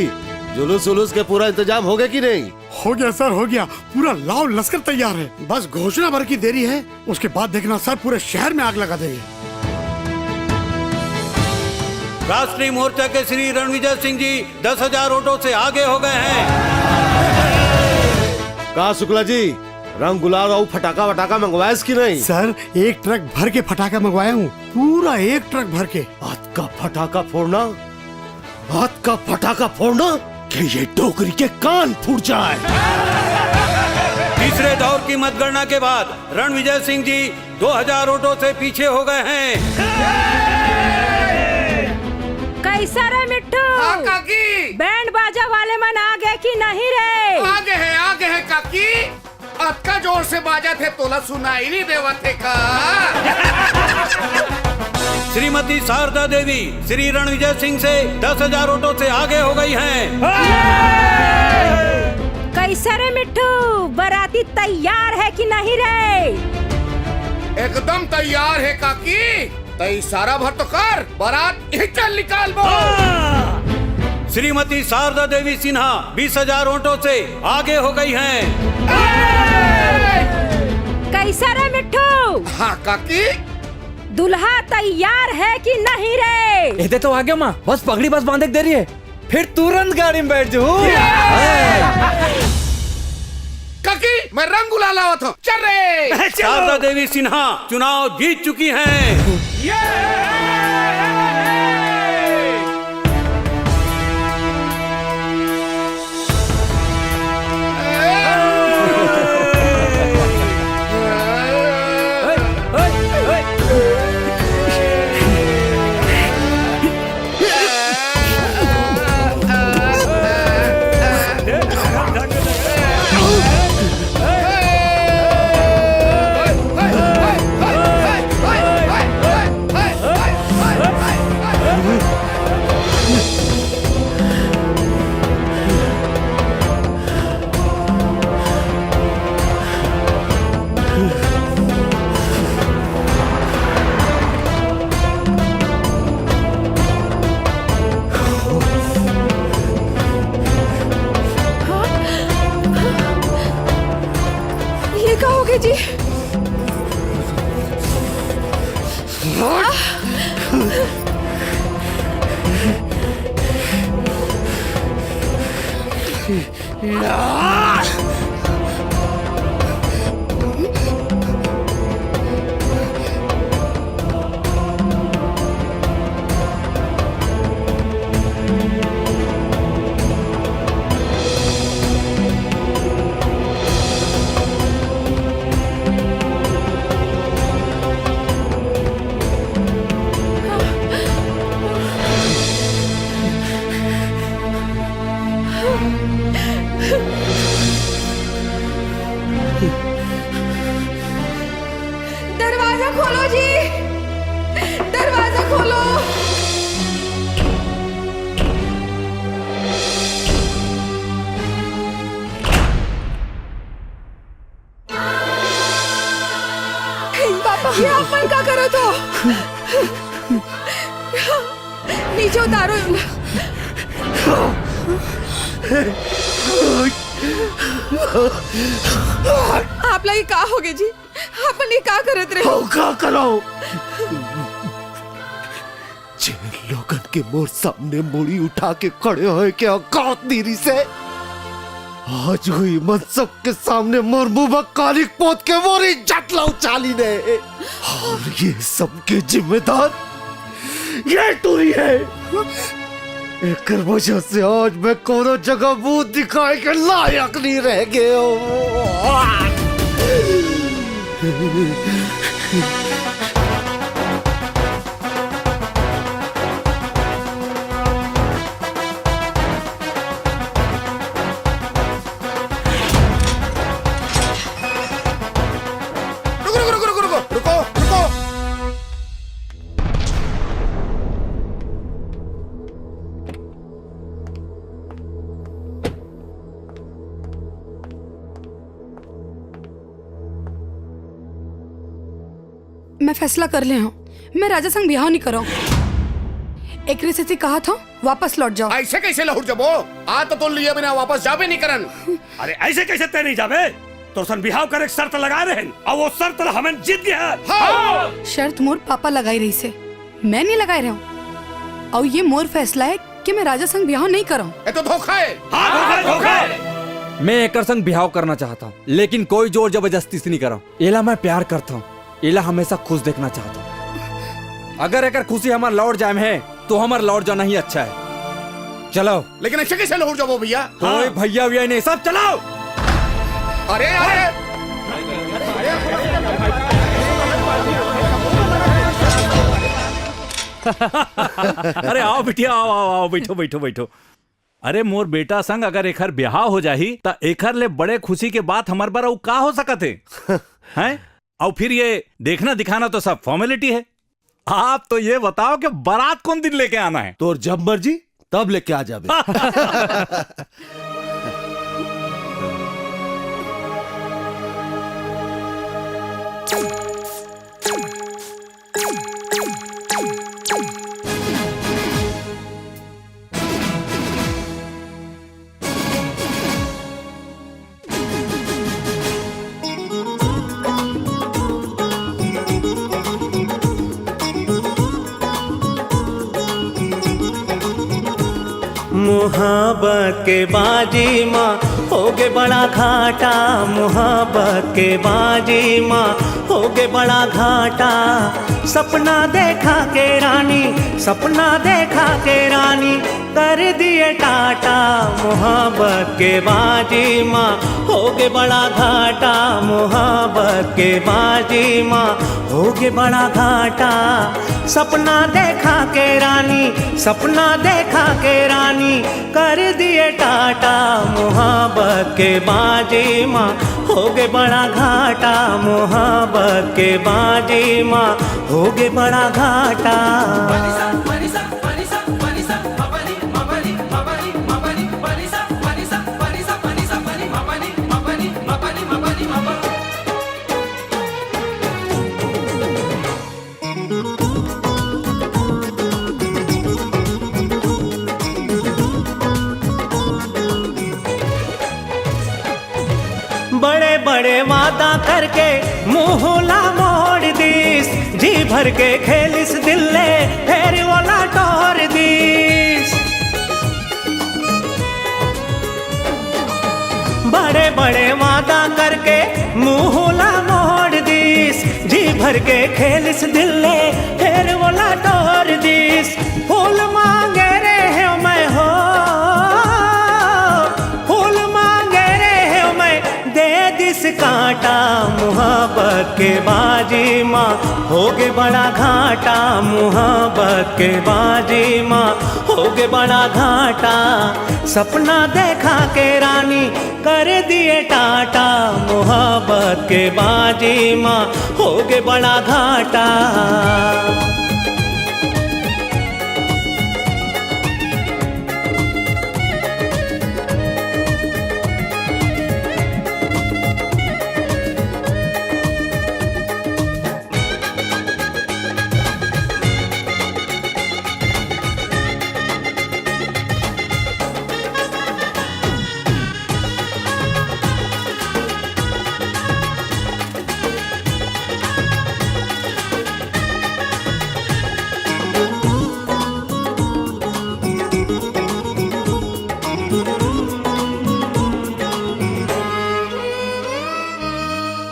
जुलूस उलूस के पूरा इंतजाम हो गया कि नहीं? हो गया सर, हो गया। पूरा लाव लश्कर तैयार है, बस घोषणा भर की देरी है। उसके बाद देखना सर, पूरे शहर में आग लगा देंगे। राष्ट्रीय मोर्चा के श्री रणविजय सिंह जी 10,000 वोटों से आगे हो गए हैं। कहा शुक्ला जी, रंग गुलाल और फटाका वटाका मंगवाया कि नहीं? सर, एक ट्रक भर के फटाका मंगवाया हूँ, पूरा एक ट्रक भर के। हाथ का फटाका फोड़ना, हाथ का फटाका फोड़ना कि ये डोगरी के कान फूट जाए। तीसरे दौर की मतगणना के बाद रणविजय सिंह जी 2000 वोटों से पीछे हो गए हैं। कैसा रे मिट्टू? हाँ काकी। बैंड बाजा वाले मन आगे की नहीं रे? आगे है काकी। अतका जोर से बाजा थे तोला सुनाई नहीं देवा थे का। श्रीमती शारदा देवी श्री रणविजय सिंह से 10,000 वोटों से आगे हो गई हैं। कैसा रे मिट्टू, बाराती तैयार है कि नहीं रे? एकदम तैयार है काकी। तई सारा भर तो कर, बारात ही चल निकाल बो। श्रीमती शारदा देवी सिन्हा 20,000 वोटों से आगे हो गई हैं। कैसा रे मिट्टू? हाँ काकी। दुल्हा तैयार है कि नहीं रे? इधर तो आ गया माँ, बस पगड़ी बस बांधे दे रही है, फिर तुरंत गाड़ी में बैठ जाऊँ। काकी, मैं रंग गुलाल लावत हूँ, चल रे। शारदा देवी सिन्हा चुनाव जीत चुकी हैं। जी। खोलो जी, दरवाजा खोलो। पापा, ये आप मन का करो तो नीचे उतारो। आप लोग का हो गए जी? आप ये का करत रहे हो? का करो जे लोगन के मोर सामने मुड़ी उठा के खड़े होए के औकात नीरी से आज हुई मन सबके सामने मोर मुंह में कालिक पोत के मोर इज्जत ला उछाली ने, और ये सबके जिम्मेदार ये टूरी है। एक वजह से आज मैं कोनो जगह मुंह दिखाए के लायक नहीं रह गए हो। मैं फैसला कर ले हूँ, मैं राजा संग ब्याह नहीं करो। एक से कहा था वापस लौट जाओ। ऐसे कैसे लौट जाबो? आ तो लिए बिना वापस जाबे नहीं करन। अरे ऐसे कैसे ते नहीं जाबे? तो सन बिहाव कर एक शर्त लगा रहे हैं और वो शर्त हमें जीत गया। हाँ। शर्त मोर पापा लगाई रही से, मैं नहीं लगाई रहा हूँ। और ये मोर फैसला है कि मैं राजा संग ब्याह नहीं करूँ। ये तो धोखा है। हाँ, धोखा है। मैं एकर संग बिहाव करना चाहता हूँ, लेकिन कोई जोर जबरदस्ती से नहीं करा। एला मैं प्यार करता हूँ, एला हमेशा खुश देखना चाहता हूँ। अगर एकर खुशी हमार लौट जाए है तो हमार लौट जाना ही अच्छा है। चलो। लेकिन ऐसे कैसे लौट जाओ भैया? कोई भैया भैया नहीं, सब चलाओ। अरे अरे अरे आओ बिटिया, आओ आओ आओ, बैठो बैठो बैठो। अरे मोर बेटा संग अगर एकर ब्याह हो जाही ता एकर ले बड़े खुशी के बात हमार बार का हो सकत है हैं? और फिर ये देखना दिखाना तो सब फॉर्मेलिटी है। आप तो ये बताओ कि बारात कौन दिन लेके आना है? तो जब मर्जी तब लेके आ जाबे। मुहब्बत के बाजी माँ होगे बड़ा घाटा, मुहब्बत के बाजी माँ होगे बड़ा घाटा। सपना देखा के रानी, सपना देखा के रानी कर दिए टाटा। मुहब्बत के बाजी माँ होगे बड़ा घाटा, मुहब्बत के बाजी माँ होगे बड़ा घाटा। सपना देखा के रानी, सपना देखा के रानी कर दिए टाटा। मुहब्बत के बाजी माँ होगे बड़ा घाटा, मुहब्बत के बाजी माँ होगे बड़ा घाटा। बड़े बड़े वादा करके मुँहला मोड़ दीस, जी भर के खेलिस दिल ले फेर वाला टोर दीस। बड़े बड़े वादा करके मुँहला मोड़ दीस, जी भर के खेलिस दिल ले फेर वाला टोर दीस। फूल मांगे रे हो मैं हो, फूल मांगे रे हो मैं दे दिस कांटा। मुहब्बत मोहब्बत के बाजी माँ होगे बड़ा घाटा, मोहब्बत के बाजी माँ होगे बड़ा घाटा। सपना देखा के रानी कर दिए टाटा, मोहब्बत के बाजी माँ होगे बड़ा घाटा।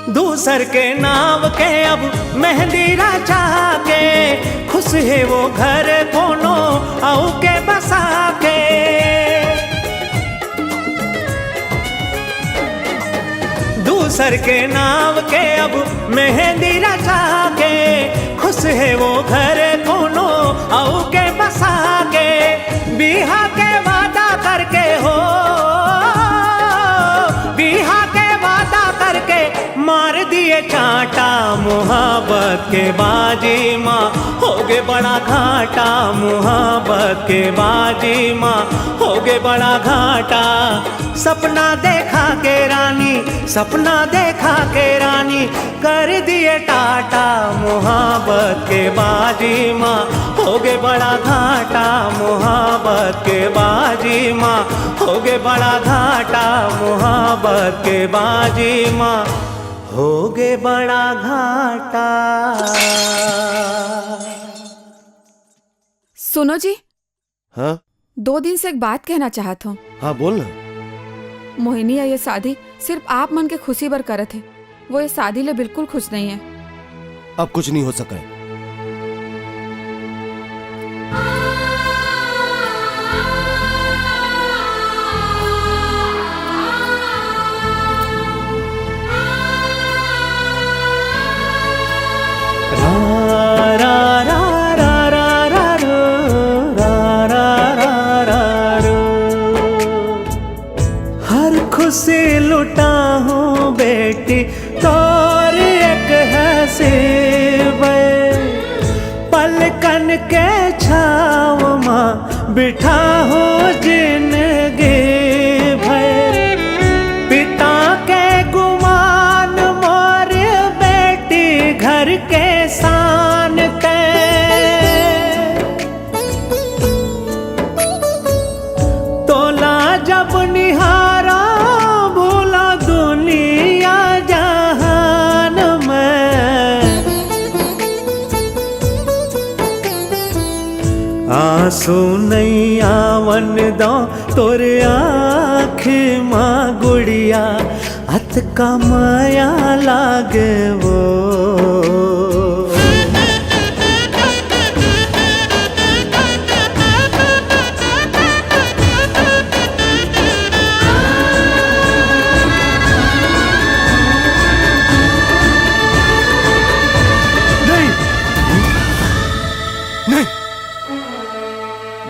दूसर के नाव के अब मेहंदी राजा के, खुश है वो घर कोनो आऊ के बसा के। दूसर के नाव के अब मेहंदी राजा के, खुश है वो घर कोनो आऊ के बसा के। बिहा के वादा करके हो, बिहा के वादा करके मार दिए चाटा, मोहब्बत के बाजी माँ होगे बड़ा घाटा, मोहब्बत के बाजी माँ होगे बड़ा घाटा। सपना देखा के रानी, सपना देखा के रानी कर दिए टाटा, मोहब्बत के बाजी माँ होगे बड़ा घाटा, मोहब्बत के बाजी माँ होगे बड़ा घाटा, मोहब्बत के बाजी माँ होगे बड़ा घाटा। सुनो जी, हाँ 2 दिन से एक बात कहना चाहता हूँ। हाँ बोल ना। मोहिनी ये शादी सिर्फ आप मन के खुशी बर करत है, वो ये शादी ले बिल्कुल खुश नहीं है। अब कुछ नहीं हो सका है। खुशी लुटा हूँ बेटी तोर एक हसीबे, पलकन के छाव माँ बिठा हूँ जिंदगी भर। पिता के गुमान मोर बेटी घर के शान ते, तोला जब निहारा आंसू नहीं आवन दो तोर आँख माँ गुड़िया, अत का माया लागे वो।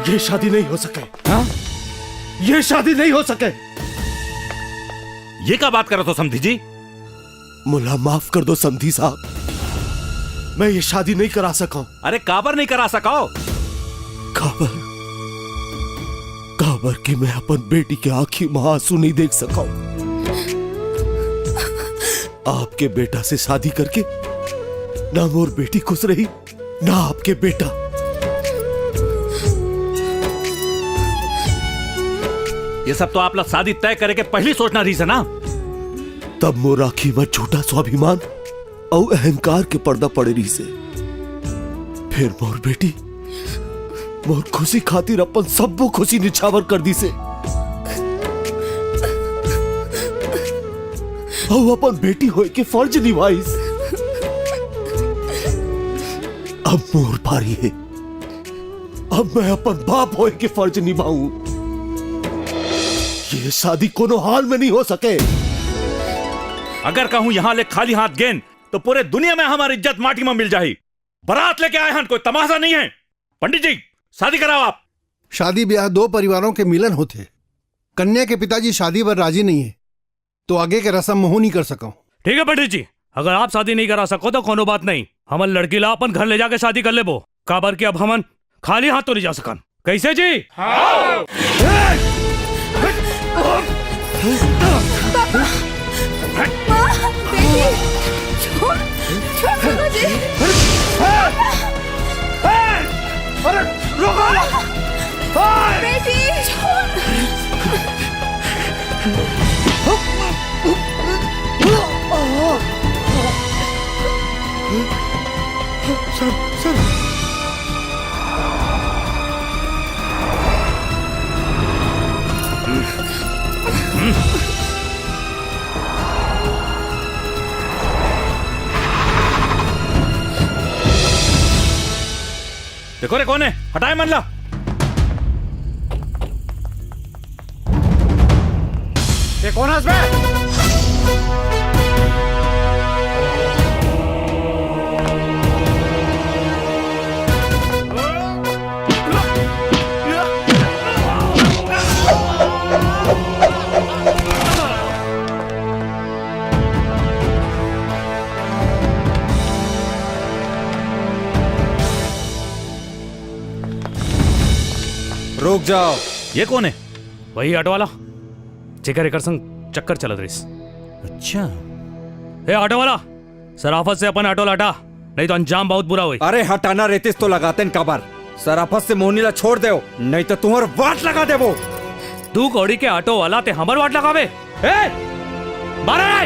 ये शादी नहीं हो सके। हाँ? ये शादी नहीं हो सके। ये क्या बात कर रहे हो समधी जी? मुला माफ कर दो समधी साहब, मैं ये शादी नहीं करा सका। अरे काबर नहीं करा सका? काबर कि मैं अपन बेटी के आंखी में आंसू नहीं देख सका। आपके बेटा से शादी करके ना मोर बेटी खुश रही ना आपके बेटा। ये सब तो आप लोग शादी तय करे के पहले सोचना रही से ना। तब मोर आखी में झूठा स्वाभिमान और अहंकार के पर्दा पड़े रही से। फिर मोर बेटी मोर खुशी खातिर अपन सबको खुशी निछावर कर दी से। और अपन बेटी होए के फर्ज निभाईस। अब मोर पारी है, अब मैं अपन बाप होए के फर्ज निभाऊं। ये शादी कोनो हाल में नहीं हो सके। अगर कहूं यहां ले खाली हाथ गेंद तो पूरे दुनिया में हमारी इज्जत माटी में मिल जाही। बारात लेके आए हैं, कोई तमाशा नहीं है। पंडित जी शादी कराओ आप। शादी ब्याह दो परिवारों के मिलन होते। कन्या के पिताजी शादी पर राजी नहीं है तो आगे के रस्म मुंह नहीं कर सका। ठीक है पंडित जी, अगर आप शादी नहीं करा सको तो कोनो बात नहीं, हमन लड़की ला अपन घर ले जाके शादी कर ले बो। काबर के अब हमन खाली हाथ तो नहीं जा सकन। कैसे जी? हाँ। देखो रे कौन है, हटाए मन ला। ये कौन है इसमें? रुक जाओ। ये कौन है? वही ऑटो वाला जेकर एकर संग चक्कर चलत रहीस। अच्छा। ए ऑटो वाला, सराफत से अपन ऑटो लाटा, नहीं तो अंजाम बहुत बुरा हुई। अरे हटाना रेतिस तो लगाते न कबर। सराफत से मोहनीला छोड़ दे, नहीं तो तुम्हार वाट लगा देबो। तू कौड़ी के ऑटो वाला ते हमर वाट लगावे। ए मारे।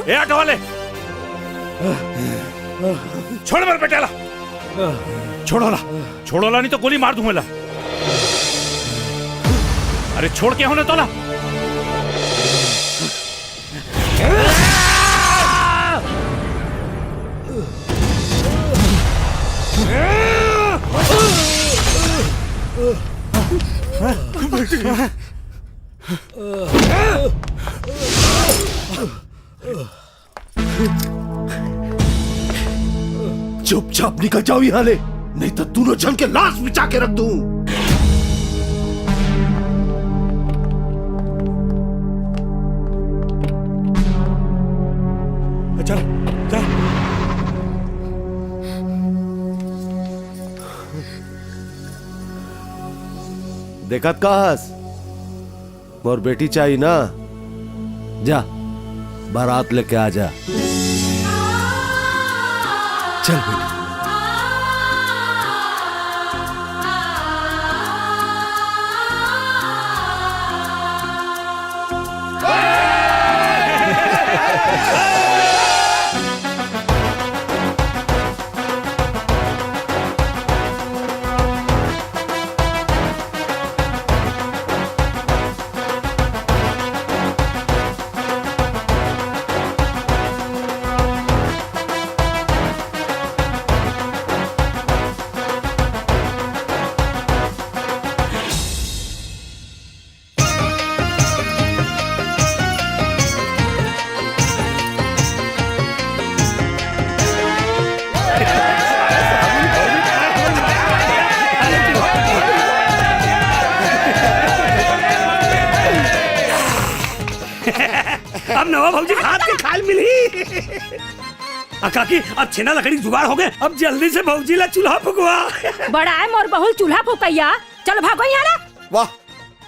ए ऑटो वाले, छोड़ मेरे बेटे ला। छोड़ो ला, छोड़ो ला, नहीं तो गोली मार दूंगा ला। अरे छोड़ के होने तो ला। चुपचाप निकल जाओ यहाँ ले, नहीं तो दोनों जन के लाश बिछा के रख दूं। देखत कहस मोर बेटी चाहिए ना, जा बारात लेके आ जा। चल बेटी। अब नवा भौजी हाथ के खाल मिली। काकी अब छेना लकड़ी जुगाड़ हो गए, अब जल्दी से भौजी ला चूल्हा फुकवा। बड़ा है मोर बहुल चूल्हा फुकैया, चलो भागो यहाँ। वाह,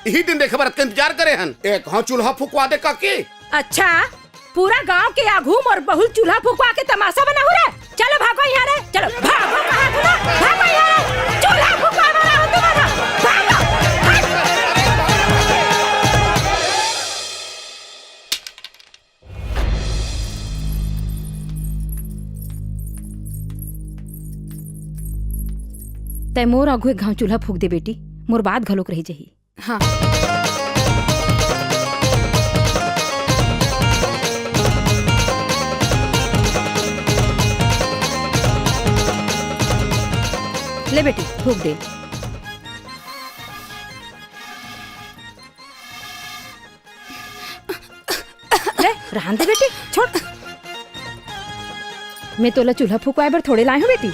यही दिन देखे बरत के इंतजार करे हन। एक हाँ चूल्हा फुकवा दे काकी। अच्छा, पूरा गांव के आगू मोर बहुल चूल्हा फुकवा के तमाशा बना हो रहा। चलो भागो यहाँ रे, चलो भागो, कहाँ खुला? भागो यहाँ रे, चूल्हा फुकवा वाला हो तुम्हारा, भागो। तै मोर आगू एक घाव चूल्हा फूक दे बेटी, मोर बात घलोक रही जही। हाँ। ले बेटी फूक दे। ले रहन दे बेटी, छोड़। मैं तोला चूल्हा फूकवाए बर थोड़े लाए हूँ बेटी।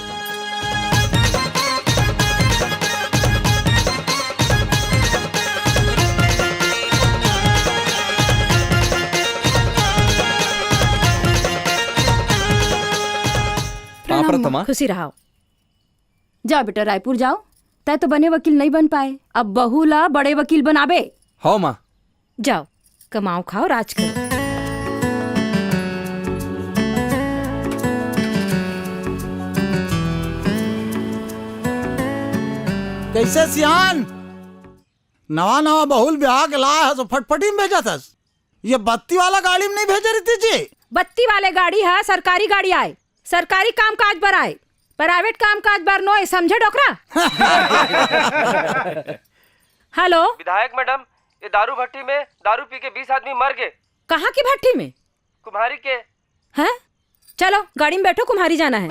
खुशी रहो। जाओ बेटा रायपुर जाओ, तय तो बने वकील नहीं बन पाए, अब बहू ला बड़े वकील बनाबे। हाँ माँ। जाओ कमाओ खाओ राज करो। कैसे सियान नवा नवा बहुल ब्याह के लाया है तो फटफटी में भेजा था। ये बत्ती वाला गाड़ी में नहीं भेज रही थी जी? बत्ती वाले गाड़ी है सरकारी गाड़ी आए, सरकारी काम काज पर आए, प्राइवेट काम काज पर नो समझे डोकरा। हेलो विधायक मैडम, ये दारू भट्टी में दारू पी के 20 आदमी मर गए। कहाँ की भट्टी में? कुम्हारी के। हैं? चलो गाड़ी में बैठो, कुम्हारी जाना है।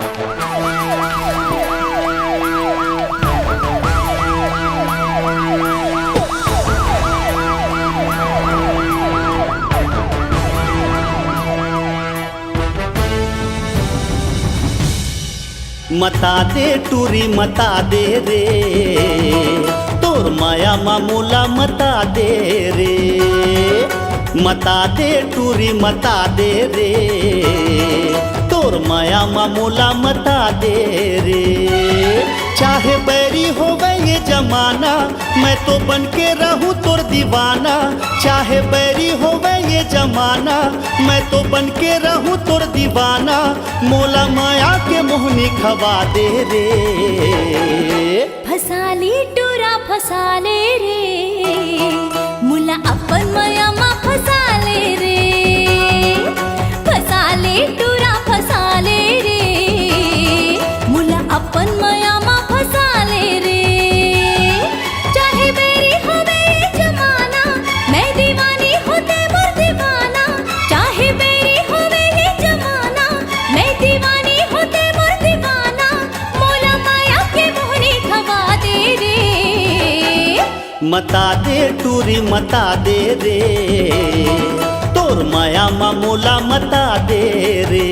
मता दे टूरी मता दे रे, तोर माया मामूला मता दे रे। मता दे टूरी मता दे रे, तोर माया मामूला मता दे रे। चाहे बैरी होवे ये जमाना, मैं तो बन के रहूं तोर दीवाना। चाहे बैरी होवे ये जमाना, मैं तो बन के रहूं तोर दीवाना। मोला माया के मोहनी खवा दे रे। फसाली टूरा फसाले रे, मुला अपन माया मा फसाले रे। फसाले टूरा फसाले रे, मुला अपन माया मा फसाले रे। चाहे मेरी होवे ये जमाना, मैं दीवानी होते मोर दीवाना। चाहे मेरी होवे ये जमाना, मैं दीवानी होते मोर दीवाना। मोला माया के मोहनी खवा दे रे। मता दे टूरी मता दे रे, तोर माया मामूला मता दे रे।